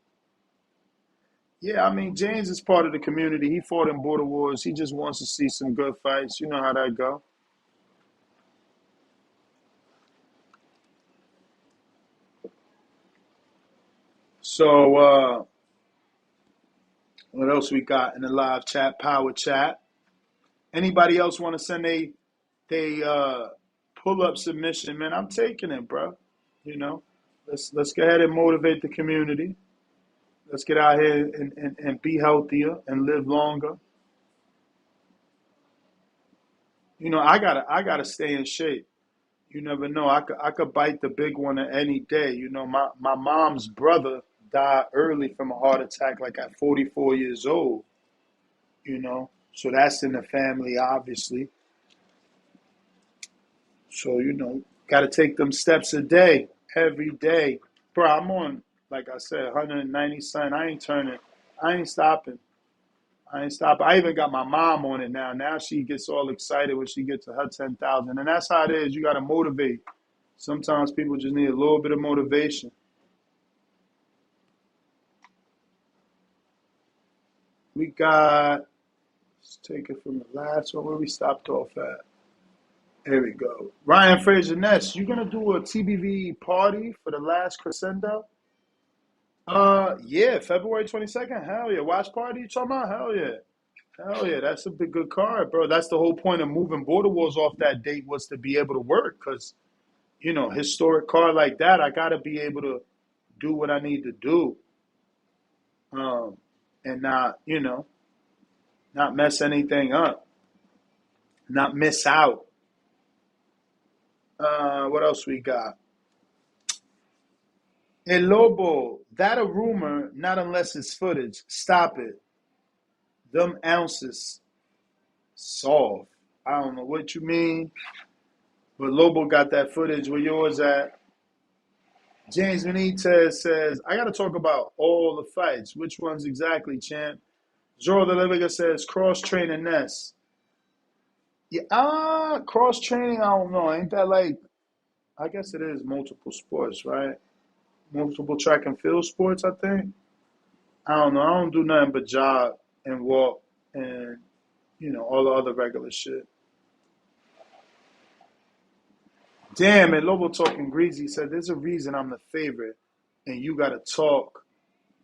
Speaker 3: Yeah, I mean, James is part of the community. He fought in border wars. He just wants to see some good fights. You know how that go. So, what else we got in the live chat, power chat? Anybody else want to send a pull-up submission? Man, I'm taking it, bro. You know, let's go ahead and motivate the community. Let's get out here and be healthier and live longer. You know, I gotta stay in shape. You never know. I could bite the big one any day. You know, my mom's brother died early from a heart attack, like at 44 years old. You know, so that's in the family, obviously. So you know, got to take them steps a day, every day. Bro, I'm on, like I said, 190 son. I ain't turning. I ain't stopping. I ain't stopping. I even got my mom on it now. Now she gets all excited when she gets to her 10,000. And that's how it is. You got to motivate. Sometimes people just need a little bit of motivation. We got, let's take it from the last one where we stopped off at. Here we go. Ryan Fraser Ness, you gonna do a TBV party for the last crescendo? Yeah, February 22nd. Hell yeah. Watch party you talking about? Hell yeah. Hell yeah. That's a big good card, bro. That's the whole point of moving border wars off that date was to be able to work. Cause, you know, historic card like that, I gotta be able to do what I need to do. Um, and not, you know, not mess anything up. Not miss out. What else we got? El Lobo, that a rumor, not unless it's footage. Stop it. Them ounces soft. I don't know what you mean, but Lobo got that footage. Where yours at? James Benitez says, I got to talk about all the fights. Which ones exactly, champ? Zoro the Liviga says, cross-training Ness. Yeah, cross-training, I don't know. Ain't that like, I guess it is multiple sports, right? Multiple track and field sports, I think. I don't know. I don't do nothing but jog and walk and, you know, all the other regular shit. Damn it, Lobo talking greasy said, there's a reason I'm the favorite, and you got to talk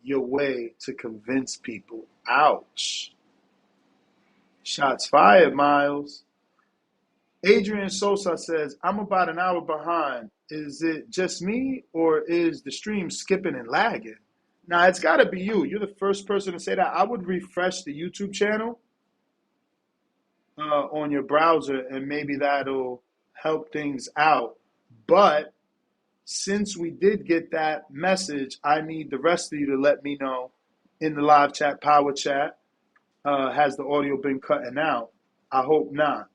Speaker 3: your way to convince people. Ouch. Shots fired, Miles. Adrian Sosa says, I'm about an hour behind. Is it just me, or is the stream skipping and lagging? Now, it's got to be you. You're the first person to say that. I would refresh the YouTube channel on your browser, and maybe that'll help things out. But since we did get that message, I need the rest of you to let me know in the live chat, power chat, has the audio been cutting out? I hope not.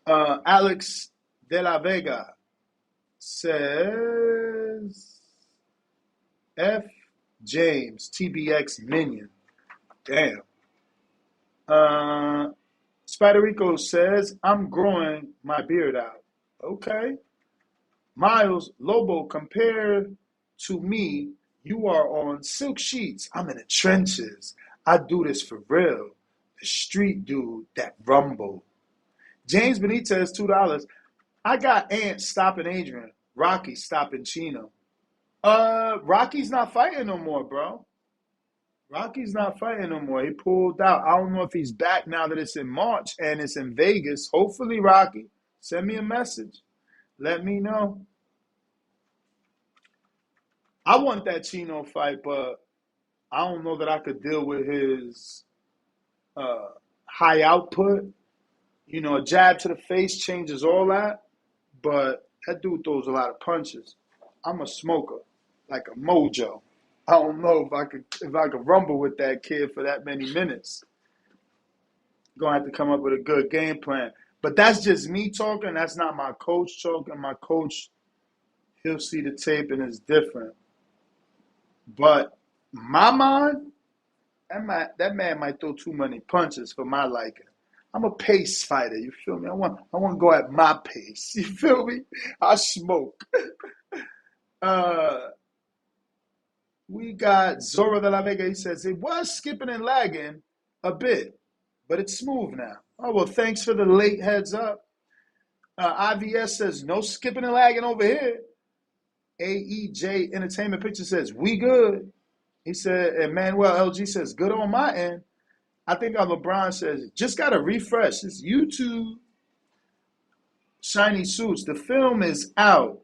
Speaker 3: Alex de la Vega says, F. James, TBX Minion. Damn. Spiderico says, I'm growing my beard out. Okay. Miles, Lobo, compared to me, you are on silk sheets. I'm in the trenches. I do this for real. The street dude that rumble. James Benitez, $2. I got Ant stopping Adrian. Rocky stopping Chino. Rocky's not fighting no more, bro. Rocky's not fighting no more. He pulled out. I don't know if he's back now that it's in March and it's in Vegas. Hopefully, Rocky, send me a message. Let me know. I want that Chino fight, but I don't know that I could deal with his uh, high output. A jab to the face changes all that, but that dude throws a lot of punches. I'm a smoker, like a mojo. I don't know if I could rumble with that kid for that many minutes. Gonna have to come up with a good game plan. But that's just me talking. That's not my coach talking. My coach, he'll see the tape and it's different. But my mind, that man might throw too many punches for my liking. I'm a pace fighter. You feel me? I want to go at my pace. You feel me? I smoke. Uh, we got Zora de la Vega. He says it was skipping and lagging a bit, but it's smooth now. Oh well, thanks for the late heads up. IVS says no skipping and lagging over here. AEJ Entertainment Picture says we good. He said, and Manuel LG says good on my end. I think our LeBron says just got to refresh. It's YouTube. Shiny Suits. The film is out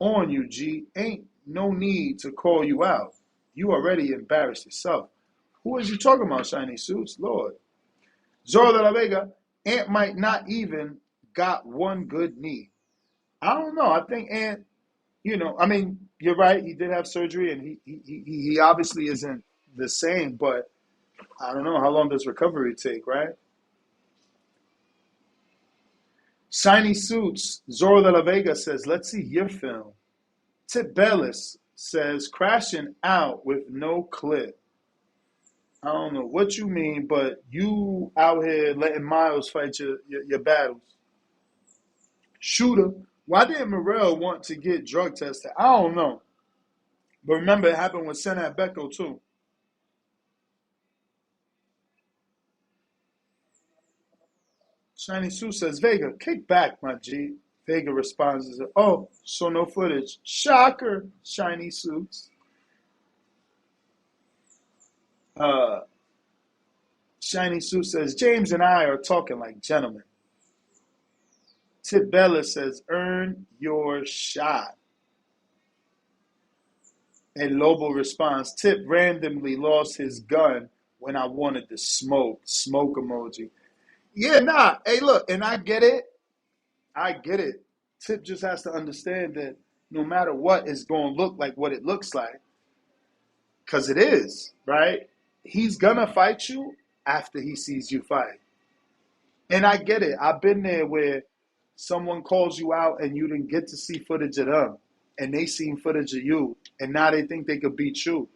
Speaker 3: on you, G. Ain't no need to call you out. You already embarrassed yourself. Who is you talking about, Shiny Suits? Lord. Zora de la Vega, Ant might not even got one good knee. I don't know. I think Ant, you're right. He did have surgery, and he obviously isn't the same, but I don't know. How long does recovery take, right? Shiny Suits, Zora de la Vega says, let's see your film. Tip Bellis says, crashing out with no clip. I don't know what you mean, but you out here letting Miles fight your battles. Shooter, why didn't Morrell want to get drug tested? I don't know. But remember, it happened with Senat Becko, too. Shiny Sue says, Vega, kick back, my G. Vega responds, oh, so no footage. Shocker, Shiny Suits. Shiny Sue says, James and I are talking like gentlemen. Tip Bella says, earn your shot. And Lobo responds, Tip randomly lost his gun when I wanted to smoke. Smoke emoji. Yeah, nah. Hey, look, and I get it. I get it. Tip just has to understand that no matter what, it's going to look like what it looks like. Because it is, right? He's going to fight you after he sees you fight. And I get it. I've been there where someone calls you out and you didn't get to see footage of them. And they seen footage of you. And now they think they could beat you.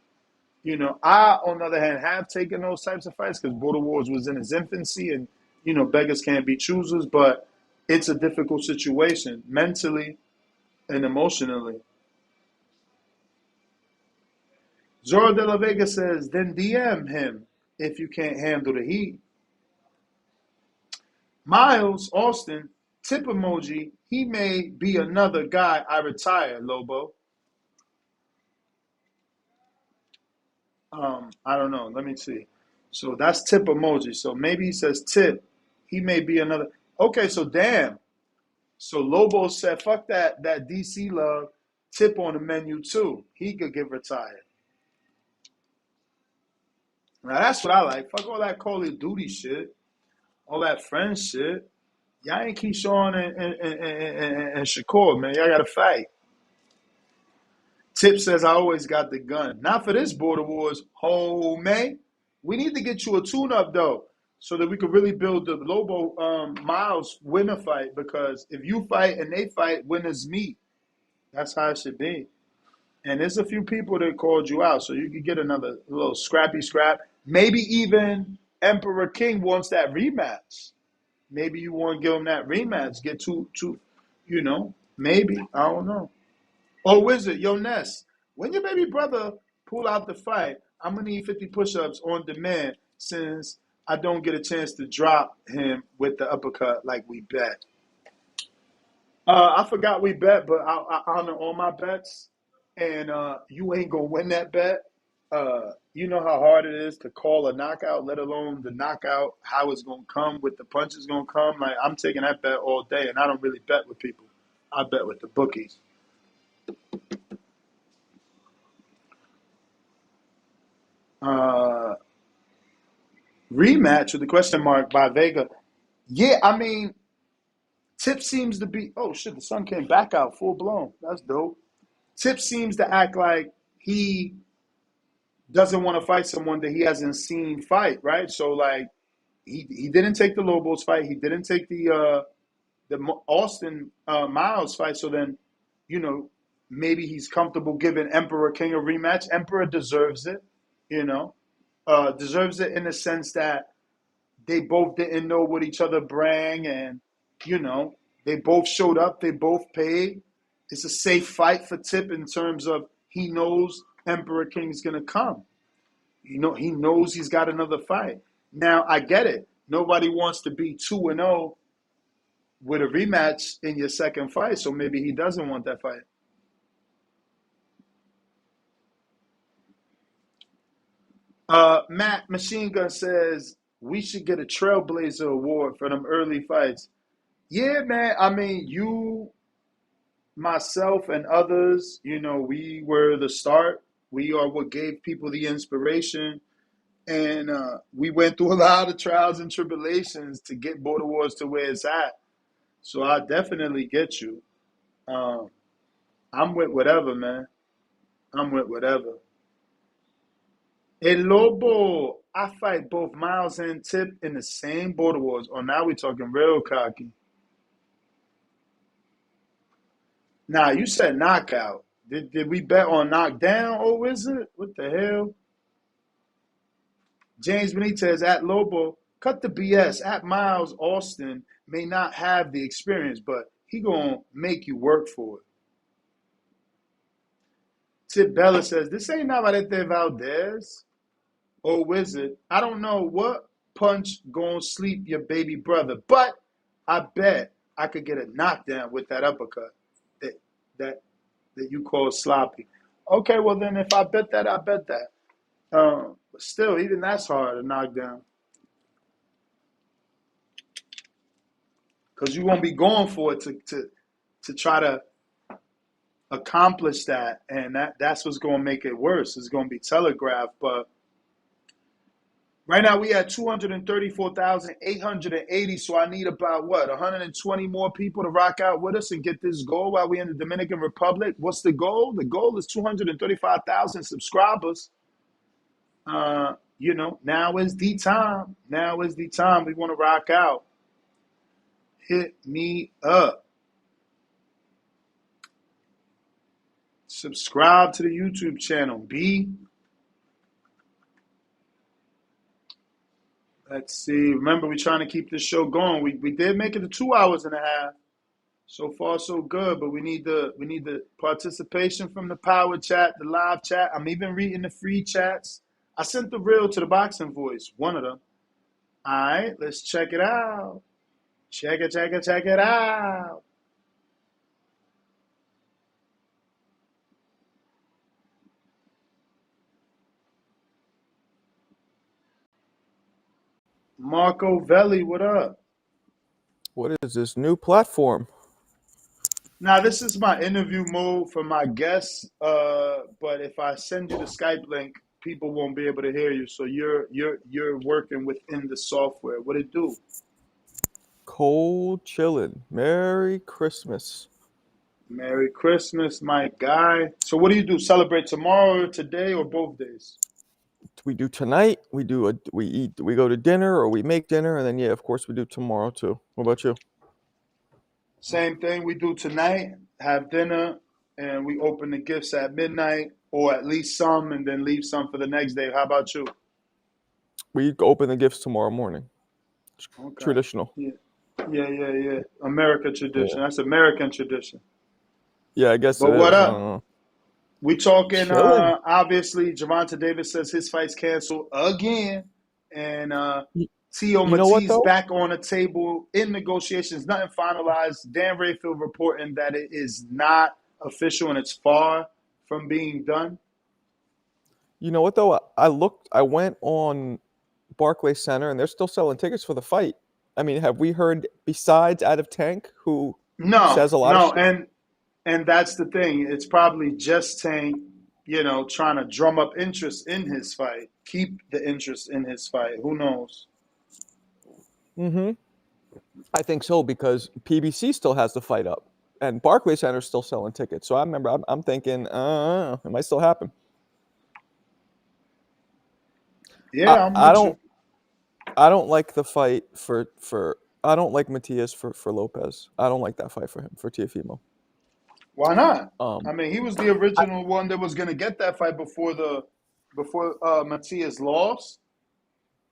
Speaker 3: I, on the other hand, have taken those types of fights because Border Wars was in its infancy and, beggars can't be choosers. But it's a difficult situation mentally and emotionally. Zora de la Vega says, then DM him if you can't handle the heat. Miles Austin, tip emoji, he may be another guy I retire, Lobo. I don't know. Let me see. So that's tip emoji. So maybe he says tip. He may be another. Okay, so damn. So Lobo said, fuck that DC love. Tip on the menu too. He could get retired. Now that's what I like. Fuck all that Call of Duty shit. All that friend shit. Y'all ain't Keyshawn and Shakur, man. Y'all got to fight. Tip says, I always got the gun. Not for this Border Wars, homie. We need to get you a tune-up, though, so that we can really build the Lobo Miles winner fight, because if you fight and they fight, winners meet. That's how it should be. And there's a few people that called you out, so you could get another little scrappy scrap. Maybe even Emperor King wants that rematch. Maybe you want to give him that rematch. Get two, maybe. I don't know. Oh, Wizard, yo, Ness, when your baby brother pull out the fight, I'm going to need 50 push-ups on demand since I don't get a chance to drop him with the uppercut like we bet. I forgot we bet, but I honor all my bets, and you ain't going to win that bet. You know how hard it is to call a knockout, let alone the knockout, how it's going to come, with the punches going to come. Like, I'm taking that bet all day, and I don't really bet with people. I bet with the bookies. uh, rematch with the question mark by Vega. Yeah, I mean, Tip seems to be. Oh shit, the sun came back out full blown. That's dope. Tip seems to act like he doesn't want to fight someone that he hasn't seen fight, right? So like he didn't take the Lobos fight. He didn't take the Austin Miles fight. So then, you know, maybe he's comfortable giving Emperor King a rematch. Emperor deserves it, you know, deserves it in the sense that they both didn't know what each other bring, and you know, they both showed up. They both paid. It's a safe fight for Tip in terms of he knows Emperor King's gonna come. You know, he knows he's got another fight. Now I get it. Nobody wants to be 2-0 with a rematch in your second fight, so maybe he doesn't want that fight. Matt Machine Gun says we should get a Trailblazer award for them early fights. Yeah, man. I mean, you, myself, and others, you know, we were the start. We are what gave people the inspiration. And we went through a lot of trials and tribulations to get Border Wars to where it's at. So I definitely get you. Um, I'm with whatever, man. I'm with whatever. Hey, Lobo, I fight both Miles and Tip in the same Border Wars. Oh, now we talking real cocky. Nah, you said knockout. Did we bet on knockdown, or wizard? What the hell? James Benitez at Lobo. Cut the BS. At Miles Austin may not have the experience, but he gonna make you work for it. Tip Bella says, this ain't Navarrete Valdez. Oh, wizard. I don't know what punch gonna sleep your baby brother, but I bet I could get a knockdown with that uppercut that that that you call sloppy. Okay, well then if I bet that, I bet that. But still, even that's hard to knock down because you won't be going for it to try to accomplish that, and that's what's going to make it worse. It's going to be telegraphed, but right now we at 234,880, so I need about, 120 more people to rock out with us and get this goal while we're in the Dominican Republic. What's the goal? The goal is 235,000 subscribers. You know, now is the time. Now is the time. We want to rock out. Hit me up. Subscribe to the YouTube channel. Let's see. Remember, we're trying to keep this show going. We did make it to 2 hours and a half. So far, so good. But we need the participation from the power chat, the live chat. I'm even reading the free chats. I sent the reel to the Boxing Voice, one of them. All right, let's check it out. Check it out. Marco Velli, what up?
Speaker 7: What is this new platform?
Speaker 3: Now, this is my interview mode for my guests, but if I send you the Skype link, people won't be able to hear you. So you're working within the software. What it do?
Speaker 7: Cold chillin'. Merry Christmas.
Speaker 3: Merry Christmas, my guy. So what do you do? Celebrate tomorrow or today or both days?
Speaker 7: We do tonight. We eat. We go to dinner or we make dinner, and then yeah, of course we do tomorrow too. What about you?
Speaker 3: Same thing we do tonight. Have dinner and we open the gifts at midnight, or at least some, and then leave some for the next day. How about you?
Speaker 7: We open the gifts tomorrow morning.
Speaker 3: Okay.
Speaker 7: Traditional.
Speaker 3: Yeah. American tradition.
Speaker 7: Yeah.
Speaker 3: That's American tradition.
Speaker 7: Yeah, I guess
Speaker 3: But
Speaker 7: it
Speaker 3: what
Speaker 7: is.
Speaker 3: up? We talking,
Speaker 7: Chilling.
Speaker 3: obviously, Gervonta Davis says his fight's canceled again. And Teo
Speaker 7: You know what,
Speaker 3: Matias
Speaker 7: though?
Speaker 3: back on the table in negotiations. Nothing finalized. Dan Rayfield reporting that it is not official and it's far from being done.
Speaker 7: You know what, though? I went on Barclays Center, and they're still selling tickets for the fight. I mean, have we heard, besides Out of Tank, who says a lot of shit?
Speaker 3: And that's the thing. It's probably just Tank, trying to drum up interest in his fight, keep the interest in his fight. Who knows?
Speaker 7: Hmm. I think so because PBC still has the fight up, and Barclays Center's still selling tickets. So I remember I'm thinking, it might still happen. I,
Speaker 3: Yeah, I'm
Speaker 7: I
Speaker 3: with you.
Speaker 7: don't I don't like the fight for I don't like Matias for Lopez. I don't like that fight for him for Teofimo.
Speaker 3: Why not? I
Speaker 7: Um,
Speaker 3: mean, he was the original one that was going to get that fight before Matias lost,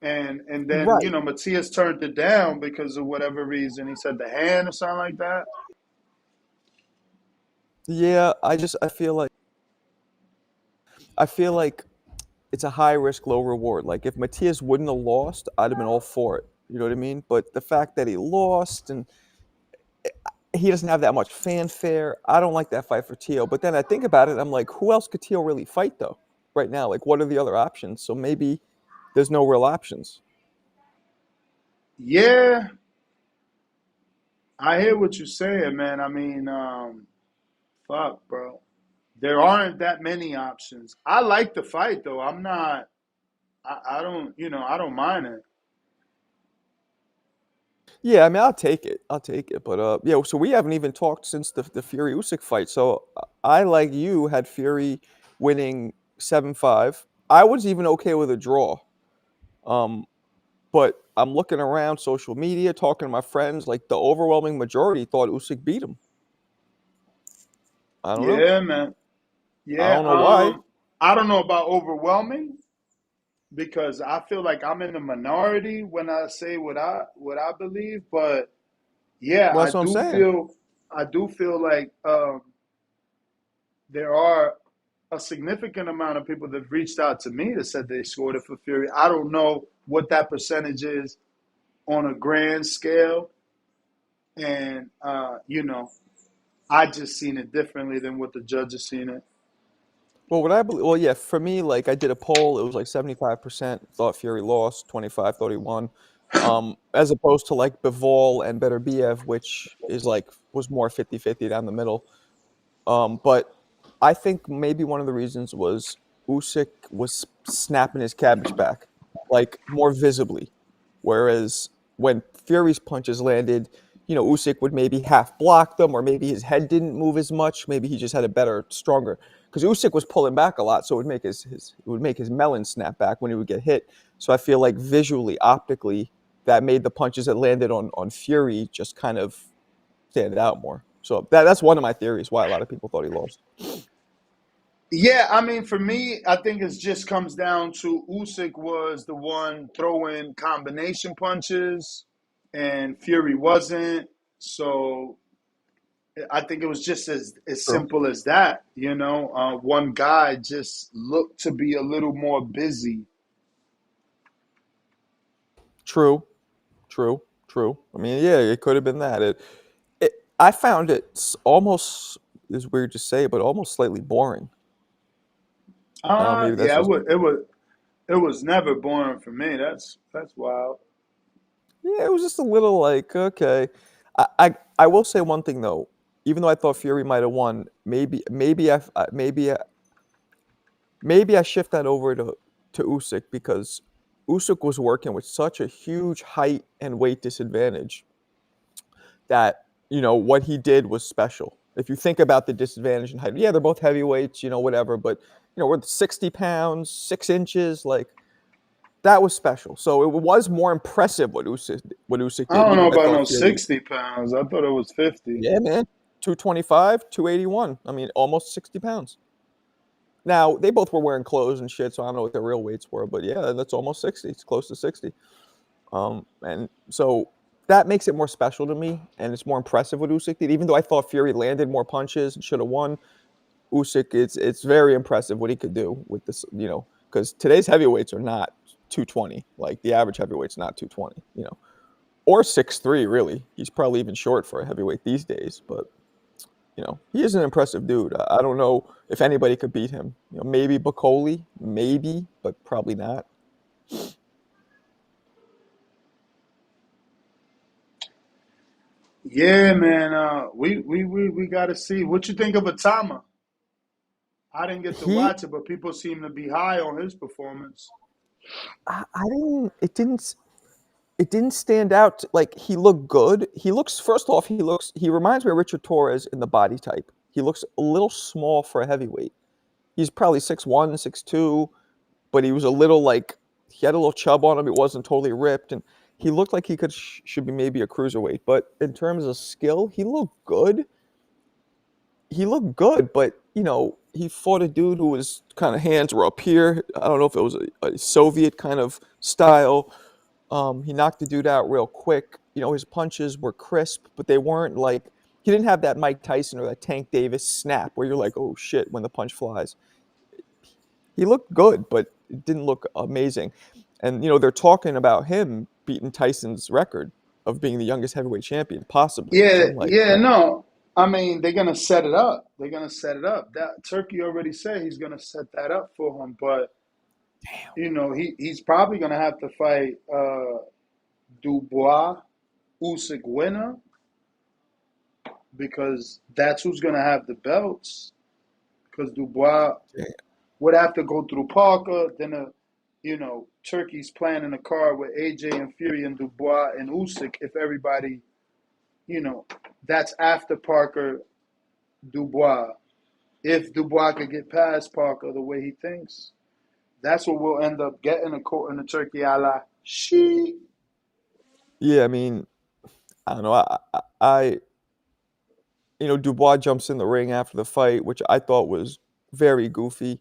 Speaker 3: and then
Speaker 7: right.
Speaker 3: Matias turned it down because of whatever reason. He said the hand or something like that.
Speaker 7: Yeah, I feel like it's a high risk, low reward. Like if Matias wouldn't have lost, I'd have been all for it. You know what I mean? But the fact that he lost and he doesn't have that much fanfare, I don't like that fight for Teo. But then I think about it, I'm like, who else could Teo really fight though? Right now, like what are the other options? So maybe there's no real options.
Speaker 3: Yeah, I hear what you're saying, man. I mean, fuck, bro. There aren't that many options. I like the fight though. I'm not. I don't. I don't mind it.
Speaker 7: Yeah, I mean, I'll take it. I'll take it. But yeah. So we haven't even talked since the Fury Usyk fight. So I, like you, had Fury winning 7-5. I was even okay with a draw. Um, but I'm looking around social media, talking to my friends. Like the overwhelming majority thought Usyk beat him. I don't know.
Speaker 3: Yeah, man.
Speaker 7: I
Speaker 3: Yeah.
Speaker 7: don't know why.
Speaker 3: I don't know about overwhelming because I feel like I'm in the minority when I say what I believe. But yeah,
Speaker 7: Well, that's what I'm saying.
Speaker 3: I do feel like there are a significant amount of people that reached out to me that said they scored it for Fury. I don't know what that percentage is on a grand scale, and I just seen it differently than what the judges seen it.
Speaker 7: Well, what I believe, well, yeah, for me, like I did a poll, it was like 75% thought Fury lost, 25 thought he won. As opposed to like Bivol and Beterbiev, which is like was more 50-50 down the middle. But I think maybe one of the reasons was Usyk was snapping his cabbage back, like more visibly. Whereas when Fury's punches landed, Usyk would maybe half block them, or maybe his head didn't move as much. Maybe he just had a better, stronger. Because Usyk was pulling back a lot, so it would make his melon snap back when he would get hit. So I feel like visually, optically, that made the punches that landed on Fury just kind of stand out more. So that's one of my theories why a lot of people thought he lost.
Speaker 3: Yeah, I mean, for me, I think it just comes down to Usyk was the one throwing combination punches, and Fury wasn't. So I think it was just as
Speaker 7: True.
Speaker 3: simple as that. One guy just looked to be a little more busy.
Speaker 7: True. True. True. I mean, yeah, it could have been that. I found it almost, is weird to say, but almost slightly boring. I don't know, maybe that's
Speaker 3: Yeah,
Speaker 7: just
Speaker 3: it was never boring for me. That's wild.
Speaker 7: yeah, it was just a little like okay. I will say one thing though. Even though I thought Fury might have won, maybe I shift that over to Usyk because Usyk was working with such a huge height and weight disadvantage that what he did was special. If you think about the disadvantage in height, yeah, they're both heavyweights, whatever, but we're 60 pounds, 6 inches, like that was special. So it was more impressive what Usyk
Speaker 3: I
Speaker 7: did,
Speaker 3: don't
Speaker 7: even
Speaker 3: know
Speaker 7: though I
Speaker 3: about
Speaker 7: thought
Speaker 3: no
Speaker 7: Fury,
Speaker 3: 60 pounds. I thought it was 50.
Speaker 7: yeah, man, 225, 281. I mean, almost 60 pounds. Now they both were wearing clothes and shit, so I don't know what their real weights were, but yeah, that's almost 60. It's close to 60. And so that makes it more special to me, and it's more impressive what Usyk did. Even though I thought Fury landed more punches and should have won, Usyk, it's very impressive what he could do with this. Because today's heavyweights are not 220. Like the average heavyweight's not 220. Or 6'3". Really, he's probably even short for a heavyweight these days. But he is an impressive dude. I don't know if anybody could beat him. Maybe Bacoli, maybe, but probably not.
Speaker 3: Yeah, man. We got to see what you think of Atama. I didn't get to
Speaker 7: He,
Speaker 3: watch it, but people seem to be high on his performance.
Speaker 7: I didn't. It didn't stand out. Like he looked good. He looks. First off, he looks. He reminds me of Richard Torres in the body type. He looks a little small for a heavyweight. He's probably 6'1", 6'2", but he was a little like he had a little chub on him. He wasn't totally ripped, and he looked like he should be maybe a cruiserweight. But in terms of skill, he looked good. He looked good, but he fought a dude who was kind of hands were up here. I don't know if it was a Soviet kind of style. He knocked the dude out real quick. His punches were crisp, but they weren't like he didn't have that Mike Tyson or that Tank Davis snap where you're like, oh shit, when the punch flies. He looked good, but it didn't look amazing. And they're talking about him beating Tyson's record of being the youngest heavyweight champion, possibly. So
Speaker 3: Yeah,
Speaker 7: I'm like,
Speaker 3: yeah, no. I mean, they're gonna set it up. They're gonna set it up. That Turkey already said he's gonna set that up for him, but he's probably gonna have to fight Dubois, Usyk winner, because that's who's gonna have the belts. Because Dubois would have to go through Parker, then Turkey's planning a card with AJ and Fury and Dubois and Usyk. If everybody, that's after Parker, Dubois. If Dubois could get past Parker the way he thinks, that's what we'll end up getting in the Turkey a la she.
Speaker 7: yeah, I mean, I don't know. Dubois jumps in the ring after the fight, which I thought was very goofy.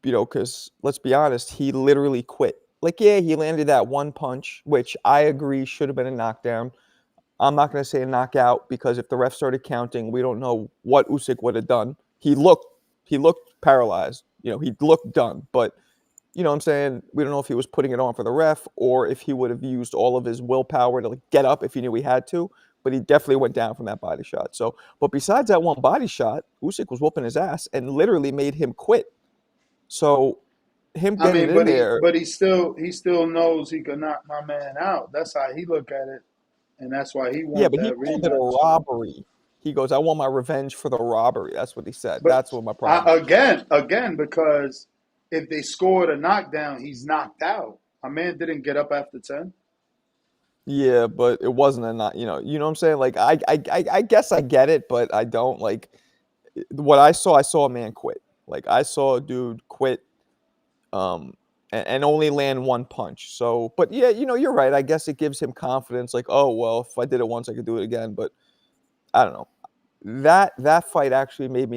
Speaker 7: Because let's be honest, he literally quit. Like, yeah, he landed that one punch, which I agree should have been a knockdown. I'm not going to say a knockout because if the ref started counting, we don't know what Usyk would have done. He looked paralyzed. He looked done. But what I'm saying, we don't know if he was putting it on for the ref or if he would have used all of his willpower to get up if he knew he had to. But he definitely went down from that body shot. So, but besides that one body shot, Usyk was whooping his ass and literally made him quit. So, him
Speaker 3: I
Speaker 7: getting
Speaker 3: mean,
Speaker 7: in
Speaker 3: but he
Speaker 7: there,
Speaker 3: but he still knows he could knock my man out. That's how he look at it, and that's why he
Speaker 7: yeah,
Speaker 3: want
Speaker 7: but he
Speaker 3: that
Speaker 7: called it a
Speaker 3: rematch.
Speaker 7: robbery. He goes, "I want my revenge for the robbery." That's what he said.
Speaker 3: But
Speaker 7: That's what my problem.
Speaker 3: again, because if they scored a knockdown, he's knocked out. My man didn't get up after 10.
Speaker 7: Yeah, but it wasn't a not. What I'm saying. Like, I guess I get it, but I don't like what I saw. I saw a man quit. Like, I saw a dude quit, um, and only land one punch. So, but yeah, you're right. I guess it gives him confidence. Like, oh well, if I did it once, I could do it again. But I don't know. That fight actually made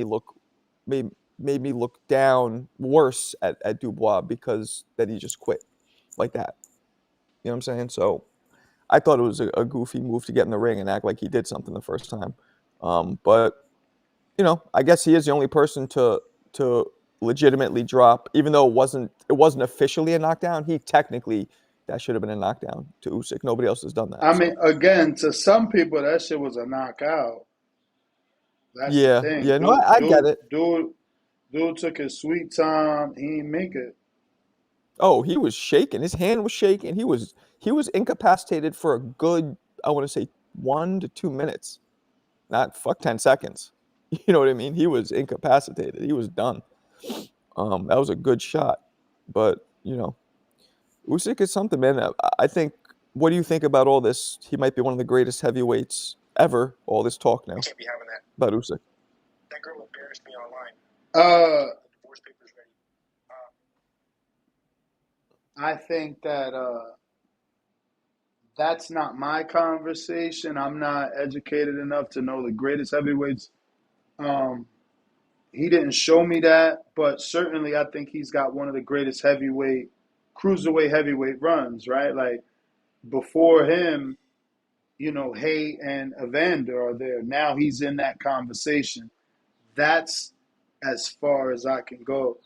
Speaker 7: made me look down worse at Dubois because that he just quit like that. You know what I'm saying? So I thought it was a goofy move to get in the ring and act like he did something the first time. But I guess he is the only person to legitimately drop, even though it wasn't officially a knockdown. He technically that should have been a knockdown to Usyk. Nobody else has done that.
Speaker 3: I mean,
Speaker 7: So
Speaker 3: again, to some people, that shit was a knockout. That's the
Speaker 7: yeah,
Speaker 3: thing.
Speaker 7: yeah, no, I get it.
Speaker 3: Dude took his sweet time. He ain't make it.
Speaker 7: Oh, he was shaking. His hand was shaking. He was incapacitated for a good, I want to say 1 to 2 minutes. Not fuck 10 seconds. You know what I mean? He was incapacitated. He was done. That was a good shot. But, Usyk is something, man. I think what do you think about all this? He might be one of the greatest heavyweights ever. All this talk now
Speaker 8: Can't be having that.
Speaker 7: about Usyk.
Speaker 8: That girl embarrassed me online.
Speaker 3: Uh,
Speaker 8: The divorce papers ready.
Speaker 3: I think that that's not my conversation. I'm not educated enough to know the greatest heavyweights. Um, he didn't show me that, but certainly I think he's got one of the greatest cruiserweight heavyweight runs, right? Like before him, Hay and Evander are there. Now he's in that conversation. That's as far as I can go.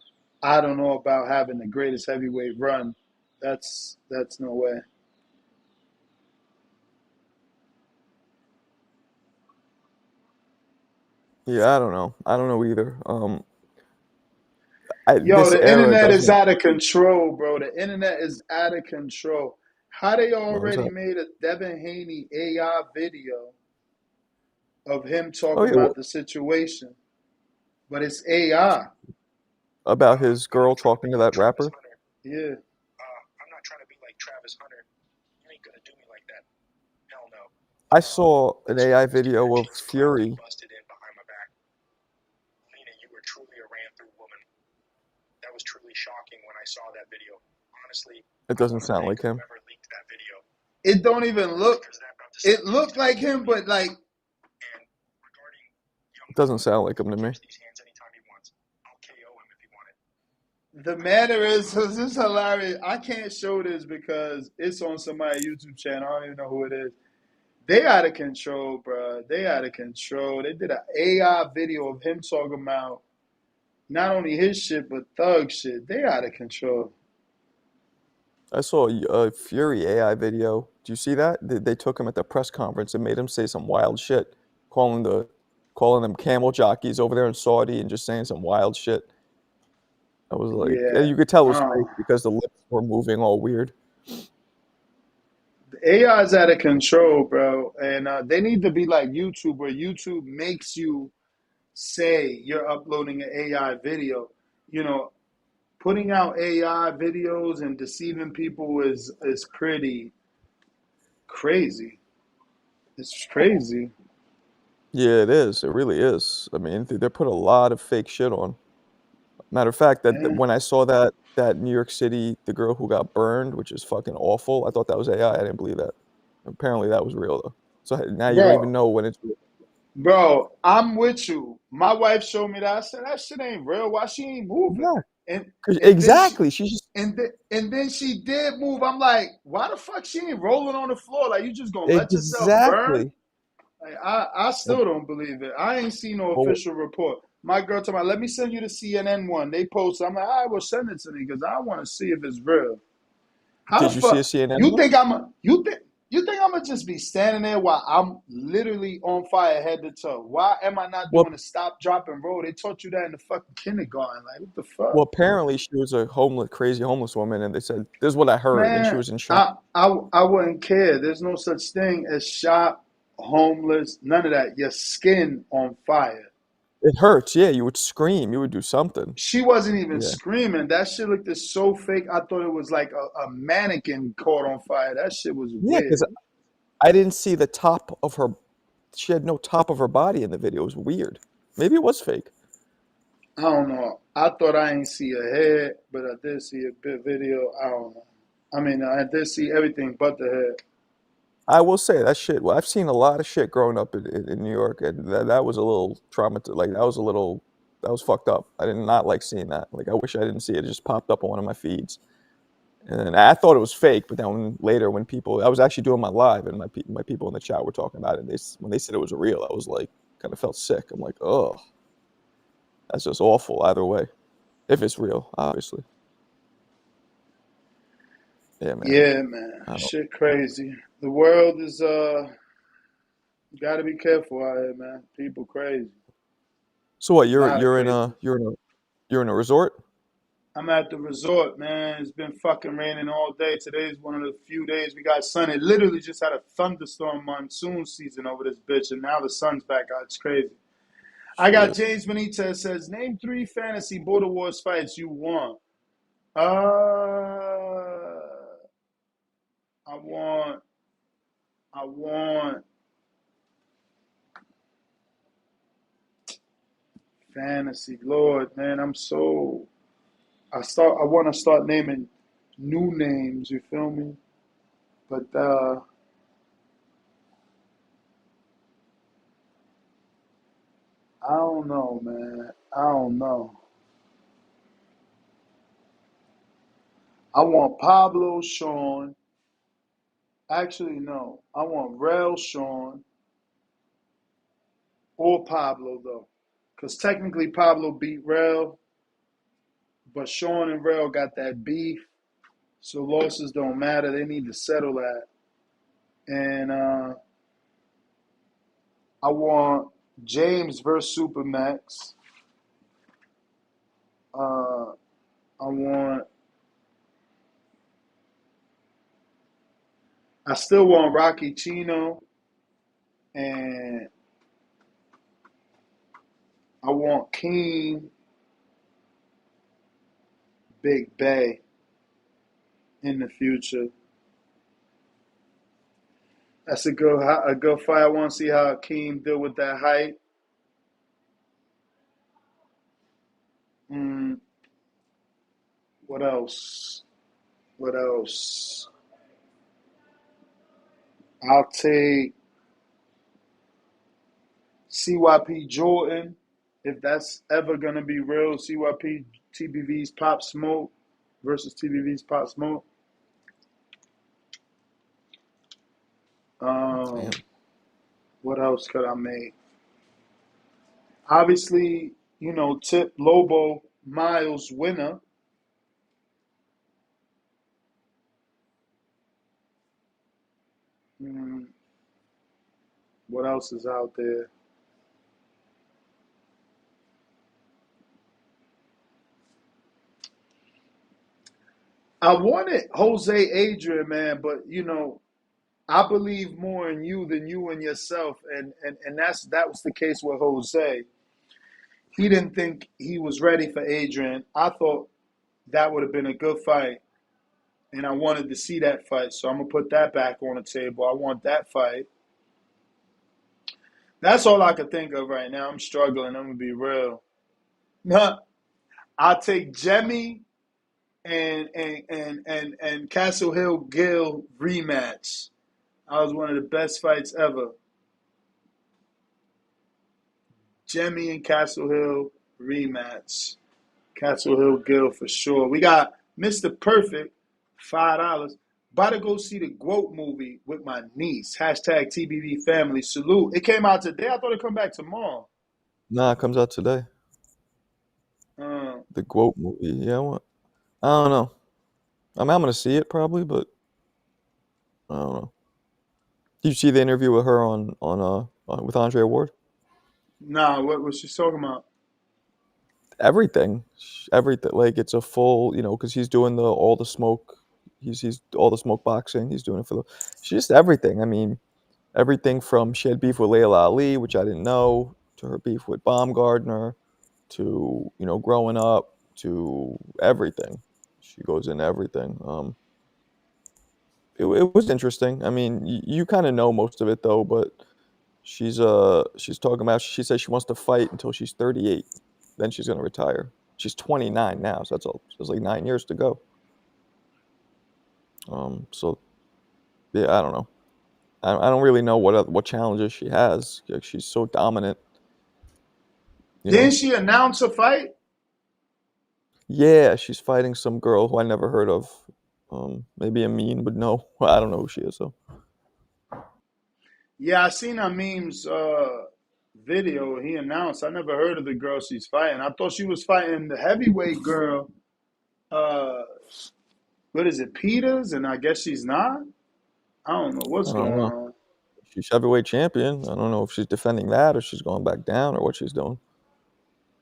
Speaker 3: I don't know about having the greatest heavyweight run. That's no way.
Speaker 7: Yeah, I don't know. I don't know either.
Speaker 3: Yo,
Speaker 7: This
Speaker 3: the
Speaker 7: era
Speaker 3: internet is
Speaker 7: doesn't.
Speaker 3: out of control, bro. The internet is out of control. How they
Speaker 7: What was
Speaker 3: already
Speaker 7: that?
Speaker 3: made a Devin Haney AI video of him
Speaker 7: Oh
Speaker 3: talking
Speaker 7: yeah.
Speaker 3: about the situation? but it's AI.
Speaker 7: About his girl talking to that rapper.
Speaker 3: Yeah.
Speaker 8: I'm not trying to be like Travis Hunter. You ain't gonna do me like that. Hell no.
Speaker 7: I saw an AI video of Fury.
Speaker 8: Busted in behind my back. Lena, you were truly a ran-through woman. That was truly shocking when I saw that video. Honestly,
Speaker 7: It doesn't sound like him.
Speaker 8: whoever leaked that video.
Speaker 3: It don't even look.
Speaker 8: Because that brought
Speaker 3: It looked like him, but like
Speaker 8: And regarding
Speaker 7: It doesn't sound like him to me.
Speaker 8: these hands anytime he wants. I'll KO him if he wanted.
Speaker 3: the matter is, this is hilarious. I can't show this because it's on somebody's YouTube channel. I don't even know who it is. They out of control, bro. They out of control. They did an AI video of him talking about not only his shit but thug shit. They out of control.
Speaker 7: I saw a Fury AI video. Do you see that? They took him at the press conference and made him say some wild shit, calling them camel jockeys over there in Saudi and just saying some wild shit. I was like,
Speaker 3: Yeah.
Speaker 7: and you could tell it was fake because the lips were moving all weird.
Speaker 3: The AI is out of control, bro. And they need to be like YouTube, where YouTube makes you say you're uploading an AI video. You know, putting out AI videos and deceiving people is pretty crazy. It's crazy.
Speaker 7: Yeah, it is. It really is. I mean, they put a lot of fake shit on. Matter of fact, that
Speaker 3: Yeah.
Speaker 7: when I saw that New York City, the girl who got burned, which is fucking awful, I thought that was AI. I didn't believe that. Apparently, that was real though. So now you don't even
Speaker 3: Bro,
Speaker 7: know when it's real.
Speaker 3: bro, I'm with you. My wife showed me that. I said that shit ain't real. Why she ain't moving?
Speaker 7: Yeah,
Speaker 3: And
Speaker 7: 'cause
Speaker 3: then she
Speaker 7: exactly. She's just
Speaker 3: and then she did move. I'm like, why the fuck she ain't rolling on the floor? Like, you just gonna let yourself burn?
Speaker 7: exactly.
Speaker 3: Like, I still don't believe it. I ain't seen no
Speaker 7: Well,
Speaker 3: official report. My girl told me, let me send you the CNN one. They posted. I'm like, all right, well, send it to me because I want to see if it's real. How
Speaker 7: did
Speaker 3: the
Speaker 7: you see a
Speaker 3: fuck
Speaker 7: CNN
Speaker 3: you
Speaker 7: one?
Speaker 3: think you think I'm gonna just be standing there while I'm literally on fire head to toe? Why am I not
Speaker 7: Well,
Speaker 3: doing the stop, drop, and roll? They taught you that in the fucking kindergarten. Like, what the
Speaker 7: well,
Speaker 3: fuck?
Speaker 7: apparently she was a crazy homeless woman, and they said this is what I heard, and she
Speaker 3: Man,
Speaker 7: was in shock.
Speaker 3: I wouldn't care. There's no such thing as shot, homeless, none of that. Your skin on fire.
Speaker 7: It hurts. Yeah, you would scream. You would do something.
Speaker 3: She wasn't even
Speaker 7: Yeah,
Speaker 3: screaming. That shit looked so fake. I thought it was like a mannequin caught on fire. That shit was
Speaker 7: yeah, because
Speaker 3: weird.
Speaker 7: I didn't see the top of her. She had no top of her body in the video. It was weird. Maybe it was fake.
Speaker 3: I don't know. I thought I ain't see a head, but I did see a bit video. I don't know. I mean, I did see everything but the head.
Speaker 7: I will say that shit. Well, I've seen a lot of shit growing up in New York, and that was a little traumatized. Like that was fucked up. I did not like seeing that. Like I wish I didn't see it. It just popped up on one of my feeds, and then I thought it was fake. But then when people, I was actually doing my live, and my people in the chat were talking about it. And when they said it was real, I was like, kind of felt sick. I'm like, oh, that's just awful. Either way, if it's real, obviously. Yeah, man.
Speaker 3: Yeah, man.
Speaker 7: I don't.
Speaker 3: Shit crazy. The world is you gotta be careful out here, man. People crazy.
Speaker 7: So what?
Speaker 3: A lot of crazy.
Speaker 7: You're in a resort.
Speaker 3: I'm at the resort, man. It's been fucking raining all day. Today's one of the few days we got sun. It literally just had a thunderstorm monsoon season over this bitch, and now the sun's back out. It's crazy. I got
Speaker 7: Shit.
Speaker 3: James Benitez says, name 3 fantasy Border Wars fights you want. Uh, I want, I want fantasy. Lord, man, I want to start naming new names. You feel me? But I don't know, man. I don't know. I want Pablo Sean. Actually, no. I want Rel Sean or Pablo though, because technically Pablo beat Rel, but Sean and Rel got that beef, so losses don't matter. They need to settle that. And I want James versus Supermax. Uh, I want. I still want Rocky Chino and I want Keem, Big Bay in the future. That's a good fight. I want to see how Keem deal with that height. Mm, what else? What else? I'll take CYP Jordan, if that's ever gonna be real. CYP TBV's Pop Smoke versus TBV's Pop Smoke.
Speaker 7: Damn.
Speaker 3: What else could I make? Obviously, Tip Lobo Miles winner. Mm, what else is out there? I wanted Jose Adrian, man, but I believe more in you than you in yourself, and that was the case with Jose. He didn't think he was ready for Adrian. I thought that would have been a good fight, and I wanted to see that fight, so I'm gonna put that back on the table. I want that fight. That's all I could think of right now. I'm struggling. I'm gonna be real. I'll take Jemmy and Castle Hill Gill rematch. That was one of the best fights ever. Jemmy and Castle Hill rematch. Castle Hill Gill for sure. We got Mr. Perfect, $5. About to go see the Goat movie with my niece. Hashtag TBV family salute. It came out today. I thought it'd come back tomorrow.
Speaker 7: Nah, it comes out today.
Speaker 3: Uh,
Speaker 7: The Quote movie. Yeah, I don't know. I'm gonna see it probably, but I don't know. Did you see the interview with her on with Andre Ward?
Speaker 3: nah, what was she talking about?
Speaker 7: Everything. Like it's a full, because he's doing the all the smoke. He's all the smoke boxing. He's doing it for the. She's just everything. I mean, everything from she had beef with Layla Ali, which I didn't know, to her beef with Baumgardner, to growing up, to everything. She goes into everything. It was interesting. I mean, you kind of know most of it though, but she's talking about. She says she wants to fight until she's 38, then she's gonna retire. She's 29 now, so that's like 9 years to go. So yeah, I don't know. I don't really know what challenges she has. Like, she's so dominant, you
Speaker 3: Didn't
Speaker 7: know.
Speaker 3: she announce a fight?
Speaker 7: Yeah, she's fighting some girl who I never heard of. Maybe Amin would know. Well, I don't know who she is though.
Speaker 3: Yeah, I seen Ameem's video. He announced. I never heard of the girl she's fighting. I thought she was fighting the heavyweight girl. Uh, what is it, Peters? And I guess she's not. I don't know
Speaker 7: I
Speaker 3: what's
Speaker 7: don't
Speaker 3: going
Speaker 7: know.
Speaker 3: on.
Speaker 7: She's heavyweight champion. I don't know if she's defending that or she's going back down or what she's doing.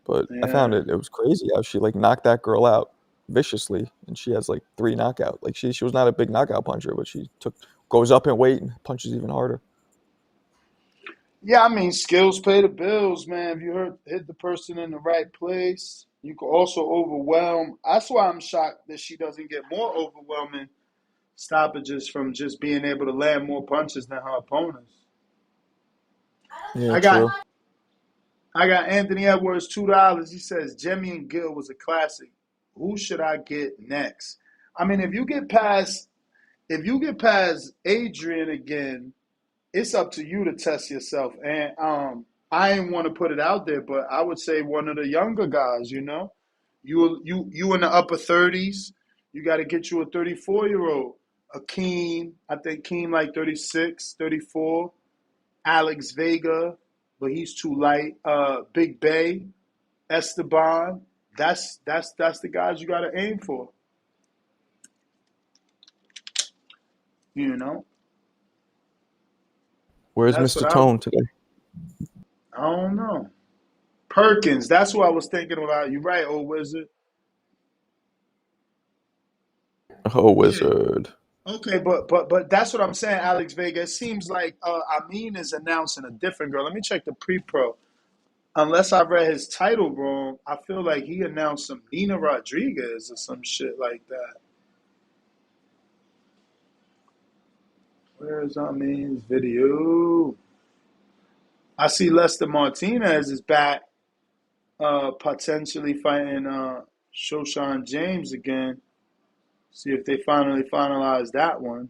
Speaker 7: But I found
Speaker 3: Yeah.
Speaker 7: it was crazy how she like knocked that girl out viciously, and she has like 3 knockout. Like she was not a big knockout puncher, but she goes up in weight and punches even harder.
Speaker 3: Yeah, I mean, skills pay the bills, man. If you hit the person in the right place, you can also overwhelm. That's why I'm shocked that she doesn't get more overwhelming stoppages from just being able to land more punches than her opponents.
Speaker 7: Yeah,
Speaker 3: I got
Speaker 7: true.
Speaker 3: I got Anthony Edwards $2. He says Jemmy and Gill was a classic. Who should I get next? I mean, if you get past Adrian again, it's up to you to test yourself. And I didn't want to put it out there, but I would say one of the younger guys. You in the upper 30s. You got to get you a 34-year-old. Akeem, I think Keem like 36, 34. Alex Vega, but he's too light. Big Bay, Esteban. That's the guys you got to aim for. You know,
Speaker 7: Where's
Speaker 3: that's what
Speaker 7: Mr.
Speaker 3: I.
Speaker 7: Tone today?
Speaker 3: I don't know. Perkins. That's what I was thinking about. You right, old wizard.
Speaker 7: Oh,
Speaker 3: Yeah.
Speaker 7: wizard.
Speaker 3: Okay, but that's what I'm saying, Alex Vega. It seems like Amin is announcing a different girl. Let me check the pre-pro. unless I read his title wrong, I feel like he announced some Nina Rodriguez or some shit like that. Where's Amin's video? I see Lester Martinez is back, potentially fighting Shoshan James again. See if they finally finalize that one.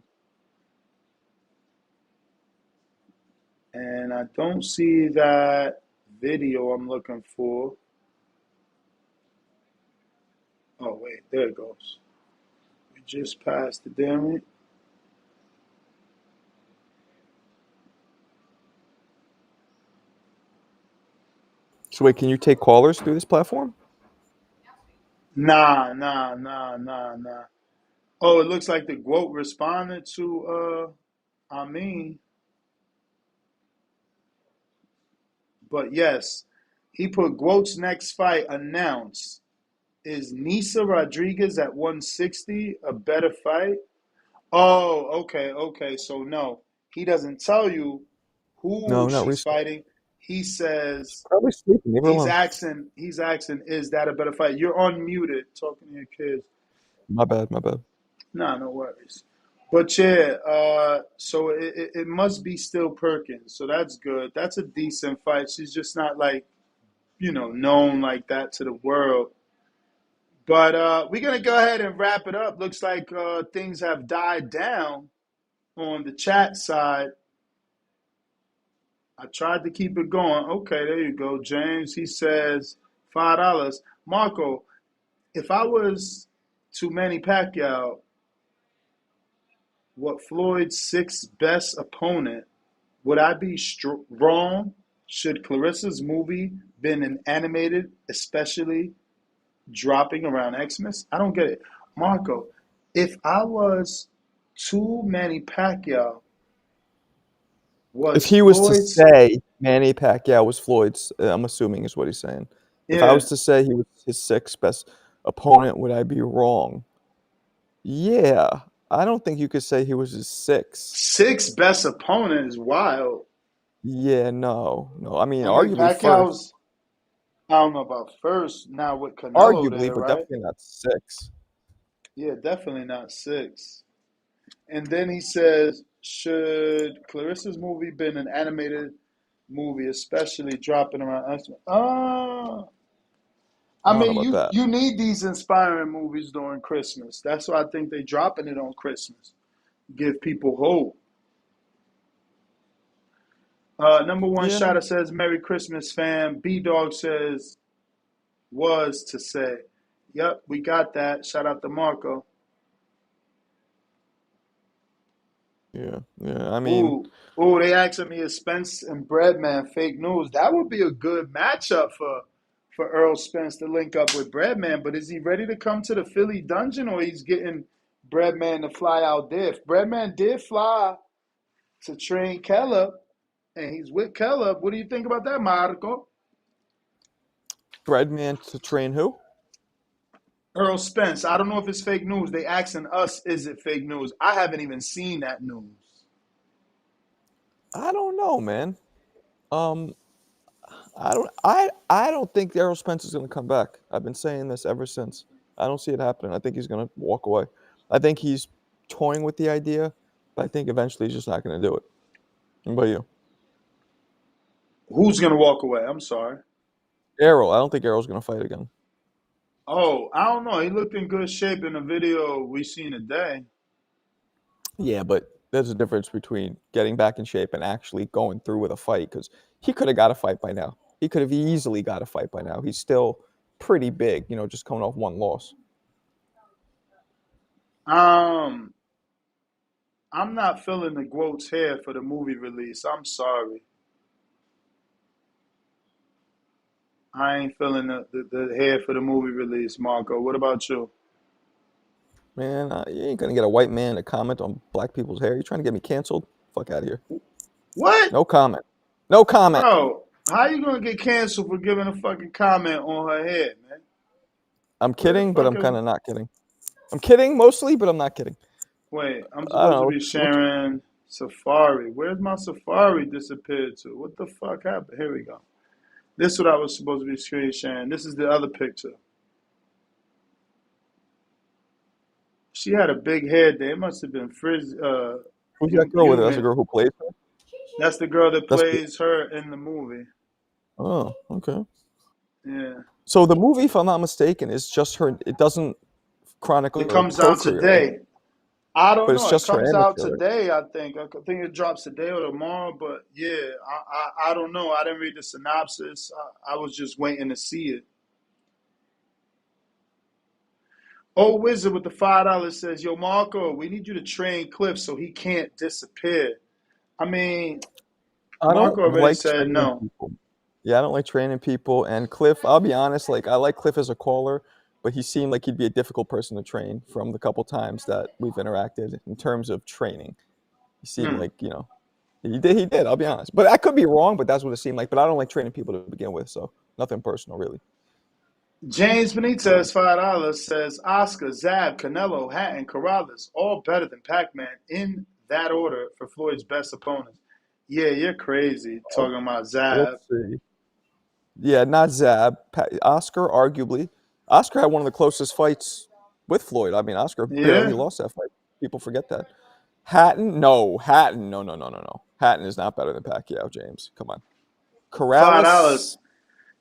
Speaker 3: And I don't see that video I'm looking for. Oh, wait, there it goes. We just passed it, damn it.
Speaker 7: So wait, can you take callers through this platform?
Speaker 3: Nah. Oh, it looks like the GOAT responded to Amin. But yes, he put GOAT's next fight announced. Is Nisa Rodriguez at 160 a better fight? Oh, okay. So no, he doesn't tell you who
Speaker 7: No, not
Speaker 3: she's
Speaker 7: recently.
Speaker 3: fighting. He says
Speaker 7: Probably sleeping. Leave her alone.
Speaker 3: he's asking, is that a better fight? You're unmuted talking to your kids.
Speaker 7: My bad. My bad.
Speaker 3: Nah, no worries. But yeah, so it must be still Perkins. So that's good. That's a decent fight. She's just not like, known like that to the world. But we're going to go ahead and wrap it up. Looks like things have died down on the chat side. I tried to keep it going. Okay, there you go. James, he says $5. Marco, if I was to Manny Pacquiao, what Floyd's sixth best opponent, would I be wrong? Should Clarissa's movie been an animated, especially dropping around Xmas? I don't get it. Marco, if I was to Manny Pacquiao,
Speaker 7: If
Speaker 3: was
Speaker 7: he was to
Speaker 3: Floyd's,
Speaker 7: say Manny Pacquiao was Floyd's, I'm assuming is what he's saying. If I
Speaker 3: yeah,
Speaker 7: was to say he was his sixth best opponent, would I be wrong? Yeah, I don't think you could say he was his sixth.
Speaker 3: sixth best opponent is wild.
Speaker 7: Yeah, no. I mean,
Speaker 3: I mean,
Speaker 7: arguably first.
Speaker 3: Pacquiao's, I don't know about first now with Canelo
Speaker 7: Arguably,
Speaker 3: there,
Speaker 7: but
Speaker 3: right?
Speaker 7: definitely not six.
Speaker 3: Yeah, definitely not six. And then he says, should Clarissa's movie been an animated movie, especially dropping around Xmas?
Speaker 7: I
Speaker 3: I
Speaker 7: don't know
Speaker 3: mean,
Speaker 7: about
Speaker 3: you
Speaker 7: that.
Speaker 3: you need these inspiring movies during Christmas. That's why I think they dropping it on Christmas. Give people hope. Number one
Speaker 7: Yeah,
Speaker 3: shotter says, Merry Christmas, fam. B Dog says, was to say. Yep, we got that. Shout out to Marco.
Speaker 7: yeah. I mean,
Speaker 3: Ooh, they asking me if Spence and Breadman fake news. That would be a good matchup for Earl Spence to link up with Breadman. But is he ready to come to the Philly dungeon, or he's getting Breadman to fly out there? If Breadman did fly to train Kellogg, and he's with Kellogg, what do you think about that, Marco?
Speaker 7: Breadman to train who?
Speaker 3: Earl Spence. I don't know if it's fake news. They asking us, is it fake news? I haven't even seen that news.
Speaker 7: I don't know, man. Um, I don't think Errol Spence is going to come back. I've been saying this ever since. I don't see it happening. I think he's going to walk away. I think he's toying with the idea, but I think eventually he's just not going to do it. What about you?
Speaker 3: Who's gonna walk away? I'm sorry.
Speaker 7: Errol, I don't think Errol's going to fight again.
Speaker 3: Oh, I don't know. He looked in good shape in the video we seen today.
Speaker 7: Yeah, but there's a difference between getting back in shape and actually going through with a fight because he could have got a fight by now. He could have easily got a fight by now. He's still pretty big, just coming off one loss.
Speaker 3: Um, I'm not feeling the Quote's hair for the movie release. I'm sorry. I ain't feeling the hair for the movie release, Marco. What about you?
Speaker 7: Man, you ain't gonna get a white man to comment on black people's hair. You trying to get me canceled? Fuck out of here.
Speaker 3: What?
Speaker 7: No comment. No comment.
Speaker 3: Bro, how you gonna get canceled for giving a fucking comment on her hair, man?
Speaker 7: I'm
Speaker 3: Where the
Speaker 7: kidding, but
Speaker 3: fuck
Speaker 7: I'm
Speaker 3: is...
Speaker 7: kind of not kidding. I'm kidding mostly, but I'm not kidding.
Speaker 3: Wait, I'm
Speaker 7: I don't
Speaker 3: supposed to
Speaker 7: know.
Speaker 3: be sharing Safari. Where's my Safari disappeared to? What the fuck happened? Here we go. This is what I was supposed to be screen sharing. This is the other picture. She had a big head there. It must have been
Speaker 7: Who's that girl with her? That's the
Speaker 3: humid.
Speaker 7: girl who plays her?
Speaker 3: That's the girl that
Speaker 7: That's
Speaker 3: plays her in the movie.
Speaker 7: oh, okay.
Speaker 3: Yeah.
Speaker 7: So the movie, if I'm not mistaken, is just her. It doesn't chronicle
Speaker 3: It
Speaker 7: her
Speaker 3: comes
Speaker 7: pro
Speaker 3: out
Speaker 7: career, right?
Speaker 3: today. I
Speaker 7: But
Speaker 3: don't
Speaker 7: it's
Speaker 3: know. It
Speaker 7: just her
Speaker 3: comes out
Speaker 7: amateur, right?
Speaker 3: today, I think. I think it drops today or tomorrow, but yeah, I don't know. I didn't read the synopsis. I was just waiting to see it. Old Wizard with the $5 says, Yo, Marco, we need you to train Cliff so he can't disappear. I mean,
Speaker 7: I
Speaker 3: Marco
Speaker 7: don't
Speaker 3: already
Speaker 7: like
Speaker 3: said
Speaker 7: training
Speaker 3: no.
Speaker 7: people. Yeah, I don't like training people. And Cliff, I'll be honest, like I like Cliff as a caller, but he seemed like he'd be a difficult person to train from the couple times that we've interacted in terms of training. He seemed
Speaker 3: Hmm.
Speaker 7: like, he did, I'll be honest. But I could be wrong, but that's what it seemed like. But I don't like training people to begin with, so nothing personal really.
Speaker 3: James Benitez, $5 says, Oscar, Zab, Canelo, Hatton, Corrales, all better than Pac-Man in that order for Floyd's best opponents. Yeah, you're crazy
Speaker 7: Oh,
Speaker 3: talking about Zab.
Speaker 7: let's see. Yeah, not Zab. Oscar, arguably. Oscar had one of the closest fights with Floyd. I mean, Oscar barely
Speaker 3: Yeah,
Speaker 7: lost that fight. People forget that. Hatton, no. Hatton, no, no, no, no, no. Hatton is not better than Pacquiao, James. Come on.
Speaker 3: $5.
Speaker 7: Corrales,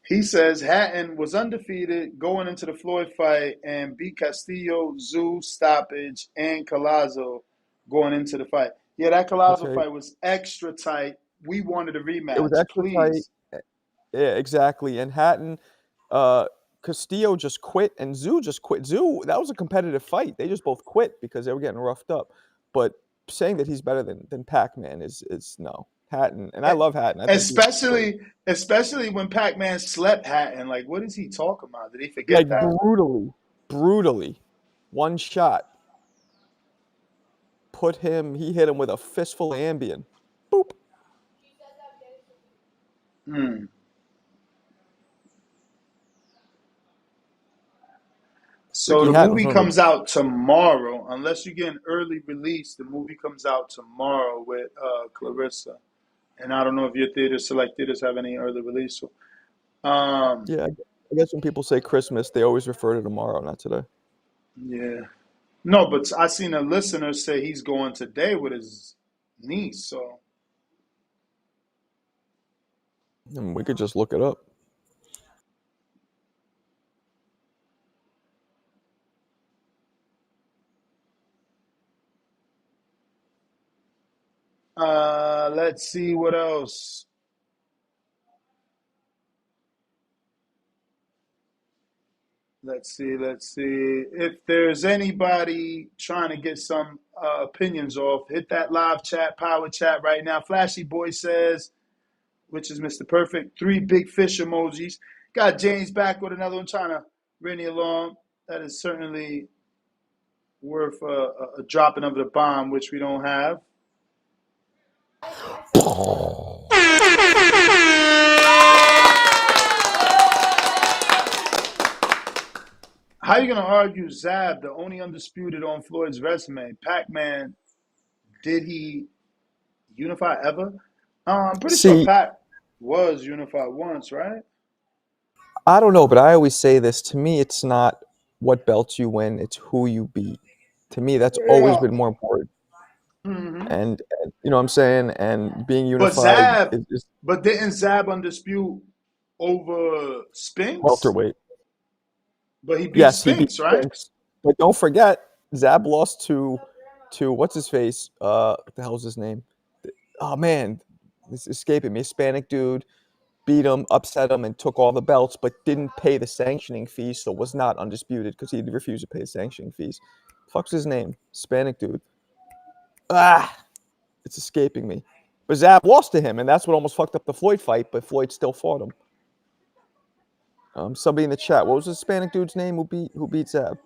Speaker 3: He says Hatton was undefeated going into the Floyd fight and beat Castillo, Zoo, stoppage, and Collazo going into the fight. Yeah, that Collazo
Speaker 7: okay.
Speaker 3: fight was extra tight. We wanted a
Speaker 7: It was
Speaker 3: rematch,
Speaker 7: extra tight.
Speaker 3: please.
Speaker 7: Yeah, exactly. And Hatton, uh, Castillo just quit, and Zoo just quit. Zoo, that was a competitive fight. They just both quit because they were getting roughed up. But saying that he's better than Pac-Man is no. Hatton, and I love Hatton. I think he's great.
Speaker 3: Especially when Pac-Man slept Hatton. Like, what is he talking about? Did he forget
Speaker 7: Like
Speaker 3: that?
Speaker 7: brutally, one shot he hit him with a fistful of Ambien. Boop.
Speaker 3: Hmm. So
Speaker 7: Ricky
Speaker 3: the
Speaker 7: Hatton was
Speaker 3: movie
Speaker 7: one of the
Speaker 3: comes out tomorrow. Unless you get an early release, the movie comes out tomorrow with Clarissa. And I don't know if your theaters, select theaters, have any early release. Um,
Speaker 7: yeah. I guess when people say Christmas, they always refer to tomorrow, not today.
Speaker 3: yeah. No, but I seen a listener say he's going today with his niece. So
Speaker 7: And we could just look it up.
Speaker 3: let's see what else. Let's see. If there's anybody trying to get some opinions off, hit that live chat, power chat right now. Flashy Boy says, which is Mr. Perfect, 3 big fish emojis. Got James back with another one trying to bring you along. That is certainly worth a dropping of the bomb, which we don't have. How are you going to argue Zab, the only undisputed on Floyd's resume? Pac-Man, did he unify ever? I'm pretty sure
Speaker 7: See,
Speaker 3: Pac was unified once, right?
Speaker 7: I don't know, but I always say this. To me, it's not what belts you win; it's who you beat. To me, that's always
Speaker 3: Yeah.
Speaker 7: been more important.
Speaker 3: Hmm.
Speaker 7: And you know what I'm saying? And being
Speaker 3: But
Speaker 7: unified
Speaker 3: Zab,
Speaker 7: is
Speaker 3: but didn't Zab undispute over Spinks?
Speaker 7: welterweight.
Speaker 3: But he beat
Speaker 7: Yes, he beat
Speaker 3: Spinks, right?
Speaker 7: Spence, but don't forget, Zab lost to what's his face? What the hell's his name? Oh man, it's escaping me. Hispanic dude beat him, upset him, and took all the belts, but didn't pay the sanctioning fees, so was not undisputed because he refused to pay the sanctioning fees. Fuck's his name? Hispanic dude. Ah, it's escaping me. But Zab lost to him, and that's what almost fucked up the Floyd fight. But Floyd still fought him. Somebody in the chat, what was the Hispanic dude's name who beat Zab?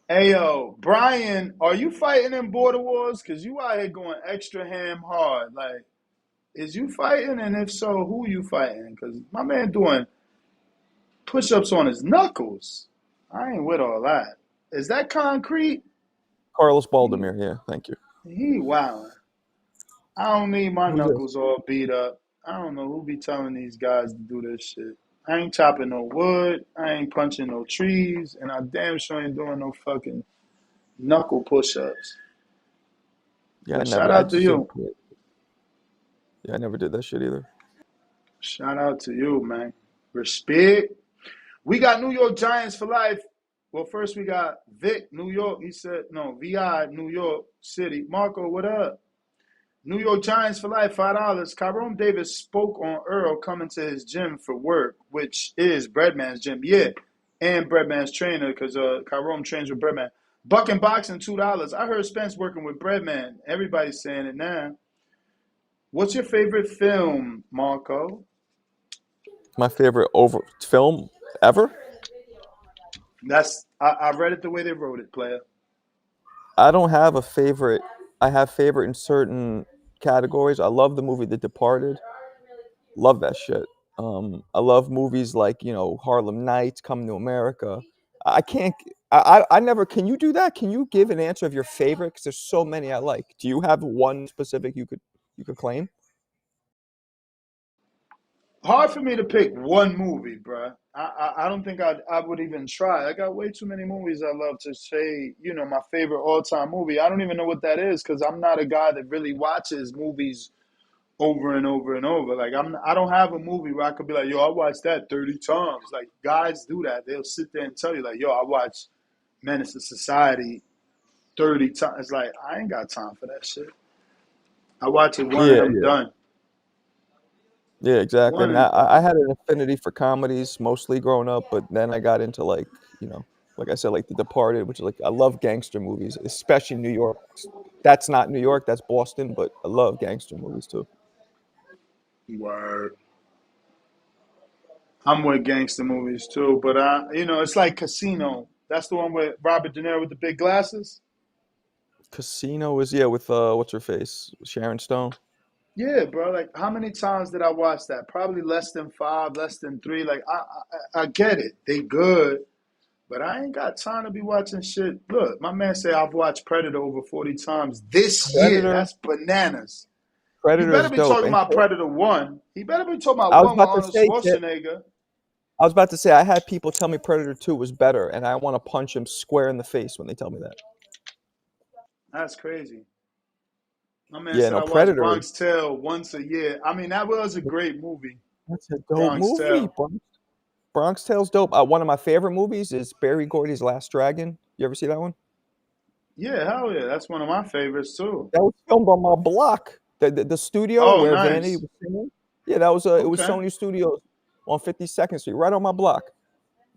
Speaker 3: Hey yo, Brian, are you fighting in Border Wars? Cause you out here going extra ham hard. Like, is you fighting? And if so, who you fighting? Cause my man doing push-ups on his knuckles. I ain't with all that. Is that concrete?
Speaker 7: Carlos
Speaker 3: He
Speaker 7: Baldemir. Yeah, thank you.
Speaker 3: he wildin'. I don't need my
Speaker 7: Who's this?
Speaker 3: knuckles all beat up. I don't know who be telling these guys to do this shit. I ain't chopping no wood. I ain't punching no trees, and I damn sure ain't doing no fucking knuckle push-ups.
Speaker 7: Yeah, I
Speaker 3: But shout
Speaker 7: never. I
Speaker 3: out to
Speaker 7: just didn't.
Speaker 3: you.
Speaker 7: Yeah, I never did that shit either.
Speaker 3: Shout out to you, man. Respect. We got New York Giants for life. Well, first we got Vic, New York. He said, no, VI, New York City. Marco, what up? New York Giants for life, $5. Tyrone Davis spoke on Earl coming to his gym for work, which is Breadman's gym. Yeah, and Breadman's trainer because Tyrone trains with Breadman. Buck and Boxing, $2. I heard Spence working with Breadman. Everybody's saying it now. What's your favorite film, Marco?
Speaker 7: My favorite over film ever.
Speaker 3: I read it the way they wrote it, player.
Speaker 7: I don't have a favorite. I have favorite in certain categories. I love the movie The Departed. Love that shit. I love movies like Harlem Nights, Coming to America. I can't. I never. Can you do that? Can you give an answer of your favorite? Because there's so many I like. Do you have one specific you could claim?
Speaker 3: Hard for me to pick one movie, bruh. I don't think I would even try. I got way too many movies I love to say, my favorite all time movie. I don't even know what that is because I'm not a guy that really watches movies over and over and over. Like I don't have a movie where I could be like, yo, I watched that 30 times. Like guys do that. They'll sit there and tell you like, yo, I watched Menace to Society 30 times. It's like I ain't got time for that shit. I watch it one and
Speaker 7: Yeah,
Speaker 3: I'm
Speaker 7: yeah,
Speaker 3: done.
Speaker 7: yeah. Exactly. I
Speaker 3: One
Speaker 7: mean,
Speaker 3: and
Speaker 7: I had an affinity for comedies mostly growing up, but then I got into like I said, like The Departed, which is like I love gangster movies, especially New York. That's not New York, that's Boston, but I love gangster movies too.
Speaker 3: word. I'm with gangster movies too, but it's like Casino. That's the one with Robert De Niro with the big glasses.
Speaker 7: Casino is with what's her face, Sharon Stone.
Speaker 3: Yeah, bro. Like, how many times did I watch that? Probably less than five, less than three. Like, I get it. They good, but I ain't got time to be watching shit. Look, my man said I've watched Predator over 40 times this year.
Speaker 7: Predator,
Speaker 3: That's bananas. He
Speaker 7: Predator
Speaker 3: better
Speaker 7: is
Speaker 3: be
Speaker 7: dope.
Speaker 3: talking
Speaker 7: And
Speaker 3: about Predator 1. He better be talking about
Speaker 7: I was
Speaker 3: 1 with
Speaker 7: about to
Speaker 3: Arnold
Speaker 7: say,
Speaker 3: Schwarzenegger.
Speaker 7: I had people tell me Predator 2 was better, and I want to punch him square in the face when they tell me that.
Speaker 3: That's crazy. My man
Speaker 7: Yeah,
Speaker 3: said
Speaker 7: no,
Speaker 3: I watch
Speaker 7: Predator.
Speaker 3: Bronx Tale once a year. I mean, that was a great movie,
Speaker 7: That's a dope
Speaker 3: Bronx
Speaker 7: movie.
Speaker 3: Tale.
Speaker 7: Bronx Tale's dope. One of my favorite movies is Barry Gordy's Last Dragon. You ever see that one?
Speaker 3: Yeah, hell yeah. That's one of my favorites too.
Speaker 7: That was filmed on my block. The studio
Speaker 3: Oh,
Speaker 7: where Vanity
Speaker 3: nice.
Speaker 7: was singing. Yeah, it was
Speaker 3: Okay.
Speaker 7: Sony Studios on 52nd Street, right on my block.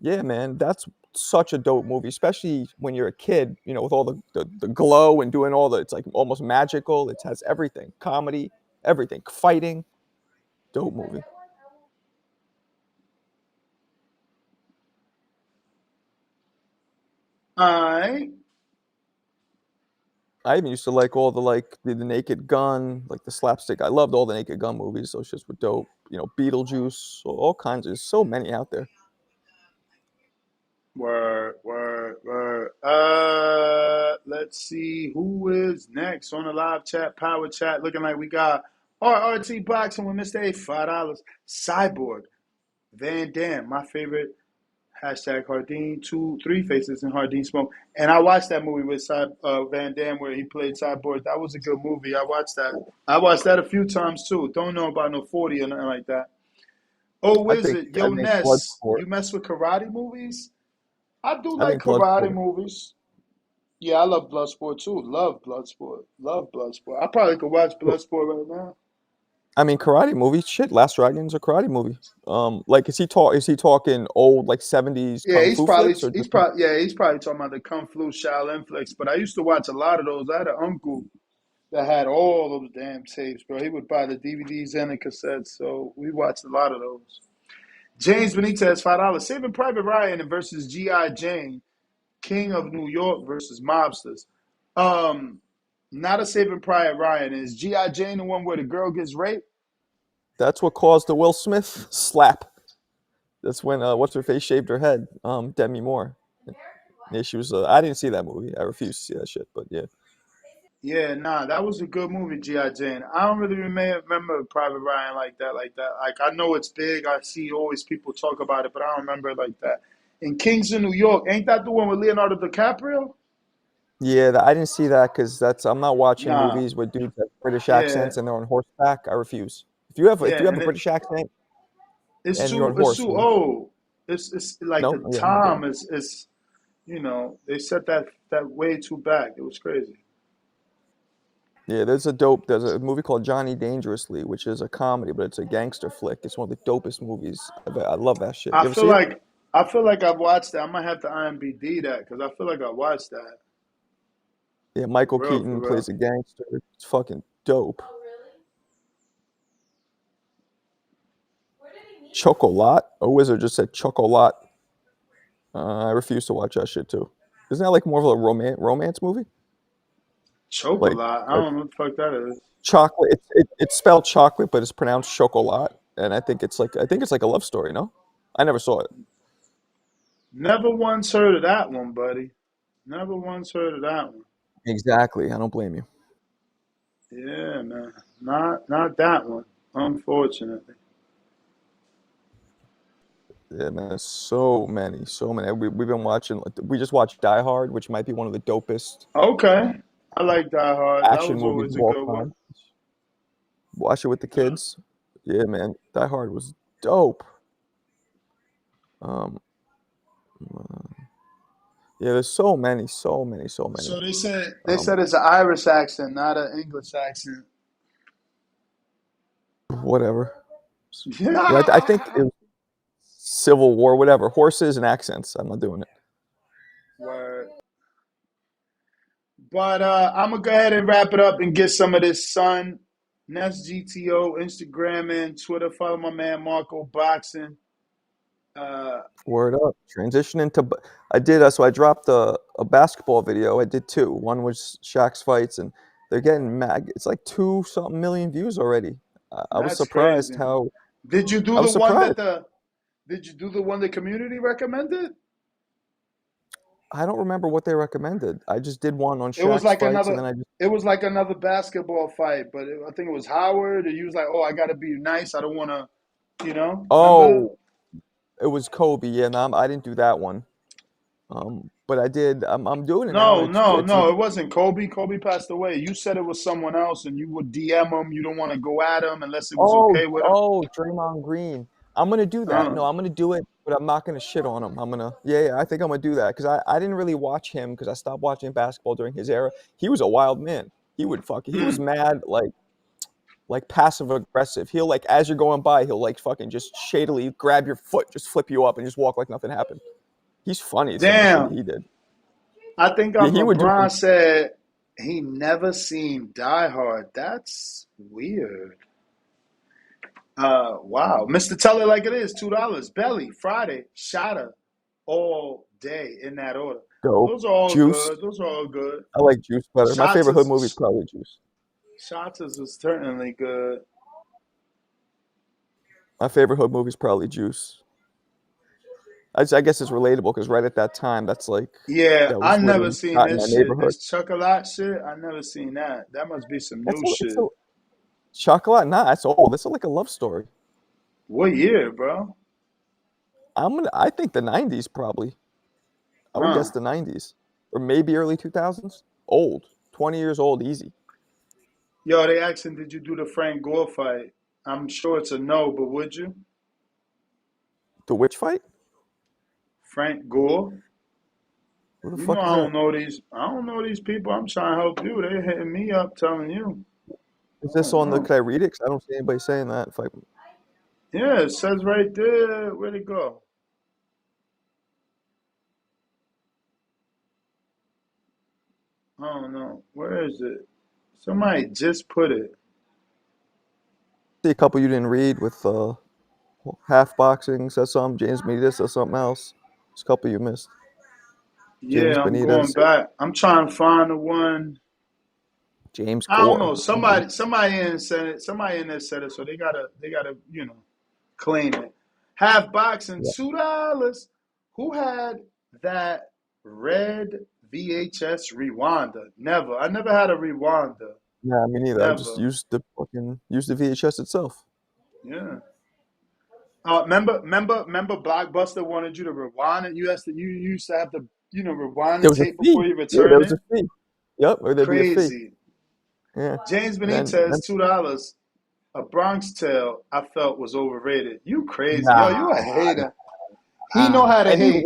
Speaker 7: Yeah, man, that's such a dope movie, especially when you're a kid, with all the glow and doing all it's like almost magical. It has everything. Comedy, everything. Fighting. Dope movie.
Speaker 3: All right.
Speaker 7: I even used to like all the Naked Gun, like the slapstick. I loved all the Naked Gun movies. Those just were dope. Beetlejuice, all kinds. There's so many out there.
Speaker 3: Word, word, word. Let's see who is next on the live chat, power chat. Looking like we got RRT boxing with Mr. A, $5. Cyborg, Van Dam, my favorite. Hashtag Hardin, three faces in Hardin Smoke. And I watched that movie with Van Dam where he played Cyborg. That was a good movie. I watched that. I watched that a few times too. Don't know about no 40 or nothing like that. Oh,
Speaker 7: I think
Speaker 3: Wizard,
Speaker 7: I
Speaker 3: yo,
Speaker 7: think
Speaker 3: Ness,
Speaker 7: Bloodsport.
Speaker 3: you mess with karate movies? I do
Speaker 7: I
Speaker 3: like
Speaker 7: think
Speaker 3: karate
Speaker 7: Bloodsport.
Speaker 3: movies. Yeah, I love Bloodsport too. Love Bloodsport. Love Bloodsport. I probably could watch Bloodsport right now.
Speaker 7: I mean, karate movie. Shit, Last Dragon's a karate movie. Like, is he talking old like 70s
Speaker 3: Yeah,
Speaker 7: kung fu flicks or just?
Speaker 3: he's probably talking about the Kung Fu Shaolin flicks. But I used to watch a lot of those. I had an uncle that had all those damn tapes, bro. He would buy the DVDs and the cassettes, so we watched a lot of those. James Benitez, $5. Saving Private Ryan versus G.I. Jane, King of New York versus Mobsters. Um, Not a Saving Private Ryan. Is G.I. Jane the one where the girl gets raped?
Speaker 7: That's what caused the Will Smith slap. That's when what's her face shaved her head. Demi Moore. Yeah, she was. I didn't see that movie. I refuse to see that shit. But yeah,
Speaker 3: Yeah, nah, that was a good movie, G.I. Jane. I don't really remember Private Ryan like that, like that. Like I know it's big. I see always people talk about it, but I don't remember it like that. In Kings of New York, ain't that the one with Leonardo DiCaprio?
Speaker 7: Yeah, I didn't see that because I'm not watching
Speaker 3: Nah.
Speaker 7: movies with dudes with British
Speaker 3: Yeah,
Speaker 7: accents and they're on horseback. I refuse. If
Speaker 3: yeah,
Speaker 7: you have a
Speaker 3: and
Speaker 7: British accent
Speaker 3: it's
Speaker 7: and you're
Speaker 3: too
Speaker 7: on
Speaker 3: it's
Speaker 7: horse,
Speaker 3: too
Speaker 7: no,
Speaker 3: old. It's like
Speaker 7: no,
Speaker 3: the
Speaker 7: yeah, I'm good.
Speaker 3: time is they set that way too back. It was crazy.
Speaker 7: Yeah, there's a movie called Johnny Dangerously, which is a comedy, but it's a gangster flick. It's one of the dopest movies. I love that shit.
Speaker 3: I
Speaker 7: You ever
Speaker 3: feel
Speaker 7: see it?
Speaker 3: like I feel like I've watched that. I might have to IMDb that because I feel like I watched that
Speaker 7: Yeah,
Speaker 3: for
Speaker 7: Michael
Speaker 3: real, for
Speaker 7: Keaton
Speaker 3: real.
Speaker 7: plays a gangster. It's fucking dope. Chocolat? A wizard just said chocolat. I refuse to watch that shit too. Isn't that like more of a romance movie? Like
Speaker 3: Chocolat. I
Speaker 7: like
Speaker 3: don't know what the fuck that is.
Speaker 7: chocolate. It's spelled chocolate, but it's pronounced chocolat. And I think it's like a love story. No, I never saw it.
Speaker 3: Never once heard of that one, buddy. Never once heard of that one.
Speaker 7: Exactly. I don't blame you.
Speaker 3: Yeah, man. Not that one. Unfortunately.
Speaker 7: Yeah, man. There's so many, so many. We've been watching. We just watched Die Hard, which might be one of the dopest
Speaker 3: Okay. I like Die Hard. That
Speaker 7: action
Speaker 3: was
Speaker 7: movies
Speaker 3: always
Speaker 7: of
Speaker 3: a
Speaker 7: all
Speaker 3: good one.
Speaker 7: time. Watch it with the
Speaker 3: Yeah.
Speaker 7: kids. Yeah, man. Die Hard was dope. Um, yeah, there's so many, so many, so many.
Speaker 3: So they said
Speaker 7: Um,
Speaker 3: it's an Irish accent, not an English accent.
Speaker 7: whatever. Yeah, I think
Speaker 3: Yeah.
Speaker 7: it was Civil War, whatever. Horses and accents. I'm not doing it.
Speaker 3: Word. But I'm gonna go ahead and wrap it up and get some of this sun. Nest GTO, Instagram and Twitter. Follow my man Marco Boxing. Uh,
Speaker 7: Word up. Transition into. I did. So I dropped a basketball video. I did two. One was Shaq's fights, and they're getting mad. It's like 2 something million views already. I was
Speaker 3: that's
Speaker 7: surprised
Speaker 3: crazy.
Speaker 7: how.
Speaker 3: Did you do
Speaker 7: I
Speaker 3: the
Speaker 7: was
Speaker 3: one
Speaker 7: surprised.
Speaker 3: that the Did you do the one the community recommended?
Speaker 7: I don't remember what they recommended. I just did one on
Speaker 3: It was
Speaker 7: Shaq's
Speaker 3: like
Speaker 7: fights, and
Speaker 3: another.
Speaker 7: then I just.
Speaker 3: It was like another basketball fight, but I think it was Howard. And he was like, "Oh, I got to be nice. I don't want to, remember?"
Speaker 7: Oh, it was Kobe. Yeah, no, I didn't do that one. But I did. I'm doing it now, and
Speaker 3: No,
Speaker 7: it's
Speaker 3: no,
Speaker 7: it's
Speaker 3: no. It wasn't Kobe. Kobe passed away. You said it was someone else, and you would DM him. You don't want to go at him unless it was
Speaker 7: Oh,
Speaker 3: okay with him.
Speaker 7: oh, Draymond Green. I'm gonna do that.
Speaker 3: Uh,
Speaker 7: No, I'm gonna do it, but I'm not gonna shit on him. Yeah, I think I'm gonna do that because I didn't really watch him because I stopped watching basketball during his era. He was a wild man. He was
Speaker 3: mm.
Speaker 7: mad, like passive aggressive. He'll like as you're going by, he'll like fucking just shadily grab your foot, just flip you up, and just walk like nothing happened. He's funny. Some of the shit that
Speaker 3: Damn.
Speaker 7: he did.
Speaker 3: I think
Speaker 7: Yeah, he would do
Speaker 3: LeBron
Speaker 7: some.
Speaker 3: said he never seen Die Hard. That's weird. Wow. Mr. Tell It Like It Is, $2. Belly, Friday, Shotta, all day in that order.
Speaker 7: Dope.
Speaker 3: Those are all
Speaker 7: Juice.
Speaker 3: good. Those are all good.
Speaker 7: I like Juice better. My favorite hood movie is
Speaker 3: Shots
Speaker 7: probably Juice.
Speaker 3: Shots was certainly good.
Speaker 7: My favorite hood movie is probably Juice. I guess it's relatable because right at that time,
Speaker 3: Yeah,
Speaker 7: that
Speaker 3: I
Speaker 7: was
Speaker 3: never
Speaker 7: literally
Speaker 3: seen
Speaker 7: shot in my
Speaker 3: this shit.
Speaker 7: neighborhood.
Speaker 3: This chocolate shit, I never seen that. That must be some new
Speaker 7: It's a
Speaker 3: shit.
Speaker 7: chocolate. Nah, that's old. This is like a love story.
Speaker 3: What year, bro?
Speaker 7: I think the '90s probably. I would guess
Speaker 3: Huh.
Speaker 7: the '90s or maybe early 2000s. Old, 20 years old, easy.
Speaker 3: Yo, they asking, did you do the Frank Gore fight? I'm sure it's a no, but would you?
Speaker 7: The witch fight?
Speaker 3: Frank Gore?
Speaker 7: Who the
Speaker 3: You know
Speaker 7: fuck is
Speaker 3: I
Speaker 7: that?
Speaker 3: don't know these. I don't know these people. I'm trying to help you. They hitting me up, telling you.
Speaker 7: Is
Speaker 3: I
Speaker 7: this
Speaker 3: don't
Speaker 7: on the?
Speaker 3: know.
Speaker 7: Could I read it? 'Cause I don't see anybody saying that. Fight.
Speaker 3: Yeah, it says right there. Where'd it go? I don't know. Where is it? Somebody just put it.
Speaker 7: See a couple you didn't read with half boxing says something. James Benitez says something else. There's a couple you missed. James
Speaker 3: Yeah, I'm going
Speaker 7: Benitez,
Speaker 3: back. I'm trying to find the one.
Speaker 7: James
Speaker 3: I don't know.
Speaker 7: Gore.
Speaker 3: Somebody in said it. Somebody in there said it. So they gotta claim it. Half boxing, $2. Who had that red VHS Rwanda. Never. I never had a Rwanda.
Speaker 7: Yeah, me neither. I just
Speaker 3: Never.
Speaker 7: used the VHS itself.
Speaker 3: Yeah. Remember, Blockbuster wanted you to rewind it. You used to have to, rewind
Speaker 7: There
Speaker 3: the
Speaker 7: was a
Speaker 3: tape
Speaker 7: fee.
Speaker 3: before you
Speaker 7: Yeah,
Speaker 3: return
Speaker 7: there was
Speaker 3: it.
Speaker 7: a fee. Yep, or there'd be a fee.
Speaker 3: Crazy.
Speaker 7: Yeah.
Speaker 3: James
Speaker 7: Then
Speaker 3: Benitez, $2. A Bronx Tale, I felt was overrated. You crazy, yo?
Speaker 7: nah,
Speaker 3: You a hater? He know how to
Speaker 7: and
Speaker 3: hate.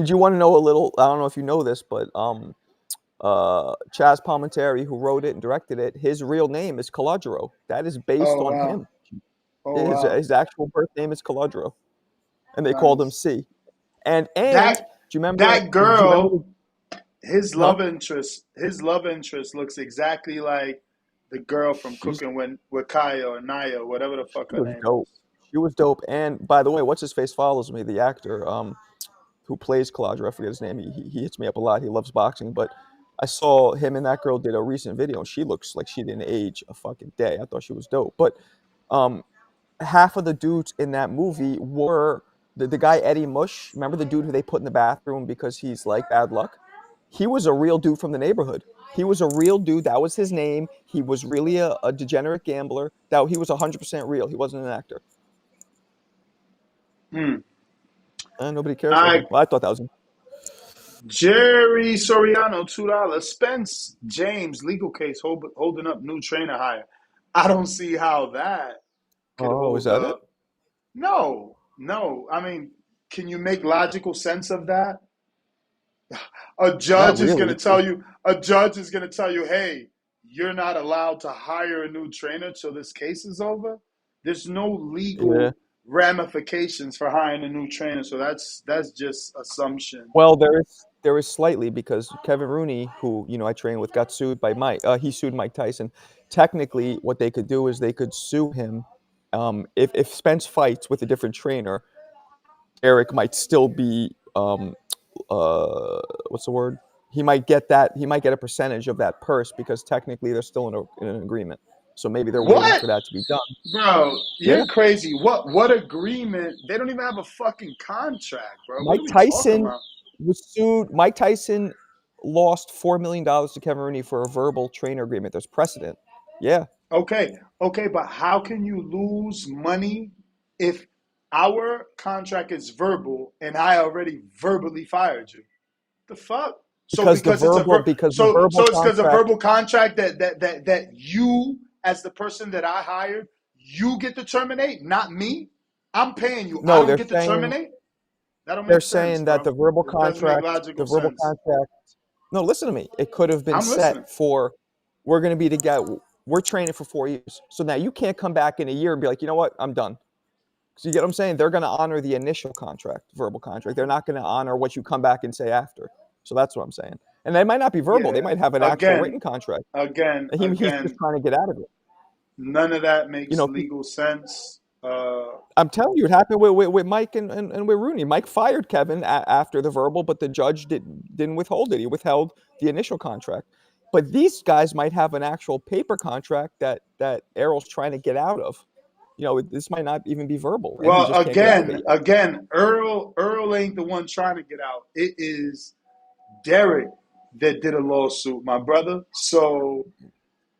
Speaker 7: you want to know a little? I don't know if you know this, but Chaz Palminteri, who wrote it and directed it, his real name is Calogero. That is based
Speaker 3: Oh
Speaker 7: on
Speaker 3: wow.
Speaker 7: him.
Speaker 3: Oh wow.
Speaker 7: His actual birth name is Calogero, and they called him
Speaker 3: Nice.
Speaker 7: C. And do
Speaker 3: That
Speaker 7: you remember?
Speaker 3: that
Speaker 7: Do you remember?
Speaker 3: girl, his
Speaker 7: Huh?
Speaker 3: love interest, looks exactly like the girl from
Speaker 7: She's
Speaker 3: Cooking with Kaya or Naya, whatever the fuck
Speaker 7: She
Speaker 3: her
Speaker 7: was
Speaker 3: name
Speaker 7: dope.
Speaker 3: is.
Speaker 7: She was dope. And by the way, what's his face follows me, the actor who plays Calogero. I forget his name. He hits me up a lot. He loves boxing, but I saw him and that girl did a recent video, and she looks like she didn't age a fucking day. I thought she was dope. But um, half of the dudes in that movie were the guy Eddie Mush. Remember the dude who they put in the bathroom because he's like bad luck? He was a real dude from the neighborhood. He was a real dude. That was his name. He was really a degenerate gambler. That he was 100% real. He wasn't an actor.
Speaker 3: Hmm.
Speaker 7: Nobody cares
Speaker 3: All
Speaker 7: like
Speaker 3: right,
Speaker 7: him. Well, I thought that was him.
Speaker 3: Jerry Soriano, $2. Spence James legal case holding up new trainer hire. I don't see how that could
Speaker 7: Oh, is
Speaker 3: hold
Speaker 7: that it?
Speaker 3: up. No, no. I mean, can you make logical sense of that? A
Speaker 7: Not
Speaker 3: judge is going to
Speaker 7: really.
Speaker 3: tell you. A judge is going to tell you, "Hey, you're not allowed to hire a new trainer till this case is over." There's no
Speaker 7: Yeah.
Speaker 3: legal ramifications for hiring a new trainer, so that's just assumption.
Speaker 7: Well, there is slightly because Kevin Rooney, who I trained with, got sued by Mike. He sued Mike Tyson. Technically, what they could do is they could sue him. If Spence fights with a different trainer, Eric might still be what's the word? He might get that. He might get a percentage of that purse because technically they're still in an agreement. So maybe they're waiting
Speaker 3: What?
Speaker 7: for that to be done.
Speaker 3: Bro,
Speaker 7: Yeah,
Speaker 3: you're crazy. What agreement? They don't even have a fucking contract, bro. What
Speaker 7: Mike
Speaker 3: are we talking
Speaker 7: Tyson
Speaker 3: about?
Speaker 7: was sued. Mike Tyson lost $4 million to Kevin Rooney for a verbal trainer agreement. There's precedent. Yeah,
Speaker 3: Okay, but how can you lose money if our contract is verbal and I already verbally fired you? The fuck? So
Speaker 7: because the
Speaker 3: because it's a
Speaker 7: verbal
Speaker 3: ver-
Speaker 7: because the
Speaker 3: so
Speaker 7: verbal
Speaker 3: so it's because a
Speaker 7: contract.
Speaker 3: verbal contract that you as the person that I hired, you get to terminate, not me. I'm paying you. I
Speaker 7: No,
Speaker 3: don't get to terminate. That don't
Speaker 7: they're
Speaker 3: make sense,
Speaker 7: saying that
Speaker 3: bro.
Speaker 7: the verbal
Speaker 3: It doesn't make
Speaker 7: contract,
Speaker 3: logical sense.
Speaker 7: No, listen to me. It could have been
Speaker 3: I'm listening.
Speaker 7: set for we're going to be together. We're training for 4 years. So now you can't come back in a year and be like, you know what, I'm done. So you get what I'm saying? They're going to honor the initial contract, verbal contract. They're not going to honor what you come back and say after. So that's what I'm saying. And they might not be verbal. They
Speaker 3: Yeah.
Speaker 7: might have an actual
Speaker 3: Again,
Speaker 7: written contract.
Speaker 3: again,
Speaker 7: And he's just
Speaker 3: again.
Speaker 7: trying to get out of it.
Speaker 3: None of that
Speaker 7: You
Speaker 3: makes
Speaker 7: know,
Speaker 3: legal sense.
Speaker 7: I'm telling you, it happened with Mike and with Rooney. Mike fired Kevin after the verbal, but the judge didn't withhold it. He withheld the initial contract. But these guys might have an actual paper contract that Errol's trying to get out of. This might not even be verbal, and he
Speaker 3: Well,
Speaker 7: just can't get out of it yet.
Speaker 3: again, Earl ain't the one trying to get out. It is Derek that did a lawsuit, my brother. So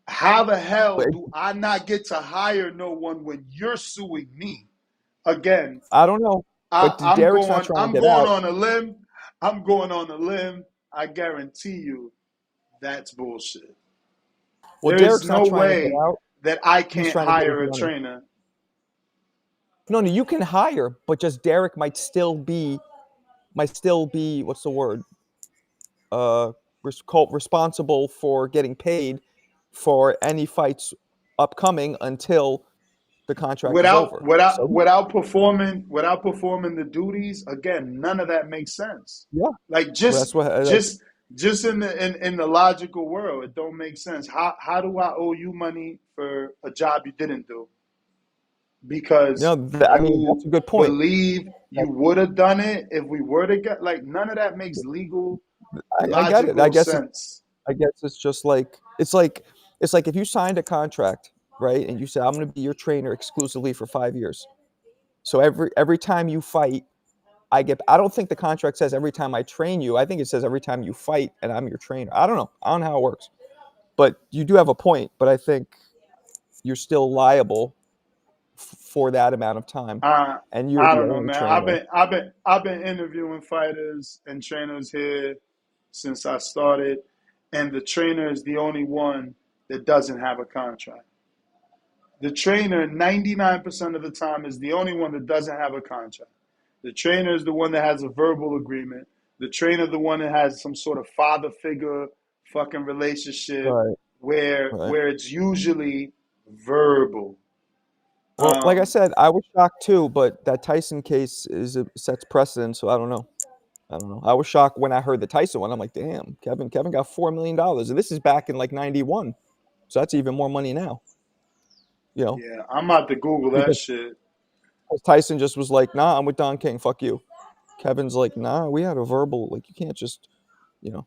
Speaker 3: how the hell
Speaker 7: But
Speaker 3: do I not get to hire no one when you're suing me? Again,
Speaker 7: I don't know. But Derek's not trying to
Speaker 3: I'm
Speaker 7: get
Speaker 3: going
Speaker 7: out.
Speaker 3: on a limb. I'm going on a limb. I guarantee you that's bullshit.
Speaker 7: Well,
Speaker 3: There is
Speaker 7: Derek's not
Speaker 3: no
Speaker 7: trying to get
Speaker 3: way
Speaker 7: out.
Speaker 3: that I
Speaker 7: He's
Speaker 3: can't
Speaker 7: trying to get his
Speaker 3: hire a
Speaker 7: money.
Speaker 3: trainer.
Speaker 7: No, you can hire, but just Derek might still be what's the word? Responsible for getting paid for any fights upcoming until the contract is
Speaker 3: without
Speaker 7: over.
Speaker 3: without
Speaker 7: So
Speaker 3: without performing the duties. Again, none of that makes sense.
Speaker 7: yeah,
Speaker 3: Like
Speaker 7: well, that's what.
Speaker 3: just in the logical world, it don't make sense. How do I owe you money for a job you didn't do because
Speaker 7: I mean, that's
Speaker 3: you
Speaker 7: a good point.
Speaker 3: believe you would have done it if we were to get, like, none of that makes
Speaker 7: I get it.
Speaker 3: logical sense.
Speaker 7: I guess it's just like it's like if you signed a contract, right, and you said I'm going to be your trainer exclusively for 5 years. So every time you fight, I don't think the contract says every time I train you. I think it says every time you fight and I'm your trainer. I don't know. I don't know how it works. But you do have a point. But I think you're still liable for that amount of time, and you're
Speaker 3: I
Speaker 7: the
Speaker 3: don't know,
Speaker 7: only
Speaker 3: man.
Speaker 7: trainer.
Speaker 3: I've been interviewing fighters and trainers here since I started, and the trainer is the only one that doesn't have a contract. The trainer, 99% of the time, is the only one that doesn't have a contract. The trainer is the one that has a verbal agreement. The trainer, the one that has some sort of father figure fucking relationship
Speaker 7: Right.
Speaker 3: where it's usually verbal.
Speaker 7: Well, like I said, I was shocked too, but that Tyson case sets precedent, so I don't know. I was shocked when I heard the Tyson one. I'm like, damn, Kevin got $4 million, and this is back in like '91, so that's even more money now.
Speaker 3: Yeah, I'm about to Google that
Speaker 7: Because
Speaker 3: shit.
Speaker 7: Tyson just was like, nah, I'm with Don King, fuck you. Kevin's like, nah, we had a verbal, like you can't just, you know.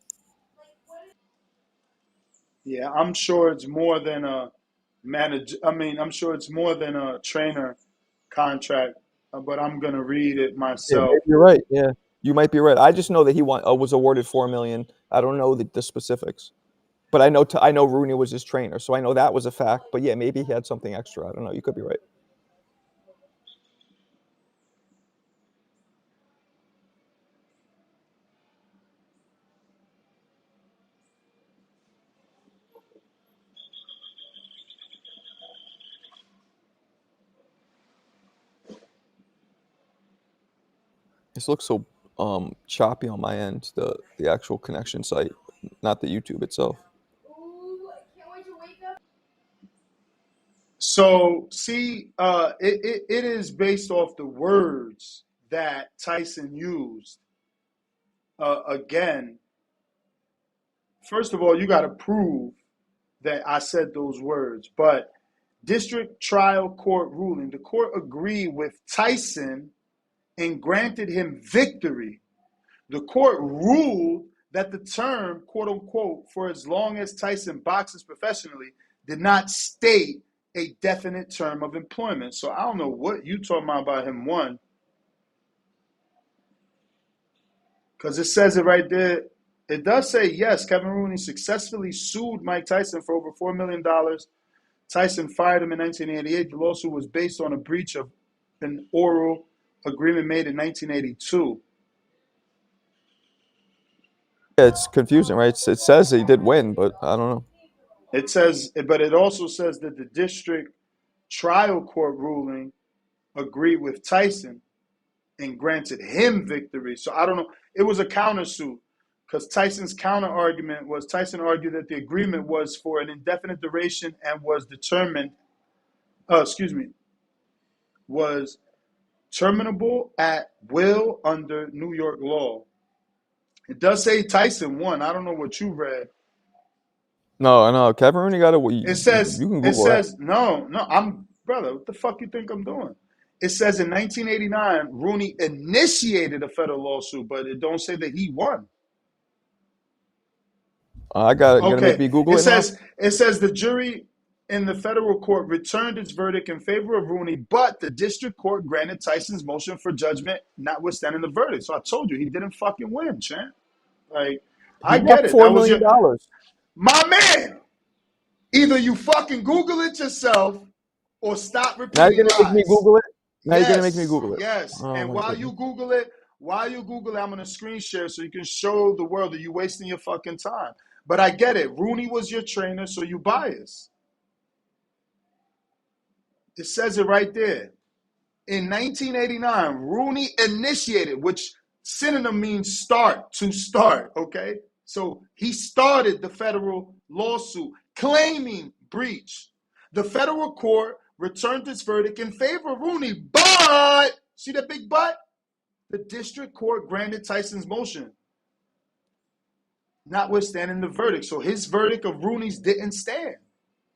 Speaker 3: Yeah, I'm sure it's more than a manager. I mean, I'm sure it's more than a trainer contract, but I'm gonna read it
Speaker 7: Yeah,
Speaker 3: myself.
Speaker 7: maybe you're right. Yeah, you might be right. I just know that he was awarded $4 million. I don't know the specifics, but I know Rooney was his trainer, so I know that was a fact. But yeah, maybe he had something extra. I don't know. You could be right. This looks so choppy on my end. The actual connection site, not the YouTube itself.
Speaker 3: So, see, it is based off the words that Tyson used. Again, first of all, you got to prove that I said those words. But district trial court ruling, the court agreed with Tyson and granted him victory. The court ruled that the term, quote unquote, for as long as Tyson boxes professionally, did not state a definite term of employment. So I don't know what you talking about him one, because it says it right there. It does say, yes, Kevin Rooney successfully sued Mike Tyson for over $4 million. Tyson fired him in 1988. The lawsuit was based on a breach of an oral agreement made in 1982.
Speaker 7: Yeah, it's confusing, right? It says he did win, but I don't know.
Speaker 3: It says, but it also says that the district trial court ruling agreed with Tyson and granted him victory. So I don't know. It was a countersuit because Tyson's counter argument was Tyson argued that the agreement was for an indefinite duration and was was terminable at will under New York law. It does say Tyson won. I don't know what you read.
Speaker 7: No. Kevin Rooney got it.
Speaker 3: It
Speaker 7: You
Speaker 3: says,
Speaker 7: can Google that.
Speaker 3: no, brother, what the fuck you think I'm doing? It says in 1989, Rooney initiated a federal lawsuit, but it don't say that he won.
Speaker 7: I got it. You gonna make
Speaker 3: Okay,
Speaker 7: me Google it now?
Speaker 3: it says the jury in the federal court returned its verdict in favor of Rooney, but the district court granted Tyson's motion for judgment, notwithstanding the verdict. So I told you he didn't fucking win, champ. Like,
Speaker 7: He
Speaker 3: I
Speaker 7: got
Speaker 3: get it.
Speaker 7: $4
Speaker 3: That was your
Speaker 7: million.
Speaker 3: my man. Either you fucking Google it yourself or stop
Speaker 7: Now you're
Speaker 3: repeating
Speaker 7: gonna make me
Speaker 3: lies.
Speaker 7: Google it. Now you're gonna make me
Speaker 3: Yes,
Speaker 7: Google it.
Speaker 3: yes.
Speaker 7: Oh
Speaker 3: And
Speaker 7: my goodness.
Speaker 3: while you Google it, I'm gonna screen share so you can show the world that you're wasting your fucking time. But I get it. Rooney was your trainer, so you biased. It says it right there. In 1989, Rooney initiated, which synonym means start, to start, okay? So he started the federal lawsuit claiming breach. The federal court returned its verdict in favor of Rooney, but, see that big but? The district court granted Tyson's motion, notwithstanding the verdict. So his verdict of Rooney's didn't stand.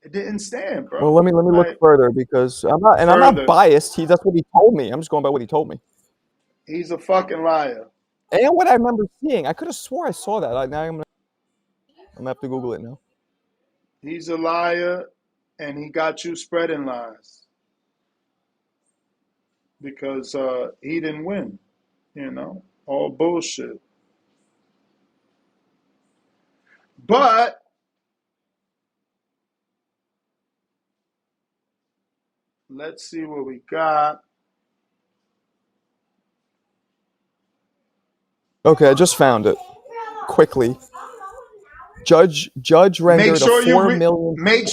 Speaker 3: It didn't stand,
Speaker 7: Well,
Speaker 3: bro.
Speaker 7: let me look
Speaker 3: Like,
Speaker 7: further because I'm not
Speaker 3: further,
Speaker 7: biased. That's what he told me. I'm just going by what he told me.
Speaker 3: he's a fucking liar.
Speaker 7: And what I remember seeing, I could have swore I saw that. Now I'm gonna have to Google it now.
Speaker 3: He's a liar, and he got you spreading lies because he didn't win. All bullshit. But let's see what we got.
Speaker 7: Okay, I just found it quickly. Judge
Speaker 3: Make
Speaker 7: rendered a
Speaker 3: sure you
Speaker 7: 4 million.
Speaker 3: read it,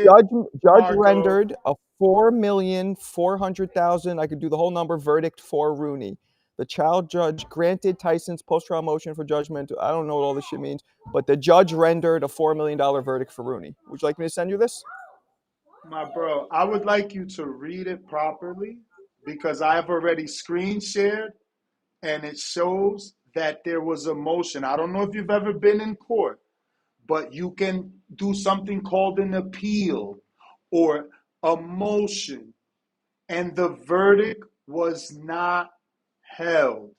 Speaker 7: Judge
Speaker 3: Marco.
Speaker 7: rendered a 4,400,000. I could do the whole number verdict for Rooney. The child judge granted Tyson's post-trial motion for judgment. I don't know what all this shit means, but the judge rendered a $4 million verdict for Rooney. Would you like me to send you this?
Speaker 3: My bro, I would like you to read it properly because I've already screen shared and it shows that there was a motion. I don't know if you've ever been in court, but you can do something called an appeal or a motion, and the verdict was not held.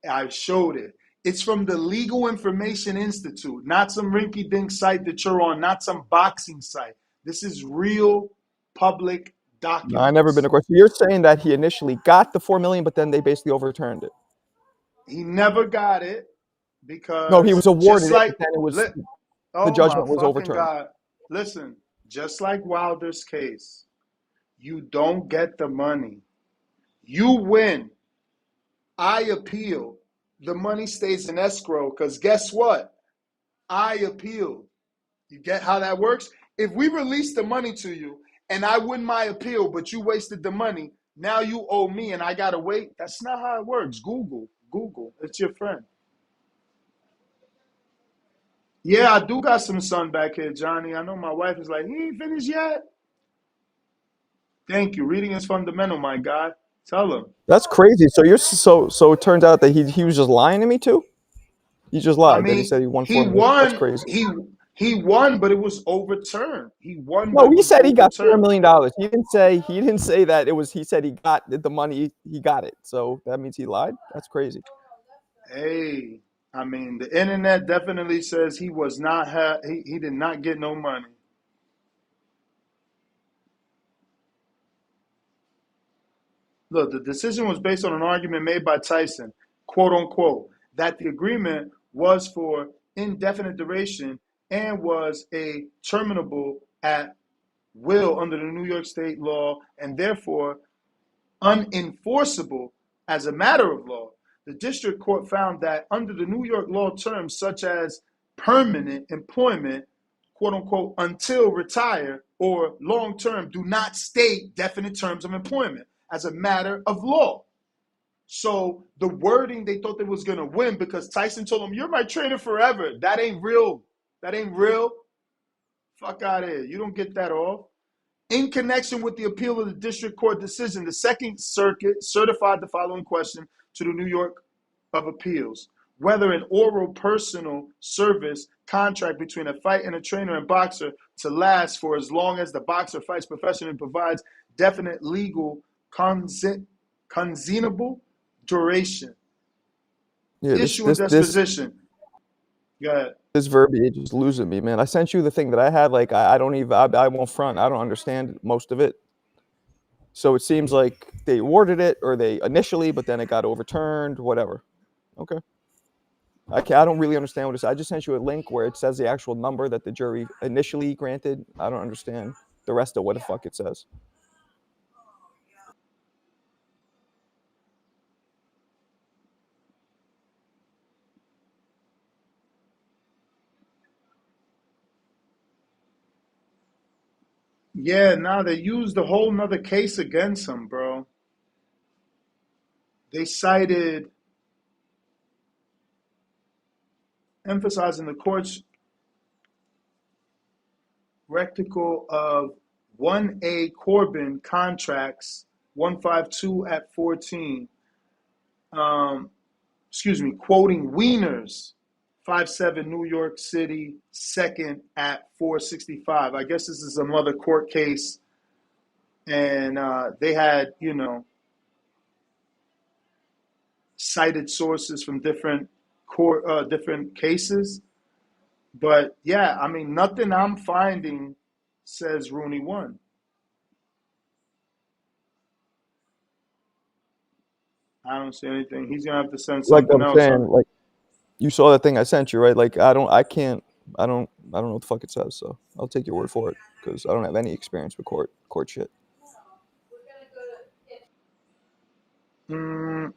Speaker 3: I showed it. It's from the Legal Information Institute, not some rinky dink site that you're on, not some boxing site. This is real public
Speaker 7: No, I never been
Speaker 3: documents.
Speaker 7: to court. So you're saying that he initially got the 4 million, but then they basically overturned it.
Speaker 3: He never got it
Speaker 7: No, he was
Speaker 3: because just
Speaker 7: awarded it, but
Speaker 3: like,
Speaker 7: then it was the
Speaker 3: oh my
Speaker 7: judgment was
Speaker 3: fucking
Speaker 7: overturned.
Speaker 3: God. Listen, just like Wilder's case, you don't get the money. You win. I appeal. The money stays in escrow because guess what? I appealed. You get how that works? If we release the money to you and I win my appeal, but you wasted the money, now you owe me and I gotta wait. That's not how it works. Google. It's your friend. Yeah, I do got some sun back here, Johnny. I know my wife is like, he ain't finished yet. Thank you. Reading is fundamental, my guy. Tell him.
Speaker 7: That's crazy. So you're so it turns out that he was just lying to me too. He just
Speaker 3: I
Speaker 7: lied that he
Speaker 3: mean,
Speaker 7: said he won
Speaker 3: he
Speaker 7: 4 million. That's
Speaker 3: won.
Speaker 7: crazy.
Speaker 3: He won, but it was overturned. He won, but
Speaker 7: No,
Speaker 3: it
Speaker 7: he
Speaker 3: was
Speaker 7: said he got $4
Speaker 3: overturned.
Speaker 7: million. He didn't say that it was. He said he got the money. He got it. So that means he lied. That's crazy.
Speaker 3: Hey, I mean, the internet definitely says he was not he did not get no money. Look, the decision was based on an argument made by Tyson, quote unquote, that the agreement was for indefinite duration and was a terminable at will under the New York state law and therefore unenforceable as a matter of law. The district court found that under the New York law, terms such as permanent employment, quote unquote, until retire or long term do not state definite terms of employment as a matter of law. So the wording, they thought they was going to win because Tyson told them, you're my trainer forever. That ain't real. That ain't real. Fuck out of here. You don't get that off. In connection with the appeal of the district court decision, the Second Circuit certified the following question to the New York of Appeals: whether an oral personal service contract between a fight and a trainer and boxer to last for as long as the boxer fights professionally and provides definite legal consonable duration.
Speaker 7: Yeah,
Speaker 3: Issue and disposition. Go ahead.
Speaker 7: this verbiage is losing me, man. I sent you the thing that I had. Like I don't even. I won't front. I don't understand most of it. So it seems like they awarded it, or they initially, but then it got overturned. Whatever. Okay. I don't really understand what it is. I just sent you a link where it says the actual number that the jury initially granted. I don't understand the rest of what the fuck it says.
Speaker 3: Yeah, now they used a whole nother case against him, bro. They cited emphasizing the court's rectical of 1A Corbin contracts 152 at 14. Quoting Wieners 57 New York City, second at 465. I guess this is another court case, and they had, cited sources from different court, different cases. But yeah, I mean, nothing I'm finding says Rooney won. I don't see anything. He's gonna have to send
Speaker 7: Like
Speaker 3: something
Speaker 7: I'm
Speaker 3: else.
Speaker 7: saying, like you saw that thing I sent you, right? Like I don't know what the fuck it says. So I'll take your word for it because I don't have any experience with court shit.
Speaker 3: Mm,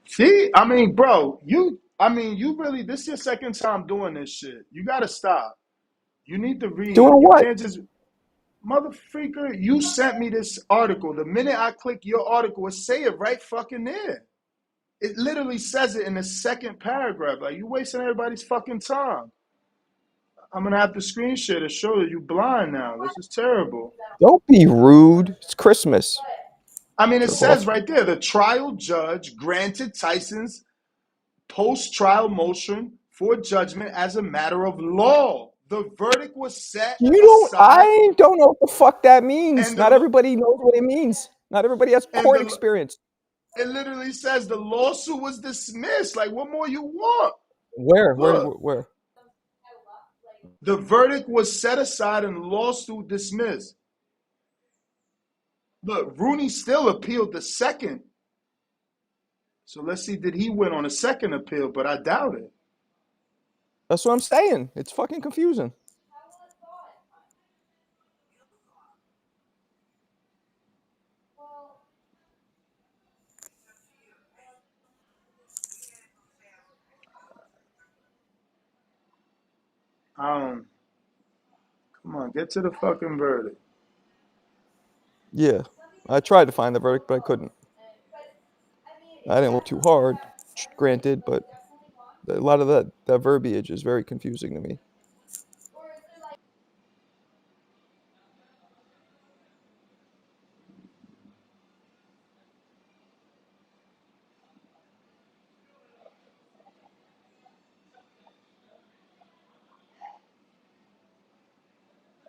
Speaker 3: see, I mean, bro, you really, this is your second time doing this shit. You gotta stop. You need to read.
Speaker 7: Doing
Speaker 3: You
Speaker 7: what?
Speaker 3: can't just, motherfucker, you sent me this article. The minute I click your article, it say it right fucking there. It literally says it in the second paragraph. Like, you wasting everybody's fucking time. I'm gonna have to screen share to show that you blind now. This is terrible.
Speaker 7: Don't be rude. It's Christmas.
Speaker 3: I mean, it
Speaker 7: Jerk
Speaker 3: says
Speaker 7: off.
Speaker 3: right there, the trial judge granted Tyson's post-trial motion for judgment as a matter of law. The verdict was set aside,
Speaker 7: I don't know what the fuck that means.
Speaker 3: and
Speaker 7: Not everybody knows what it means. Not everybody has court
Speaker 3: the
Speaker 7: experience.
Speaker 3: it literally says the lawsuit was dismissed. Like, what more you want?
Speaker 7: Where?
Speaker 3: Look,
Speaker 7: Where?
Speaker 3: the verdict was set aside and the lawsuit dismissed. Look, Rooney still appealed the second. So let's see, did he win on a second appeal? But I doubt it.
Speaker 7: That's what I'm saying. It's fucking confusing.
Speaker 3: Come on, get to the fucking verdict.
Speaker 7: Yeah. I tried to find the verdict, but I couldn't. I didn't look too hard, granted, but a lot of that verbiage is very confusing to me.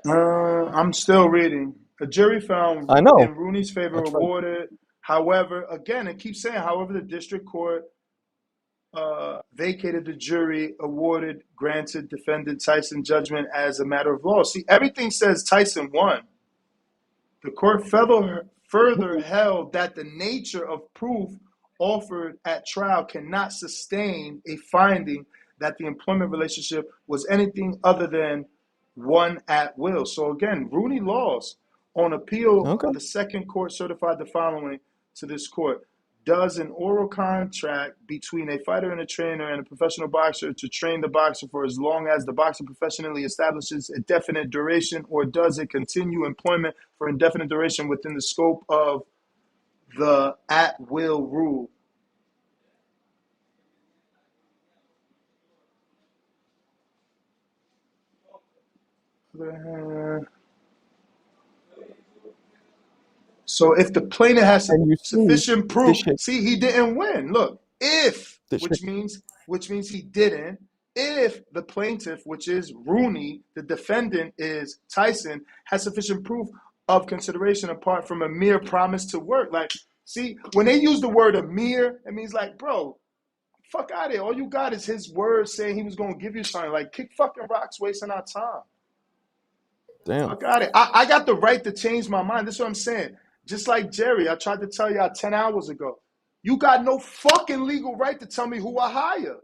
Speaker 3: I'm still reading. A jury found
Speaker 7: I know.
Speaker 3: in Rooney's favor
Speaker 7: That's right.
Speaker 3: awarded. However, again, it keeps saying, however, the district court vacated the jury, awarded, granted defendant Tyson judgment as a matter of law. See, everything says Tyson won. The court further held that the nature of proof offered at trial cannot sustain a finding that the employment relationship was anything other than one at will. So again, Rooney lost. On appeal,
Speaker 7: Okay.
Speaker 3: the second court certified the following to this court. Does an oral contract between a fighter and a trainer and a professional boxer to train the boxer for as long as the boxer professionally establishes a definite duration, or does it continue employment for indefinite duration within the scope of the at-will rule? So if the plaintiff has
Speaker 7: And you see
Speaker 3: sufficient
Speaker 7: this
Speaker 3: proof,
Speaker 7: shit.
Speaker 3: see, he didn't win. Look, if,
Speaker 7: This shit.
Speaker 3: which means he didn't. If the plaintiff, which is Rooney, the defendant is Tyson, has sufficient proof of consideration apart from a mere promise to work. Like, see, when they use the word a mere, it means like, bro, fuck out of here. All you got is his word saying he was going to give you something. Like, kick fucking rocks, wasting our time.
Speaker 7: Damn.
Speaker 3: Fuck out of here. I got the right to change my mind. This is what I'm saying. Just like Jerry, I tried to tell y'all 10 hours ago. You got no fucking legal right to tell me who I hire.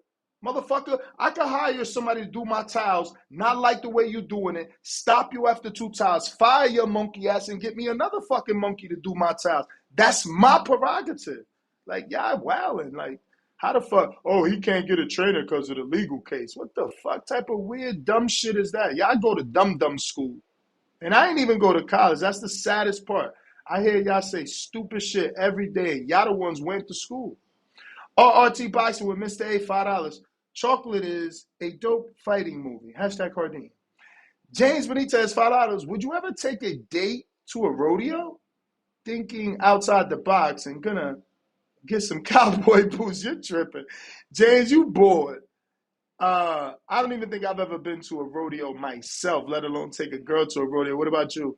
Speaker 3: Motherfucker, I can hire somebody to do my tiles, not like the way you're doing it, stop you after 2 tiles, fire your monkey ass, and get me another fucking monkey to do my tiles. That's my prerogative. Like, y'all wilding. Like, how the fuck? Oh, he can't get a trainer because of the legal case. What the fuck type of weird, dumb shit is that? Y'all go to dumb school. And I ain't even go to college. That's the saddest part. I hear y'all say stupid shit every day. Y'all the ones went to school. RRT Boxing with Mr. A, $5. Chocolate is a dope fighting movie. Hashtag Cardine. James Benitez, $5. Would you ever take a date to a rodeo? Thinking outside the box and gonna get some cowboy boots. You're tripping. James, you bored. I don't even think I've ever been to a rodeo myself, let alone take a girl to a rodeo. What about you?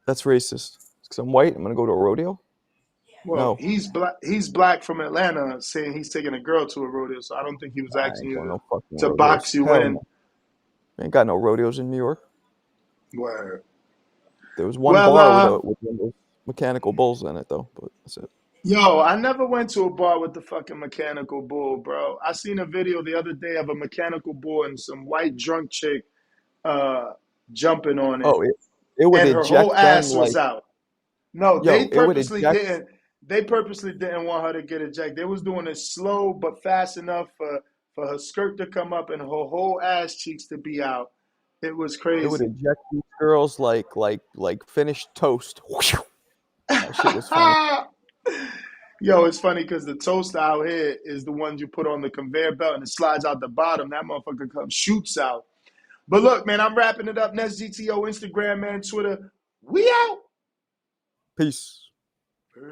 Speaker 7: That's racist. Because I'm white, I'm gonna go to a rodeo?
Speaker 3: Well,
Speaker 7: No.
Speaker 3: He's black from Atlanta, saying he's taking a girl to a rodeo. So I don't think he was
Speaker 7: I
Speaker 3: asking
Speaker 7: ain't going
Speaker 3: you
Speaker 7: no fucking
Speaker 3: to
Speaker 7: rodeos.
Speaker 3: box you
Speaker 7: Hell
Speaker 3: in.
Speaker 7: no. Ain't got no rodeos in New York.
Speaker 3: Word.
Speaker 7: There was one
Speaker 3: Well,
Speaker 7: bar with one of those mechanical bulls in it though, but that's it.
Speaker 3: yo, I never went to a bar with the fucking mechanical bull, bro. I seen a video the other day of a mechanical bull and some white drunk chick uh, jumping on it,
Speaker 7: Oh, it would
Speaker 3: and her whole
Speaker 7: eject then
Speaker 3: ass was
Speaker 7: like
Speaker 3: out. No, they
Speaker 7: yo, it would
Speaker 3: purposely
Speaker 7: eject.
Speaker 3: didn't. They purposely didn't want her to get ejected. They was doing it slow but fast enough for her skirt to come up and her whole ass cheeks to be out. It was
Speaker 7: It would
Speaker 3: crazy.
Speaker 7: eject these girls like finished toast. That shit was funny.
Speaker 3: Yo, it's funny because the toaster out here is the ones you put on the conveyor belt and it slides out the bottom. That motherfucker comes shoots out. But look, man, I'm wrapping it up. Next GTO, Instagram, man, Twitter. We out.
Speaker 7: Peace.
Speaker 3: Peace.